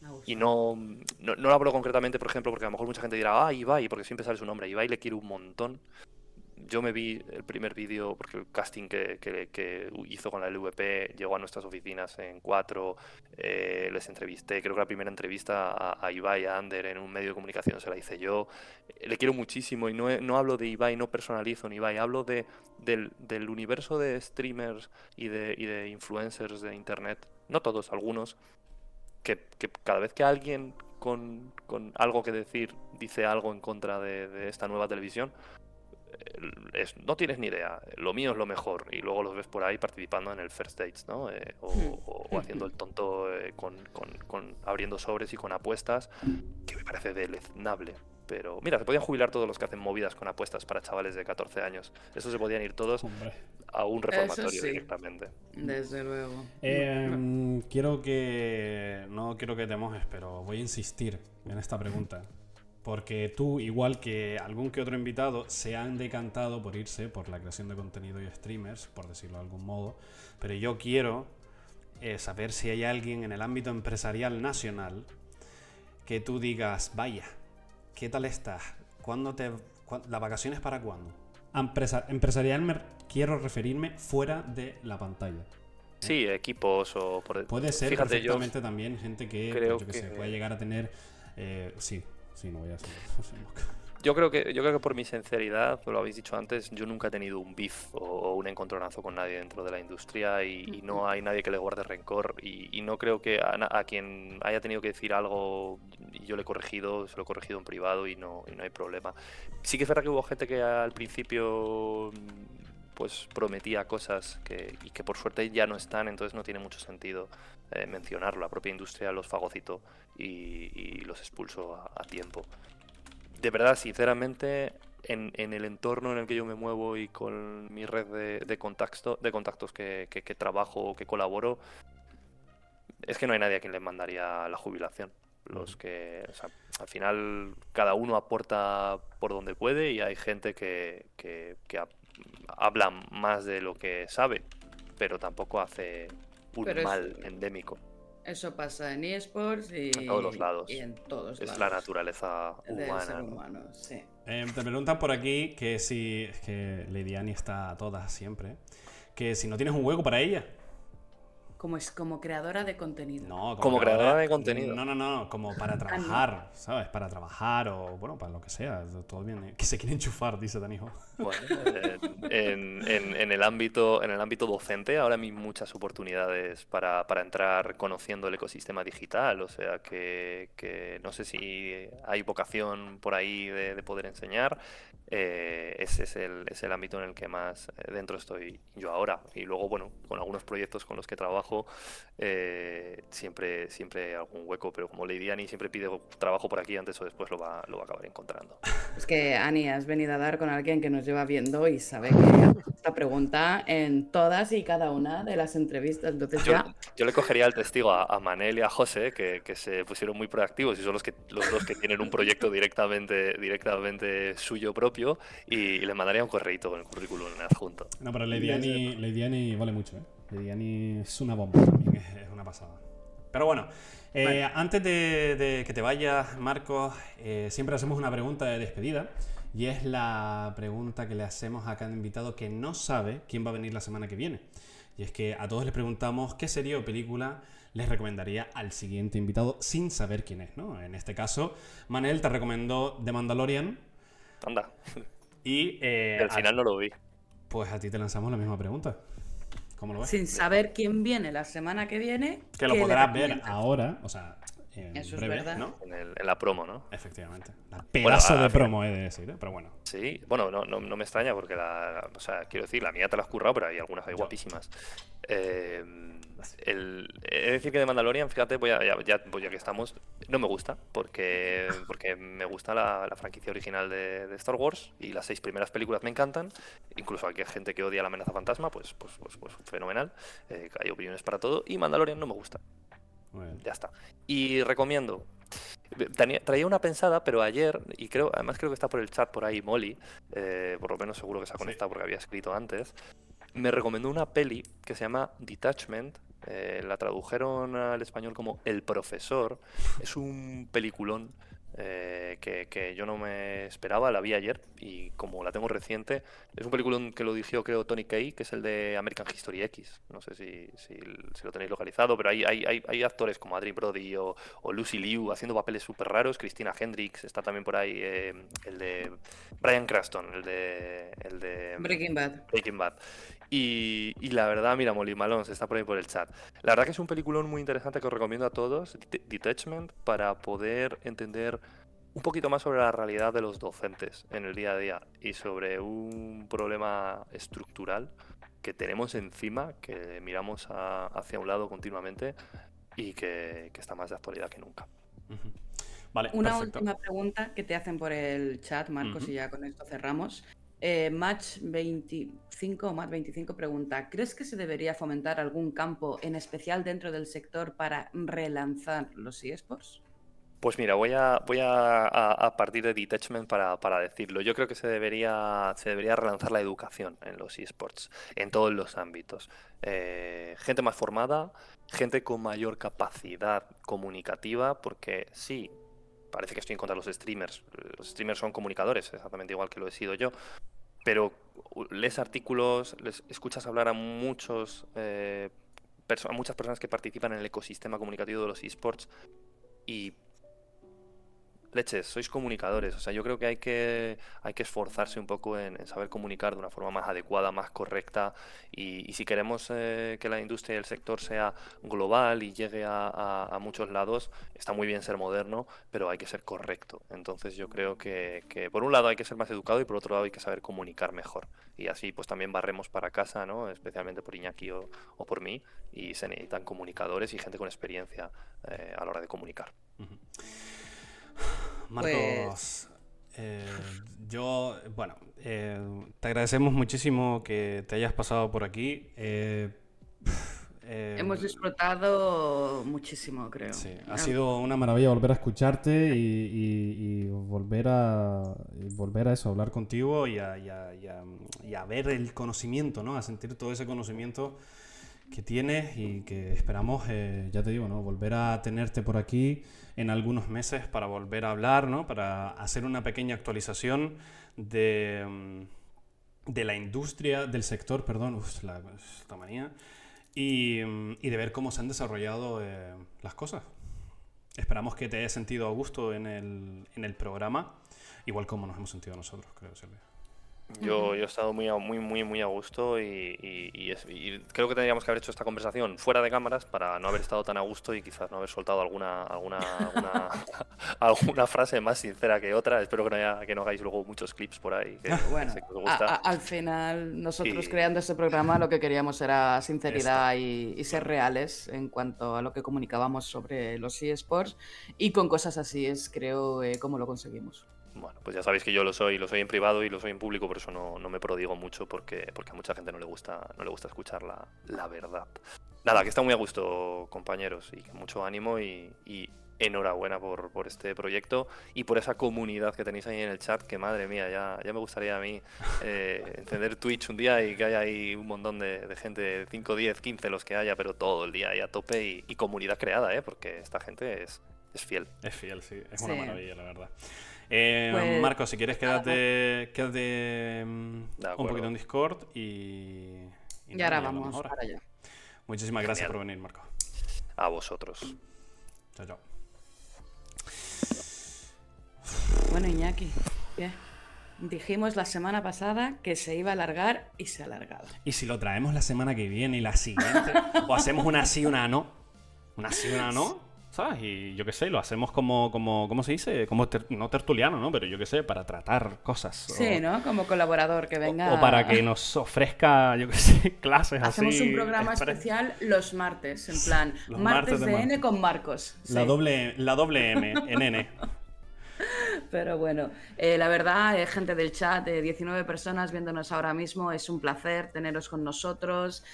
Me Y gusta. no lo hablo concretamente, por ejemplo, porque a lo mejor mucha gente dirá, Ibai, porque siempre sale su nombre. A Ibai le quiero un montón. Yo me vi el primer vídeo, porque el casting que hizo con la LVP llegó a nuestras oficinas en 4, les entrevisté, creo que la primera entrevista a Ibai, a Ander, en un medio de comunicación se la hice yo. Le quiero muchísimo y no hablo de Ibai, no personalizo en Ibai, hablo del universo de streamers y de influencers de internet, no todos, algunos, que cada vez que alguien con algo que decir dice algo en contra de esta nueva televisión, no tienes ni idea, lo mío es lo mejor, y luego los ves por ahí participando en el First Dates, ¿no? O haciendo el tonto abriendo sobres y con apuestas, que me parece deleznable. Pero mira, se podían jubilar todos los que hacen movidas con apuestas para chavales de 14 años. Eso se podían ir todos Hombre. a un Eso reformatorio sí, directamente. desde luego. No quiero que te mojes, pero voy a insistir en esta pregunta. Porque tú, igual que algún que otro invitado, se han decantado por irse por la creación de contenido y streamers, por decirlo de algún modo. Pero yo quiero saber si hay alguien en el ámbito empresarial nacional que tú digas, vaya, ¿qué tal estás? ¿Las vacaciones para cuándo? Empresarial quiero referirme fuera de la pantalla. Sí, equipos o Puede ser fíjate, yo perfectamente también gente que, creo pues, yo que sé, que puede llegar a tener... sí, no voy a hacer... yo creo que por mi sinceridad, lo habéis dicho antes, yo nunca he tenido un beef o un encontronazo con nadie dentro de la industria y no hay nadie que le guarde rencor y no creo que a quien haya tenido que decir algo y yo le he corregido, se lo he corregido en privado y no hay problema. Sí que es verdad que hubo gente que al principio pues prometía cosas y que por suerte ya no están, entonces no tiene mucho sentido mencionarlo. La propia industria los fagocitó y los expulsó a tiempo. De verdad, sinceramente, en el entorno en el que yo me muevo y con mi red de contactos que trabajo o que colaboro, es que no hay nadie a quien le mandaría la jubilación. Los que, o sea, al final, cada uno aporta por donde puede y hay gente que habla más de lo que sabe, pero tampoco hace un Pero mal endémico eso pasa en eSports en todos los y lados. en todos Es la lados naturaleza del ser humana, ¿no? humano, sí. Te preguntan por aquí que si... Es que Lady Annie está a todas siempre. Que si no tienes un hueco para ella. Como creadora de contenido. No, Como creadora de contenido. No, como para ¿no? trabajar, ¿sabes? Para trabajar o, bueno, para lo que sea. Todo bien. Que se quiere enchufar, dice Danijo. Bueno, en el ámbito docente ahora hay muchas oportunidades para entrar conociendo el ecosistema digital, o sea que no sé si hay vocación por ahí de poder enseñar. Ese es el ámbito en el que más dentro estoy yo ahora. Y luego, bueno, con algunos proyectos con los que trabajo trabajo, siempre hay algún hueco, pero como Lady Annie siempre pide trabajo por aquí, antes o después lo va a acabar encontrando. Es que, Ani, has venido a dar con alguien que nos lleva viendo y sabe que haces esta pregunta en todas y cada una de las entrevistas. Entonces ya, Yo le cogería al testigo a Manel y a José, que se pusieron muy proactivos y son los dos que tienen un proyecto directamente suyo propio, y les mandaría un correíto con el currículum adjunto. No, pero desde Lady Annie vale mucho, ¿eh? Lady Annie es una bomba también, es una pasada. Pero bueno, Vale. antes de que te vayas, Marcos, siempre hacemos una pregunta de despedida. Y es la pregunta que le hacemos a cada invitado que no sabe quién va a venir la semana que viene. Y es que a todos les preguntamos qué serie o película les recomendaría al siguiente invitado sin saber quién es, ¿no? En este caso, Manel te recomendó The Mandalorian Anda, y que al final no lo vi. pues a ti te lanzamos la misma pregunta. ¿Cómo lo ves? sin saber quién viene la semana que viene, Que lo ¿qué le podrás ver recomiendas? ahora, o sea, en Eso es breve, verdad. ¿no? En la promo, ¿no? Efectivamente. La Bueno, pedazo de al final- promo, he de decir, ¿eh? Pero bueno. Sí, bueno, no me extraña porque o sea, quiero decir, la mía te la has currado, pero hay algunas ahí Yo- guapísimas. He de decir que de Mandalorian, fíjate, pues ya que estamos, no me gusta, porque me gusta la franquicia original de Star Wars y las 6 primeras películas me encantan. Incluso aquí hay gente que odia la amenaza fantasma, pues fenomenal. Hay opiniones para todo. Y Mandalorian no me gusta, Muy bien. ya está. Y recomiendo. Traía una pensada, pero ayer, y además creo que está por el chat por ahí Molly, por lo menos seguro que se ha conectado porque había escrito antes, me recomendó una peli que se llama Detachment, la tradujeron al español como El Profesor. Es un peliculón que yo no me esperaba, la vi ayer y como la tengo reciente, es un peliculón que lo dirigió creo Tony Kaye, que es el de American History X, no sé si lo tenéis localizado, pero hay actores como Adrien Brody o Lucy Liu haciendo papeles súper raros, Christina Hendricks está también por ahí, el de Bryan Cranston, el de Breaking Bad. Breaking Bad. Y la verdad, mira, Molly Malone está por ahí por el chat. La verdad que es un peliculón muy interesante que os recomiendo a todos, Detachment, para poder entender un poquito más sobre la realidad de los docentes en el día a día y sobre un problema estructural que tenemos encima, que miramos hacia un lado continuamente y que está más de actualidad que nunca. Ujú. Vale, Una perfecto. última pregunta que te hacen por el chat, Marcos, Ujú. y ya con esto cerramos. Match 25 o Match 25 pregunta, ¿crees que se debería fomentar algún campo en especial dentro del sector para relanzar los eSports? Pues mira, voy a partir de Detachment para decirlo. Yo creo que se debería relanzar la educación en los esports, en todos los ámbitos. Gente más formada, gente con mayor capacidad comunicativa, porque sí, parece que estoy en contra de los streamers. Los streamers son comunicadores, exactamente igual que lo he sido yo, pero lees artículos, les escuchas hablar a muchas personas que participan en el ecosistema comunicativo de los esports y leches, sois comunicadores, o sea, yo creo que hay que esforzarse un poco en saber comunicar de una forma más adecuada, más correcta, y si queremos que la industria y el sector sea global y llegue a muchos lados, está muy bien ser moderno, pero hay que ser correcto. Entonces yo creo que por un lado hay que ser más educado y por otro lado hay que saber comunicar mejor. Y así pues también barremos para casa, ¿no? Especialmente por Iñaki o por mí, y se necesitan comunicadores y gente con experiencia a la hora de comunicar. Ujú. Pues Marcos, bueno, te agradecemos muchísimo que te hayas pasado por aquí. hemos disfrutado muchísimo, creo. Sí, ha sido una maravilla volver a escucharte y volver a eso, a hablar contigo y a ver el conocimiento, ¿no? A sentir todo ese conocimiento que tienes y que esperamos, ya te digo, ¿no? Volver a tenerte por aquí en algunos meses para volver a hablar, ¿no? Para hacer una pequeña actualización de la industria, del sector, perdón, esta manía, y de ver cómo se han desarrollado las cosas. Esperamos que te hayas sentido a gusto en el programa, igual como nos hemos sentido nosotros, creo, Silvia. Yo he estado muy a gusto y creo que tendríamos que haber hecho esta conversación fuera de cámaras para no haber estado tan a gusto y quizás no haber soltado alguna frase más sincera que otra. Espero que no hagáis luego muchos clips por ahí, que Bueno, sé que os gusta. al final nosotros Y creando este programa lo que queríamos era Esto, sinceridad y ser claro. reales en cuanto a lo que comunicábamos sobre los eSports y con cosas así es, creo, cómo lo conseguimos. bueno, pues ya sabéis que yo lo soy en privado y lo soy en público, por eso no me prodigo mucho porque a mucha gente no le gusta escuchar la verdad. Nada, que está muy a gusto, compañeros, y que mucho ánimo y enhorabuena por este proyecto y por esa comunidad que tenéis ahí en el chat, que madre mía, ya me gustaría a mí encender Twitch un día y que haya ahí un montón de gente, 5, 10, 15 los que haya, pero todo el día ahí a tope y comunidad creada, porque esta gente es fiel. Es fiel, sí. Es Sí. una maravilla, la verdad. Pues Marco, si quieres, nada, quédate De un poquito acuerdo. en Discord y y nada, ahora y hablamos vamos ahora. para allá. Muchísimas gracias Genial. por venir, Marco. A vosotros. Chao, chao. Bueno, Iñaki, ¿qué? Dijimos la semana pasada que se iba a alargar y se ha alargado. ¿Y si lo traemos la semana que viene y la siguiente? ¿O hacemos una sí y una no? Una sí y una no, ¿sabes? Y yo qué sé, lo hacemos ¿cómo se dice? Como no tertuliano, ¿no? Pero yo qué sé, para tratar cosas. Sí, ¿no? Como colaborador que venga. O para que nos ofrezca, yo qué sé, clases Hacemos así. un programa especial los martes, en plan, Los martes martes de de N Marco. con Marcos. La Sí. doble M en N. Pero bueno, la verdad, gente del chat, 19 personas viéndonos ahora mismo, es un placer teneros con nosotros.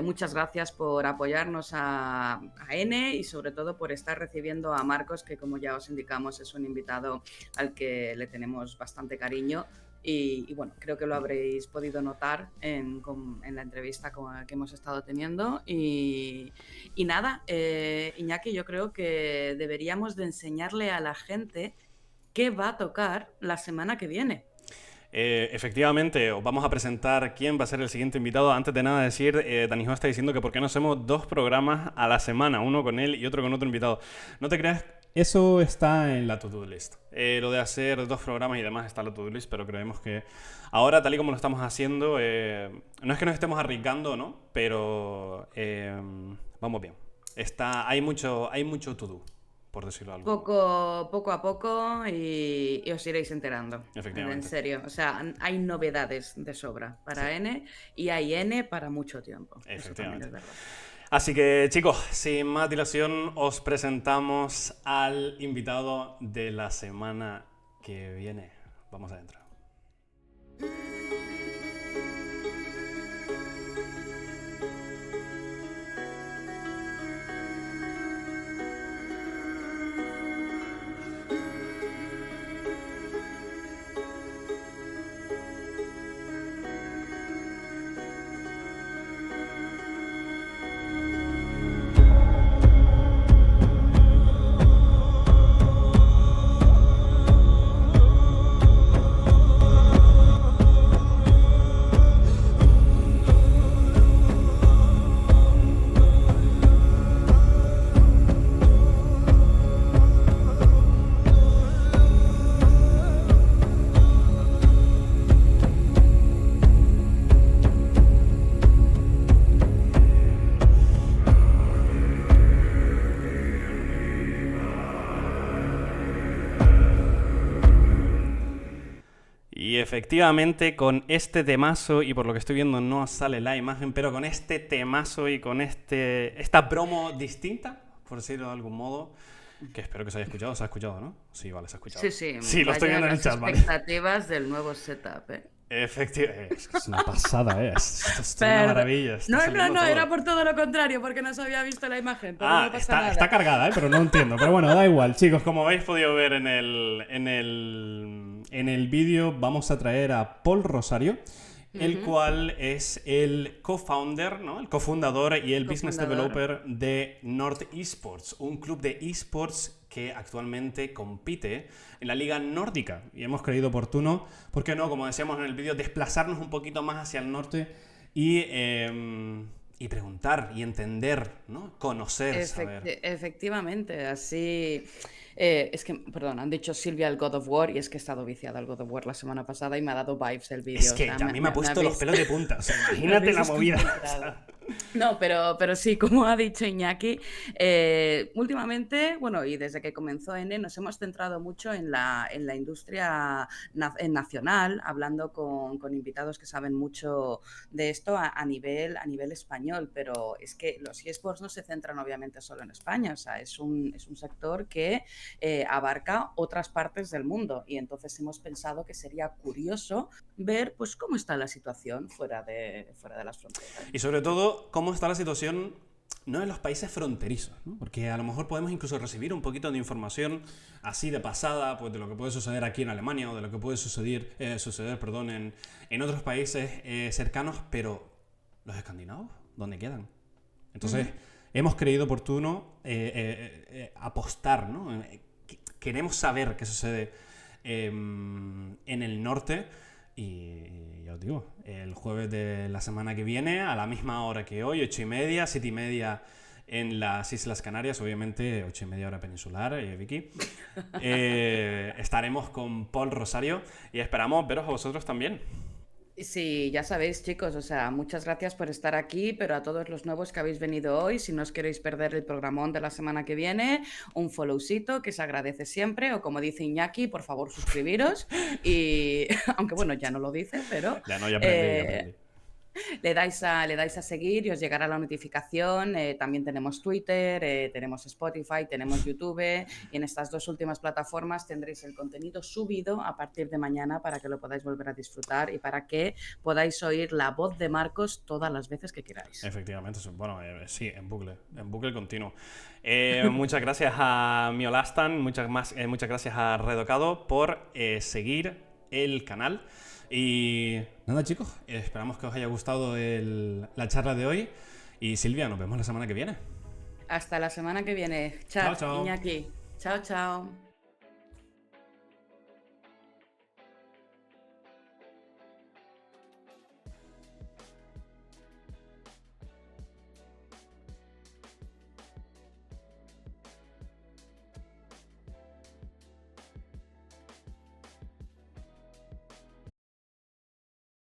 Muchas gracias por apoyarnos a N y sobre todo por estar recibiendo a Marcos, que como ya os indicamos es un invitado al que le tenemos bastante cariño. Y bueno, creo que lo habréis podido notar en la entrevista que hemos estado teniendo. Y nada, Iñaki, yo creo que deberíamos de enseñarle a la gente qué va a tocar la semana que viene. Efectivamente, os vamos a presentar quién va a ser el siguiente invitado. Antes de nada decir, Danijo está diciendo que por qué no hacemos 2 programas a la semana, uno con él y otro con otro invitado. No te creas, eso está en la to-do list. Lo de hacer 2 programas y demás está en la to-do list, pero creemos que ahora, tal y como lo estamos haciendo, no es que nos estemos arriesgando, ¿no? Pero vamos bien. Hay mucho to-do, por decirlo de algún modo. Poco a poco y os iréis enterando. En Efectivamente. serio, o sea, hay novedades de sobra para N y hay N para mucho tiempo. Eso también Efectivamente. es verdad. Así que, chicos, sin más dilación, os presentamos al invitado de la semana que viene. Vamos adentro. Y efectivamente con este temazo, y por lo que estoy viendo no sale la imagen, pero con este temazo y con esta promo distinta, por decirlo de algún modo, que espero que se haya escuchado. ¿Se ha escuchado, no? Sí, vale, se ha escuchado. Sí, sí. Sí, lo estoy vaya viendo en el las chat, vale. expectativas del nuevo setup, ¿eh? Efectivamente. Es que es una pasada, ¿eh? Esto es una Perdón. maravilla. Está No, saliendo todo. era por todo lo contrario, porque no se había visto la imagen, pero no pasa nada. Está cargada, ¿eh? Pero no entiendo. Pero bueno, da igual, chicos. Como habéis podido ver en el vídeo, vamos a traer a Paul Rosario, el cual es el co-founder, ¿no? El cofundador y el business developer de North Esports, un club de esports que actualmente compite en la liga nórdica. Y hemos creído oportuno, ¿por qué no? Como decíamos en el vídeo, desplazarnos un poquito más hacia el norte y preguntar y entender, ¿no? Conocer, saber. Efectivamente, así Es que, perdón, han dicho Silvia el God of War y es que he estado viciada al God of War la semana pasada y me ha dado vibes el vídeo. Es que a mí me ha puesto los pelos de punta. O sea, imagínate la movida. O sea, No, pero sí, como ha dicho Iñaki, últimamente, bueno, y desde que comenzó N, nos hemos centrado mucho en la industria nacional, hablando con invitados que saben mucho de esto a nivel español, pero es que los eSports no se centran obviamente solo en España, o sea, es un sector que abarca otras partes del mundo y entonces hemos pensado que sería curioso ver pues cómo está la situación fuera de las fronteras. y sobre todo, cómo está la situación no en los países fronterizos, ¿no? Porque a lo mejor podemos incluso recibir un poquito de información así de pasada, pues de lo que puede suceder aquí en Alemania o de lo que puede suceder, perdón, en otros países cercanos, pero los escandinavos, ¿dónde quedan? Entonces, hemos creído oportuno apostar, ¿no? Queremos saber qué sucede en el norte y ya os digo, el jueves de la semana que viene, a la misma hora que hoy, 8:30, 7:30 en las Islas Canarias, obviamente 8:30 hora peninsular, Vicky, estaremos con Paul Rosario y esperamos veros a vosotros también. Sí, ya sabéis, chicos, o sea, muchas gracias por estar aquí, pero a todos los nuevos que habéis venido hoy, si no os queréis perder el programón de la semana que viene, un followcito que se agradece siempre, o como dice Iñaki, por favor suscribiros, y aunque bueno, ya no lo dice, pero Ya no, ya aprendí. le dais a seguir y os llegará la notificación. También tenemos Twitter, tenemos Spotify, tenemos YouTube y en estas dos últimas plataformas tendréis el contenido subido a partir de mañana para que lo podáis volver a disfrutar y para que podáis oír la voz de Marcos todas las veces que queráis. Efectivamente, bueno, sí, en bucle continuo. Muchas gracias a Miolastan, muchas gracias a Redocado por seguir el canal. Y nada, chicos, esperamos que os haya gustado la charla de hoy. Y Silvia, nos vemos la semana que viene. Hasta la semana que viene. Chao, Chao, chao. Iñaki. Chao, chao.